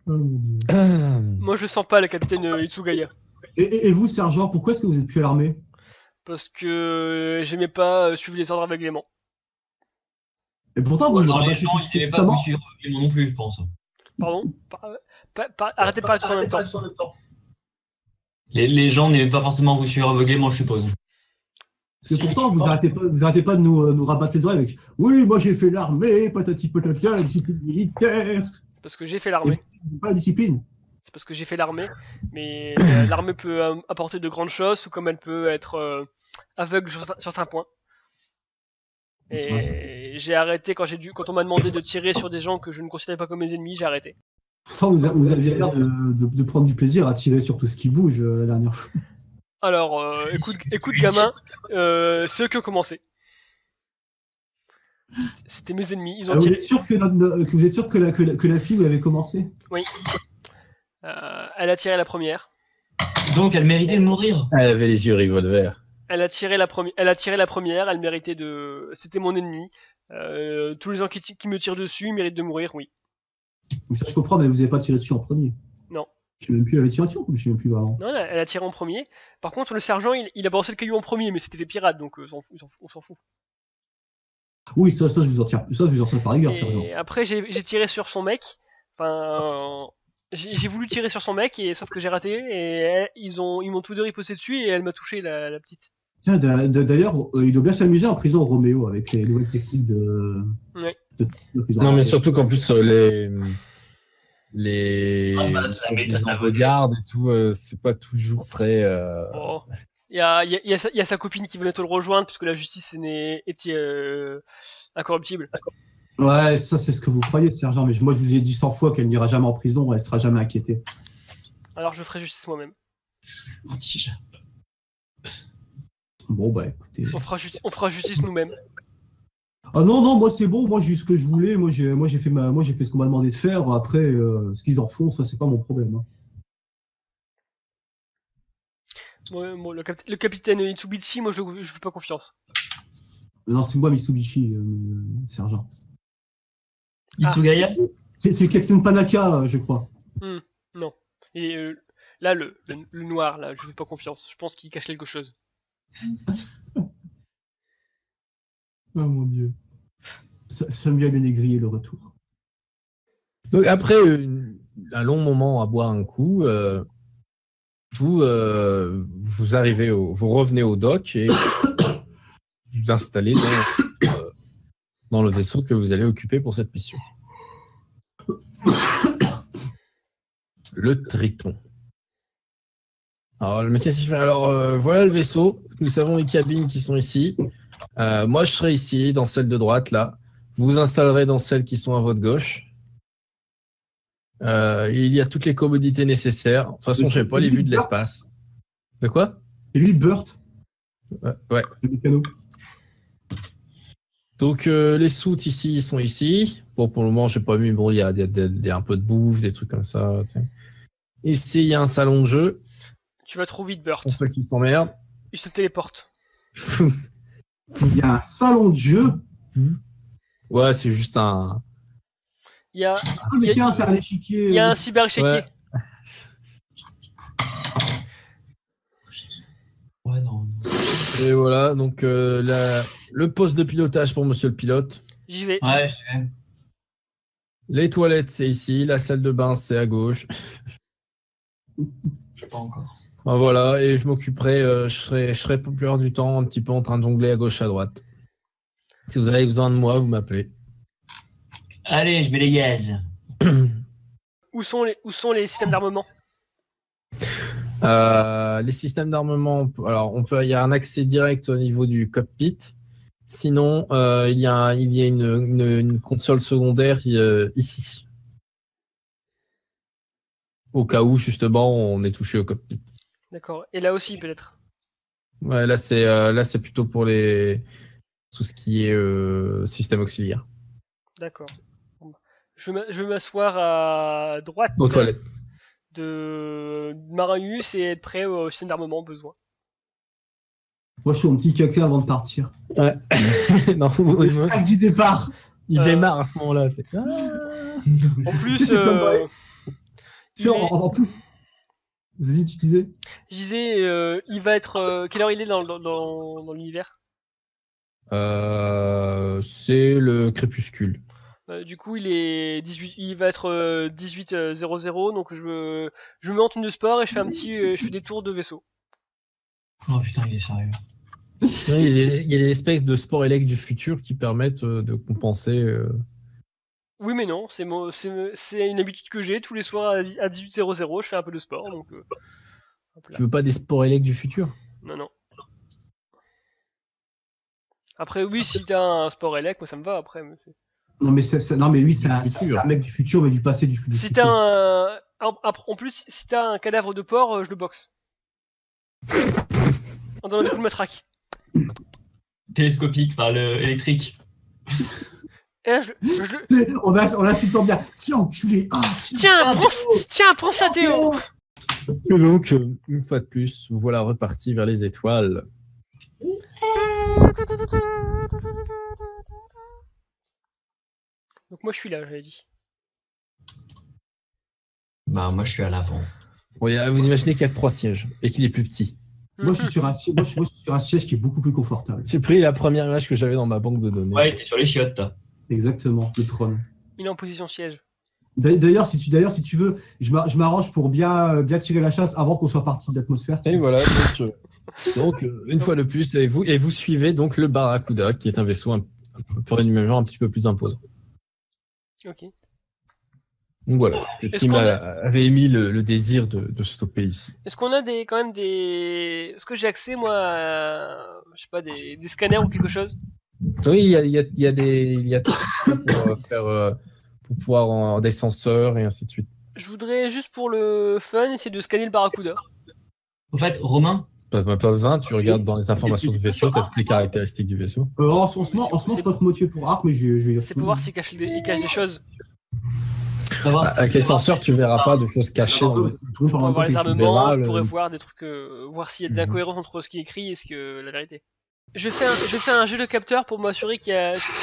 Moi, je le sens pas, le capitaine Itsugaya. Et vous, sergent, pourquoi est-ce que vous êtes plus à l'armée? Parce que j'aimais pas suivre les ordres aveuglément. Et pourtant, vous me Alors, les rabâchez gens, tout ils n'aimaient pas constamment. vous suivre moi non plus, je pense. Pardon? Arrêtez de parler tous en même temps. Les gens n'aimaient pas forcément vous suivre aveuglément, je suppose. Parce que pourtant, vous arrêtez pas de nous rabattre les oreilles avec « Oui, moi j'ai fait l'armée, patati patata, la discipline militaire. C'est parce que j'ai fait » l'armée. Pas la discipline. C'est parce que j'ai fait l'armée. Mais l'armée peut apporter de grandes choses, ou comme elle peut être aveugle sur certains points. Et j'ai arrêté quand on m'a demandé de tirer sur des gens que je ne considérais pas comme mes ennemis, j'ai arrêté. Pourtant, vous aviez l'air de prendre du plaisir à tirer sur tout ce qui bouge la dernière fois. Alors, écoute gamin, c'est eux qui ont commencé. C'était mes ennemis, ils ont Vous tiré. êtes sûr que la fille vous avait commencé? Oui. Elle a tiré la première. Donc, elle méritait de mourir. Elle avait les yeux revolver. Elle a tiré la première, elle méritait de... C'était mon ennemi. Tous les gens qui me tirent dessus méritent de mourir, oui. Donc ça je comprends, mais vous n'avez pas tiré dessus en premier. Non. Je sais même plus, elle avait tiré dessus, je sais même plus vraiment. Non, elle a tiré en premier. Par contre, le sergent, il a balancé le caillou en premier, mais c'était des pirates, donc on s'en fout. Oui, ça je vous en tire par rigueur, sergent. Et après, j'ai tiré sur son mec. Enfin, J'ai voulu tirer sur son mec, sauf que j'ai raté, et ils m'ont tous deux riposté dessus, et elle m'a touché, la petite. Tiens, d'ailleurs, il doit bien s'amuser en prison Roméo avec les nouvelles techniques Ouais. Non, mais surtout qu'en plus, les gens de garde et tout, c'est pas toujours très. Oh. Il y a sa copine qui venait te le rejoindre, puisque la justice était incorruptible. Ouais, ça c'est ce que vous croyez, sergent, mais moi je vous ai dit 100 fois qu'elle n'ira jamais en prison, elle sera jamais inquiétée. Alors je ferai justice moi-même. Bon, bah écoutez. On fera justice nous-mêmes. Ah non, moi c'est bon, moi j'ai eu ce que je voulais, moi j'ai fait ce qu'on m'a demandé de faire, après ce qu'ils en font, ça c'est pas mon problème. Hein. Moi, le capitaine Itsubishi, moi je fais pas confiance. Non, c'est moi Mitsubishi, sergent. Itsugaya C'est le capitaine Panaka, je crois. Non. Et là, le noir, là, je fais pas confiance. Je pense qu'il cache quelque chose. Oh mon dieu. Samuel le négrier, le retour. Donc après un long moment à boire un coup, vous arrivez vous revenez au dock et vous installez dans le vaisseau que vous allez occuper pour cette mission. Le Triton. Alors le métier s'y fait. Alors voilà le vaisseau. Nous savons les cabines qui sont ici. Moi je serai ici dans celle de droite là. Vous vous installerez dans celles qui sont à votre gauche. Il y a toutes les commodités nécessaires. De toute façon, je n'ai pas les vues de l'espace. De quoi? Et lui, Burt. Ouais. Le mécano. Donc les soutes ici, ils sont ici. Bon, pour le moment, je n'ai pas vu. Bon, il y a un peu de bouffe, des trucs comme ça. Ici, il y a un salon de jeu. Tu vas trop vite, Burt. Pour ceux qui s'emmerdent. Il se téléporte. Il y a un salon de jeu. Ouais, c'est juste un. Il y a. Ah, mais tiens, c'est un échiquier. Il y a un cyber-échiquier. Ouais. Ouais, non. Et voilà, donc le poste de pilotage pour monsieur le pilote. J'y vais. Ouais, je vais. Les toilettes, c'est ici. La salle de bain, c'est à gauche. Je sais pas encore. Ben voilà, et je m'occuperai, je serai la plupart du temps un petit peu en train de jongler à gauche, à droite. Si vous avez besoin de moi, vous m'appelez. Allez, je mets les gaz. Où sont les systèmes d'armement? Les systèmes d'armement, alors il y a un accès direct au niveau du cockpit. Sinon, il y a une console secondaire ici. Au cas où, justement, on est touché au cockpit. D'accord. Et là aussi, peut-être. Ouais, là, c'est plutôt pour tout ce qui est système auxiliaire. D'accord. Bon, bah. Je vais m'asseoir à droite Aux toilettes. de Marius et être prêt au système d'armement au besoin. Moi, je suis mon petit caca avant de partir. Ouais. Non, Le stress du départ. il démarre à ce moment-là. En plus, C'est comme en plus. Vas-y, tu disais. je disais, il va être. Quelle heure il est dans l'univers? C'est le crépuscule. Du coup, il va être 18:00, donc je me mets en tenue de sport et je fais des tours de vaisseau. Oh putain, il est sérieux. Il y a des espèces de sports élect du futur qui permettent de compenser. Oui, mais non, c'est une habitude que j'ai tous les soirs à 18:00, je fais un peu de sport, donc. Hop là. Tu veux pas des sports élect du futur? Non. Après, oui, si t'as un sport élect, moi ça me va après. Mais Non, mais lui, c'est futur. un mec du futur, mais du passé du si futur. t'as en plus, si t'as un cadavre de porc, je le boxe. En donnant des coups de matraque. Télescopique, enfin le électrique. Et là, On a su bien. Tiens, enculé. Tiens, prends ça, Théo. Et donc, une fois de plus, vous voilà reparti vers les étoiles. Donc moi je suis là, j'avais dit. Bah, moi, je suis à l'avant. Bon, vous imaginez qu'il y a que 3 sièges et qu'il est plus petit. Moi, je suis sur un siège qui est beaucoup plus confortable. J'ai pris la première image que j'avais dans ma banque de données. Ouais, t'es sur les chiottes, toi. Exactement, le trône. Il est en position siège. D'ailleurs, si tu veux, je m'arrange pour bien tirer la chasse avant qu'on soit parti de l'atmosphère. Et voilà, donc, une fois de plus, et vous suivez donc le Barracuda, qui est un vaisseau pour une mémoire un petit peu plus imposant. Ok. Donc voilà, le Est-ce team qu'on avait émis le désir de stopper ici. Est-ce qu'on a quand même des... Est-ce que j'ai accès, moi, à... je sais pas, des scanners ou quelque chose? Oui, il y a des pour pouvoir en des senseurs et ainsi de suite. Je voudrais, juste pour le fun, essayer de scanner le Barracuda. En fait, Romain, Pas besoin, tu regardes dans les informations du vaisseau, tu as toutes les caractéristiques du vaisseau. En ce moment, je suis pas trop motivé pour Arc, mais j'ai. C'est pour voir s'il cache des choses. savoir Avec les senseurs, tu verras pas de choses cachées dans le vaisseau. Je pourrais voir les armements, je pourrais le- voir des trucs, voir s'il y a de l'incohérence entre ce qui est écrit et la vérité. Je fais un jeu de capteur pour m'assurer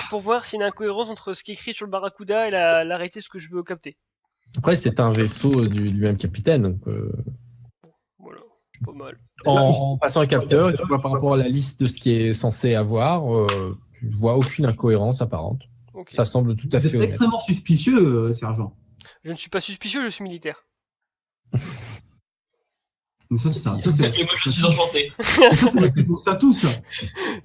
pour voir s'il y a une incohérence entre ce qui est écrit sur le Barracuda et la réalité, ce que je veux capter. Après, c'est un vaisseau du même capitaine. Donc, Voilà, pas mal. en passant un capteur, tu vois par rapport à la liste de ce qui est censé avoir, tu vois aucune incohérence apparente. Ok. Ça semble tout à Vous fait êtes honnête. extrêmement suspicieux, sergent. Je ne suis pas suspicieux, je suis militaire. Mais ça, c'est et moi je suis enchanté. pour ça tout ça.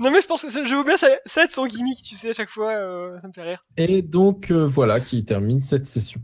Non mais je pense que je veux bien ça être son gimmick, tu sais, à chaque fois, ça me fait rire. Et donc, voilà qui termine cette session.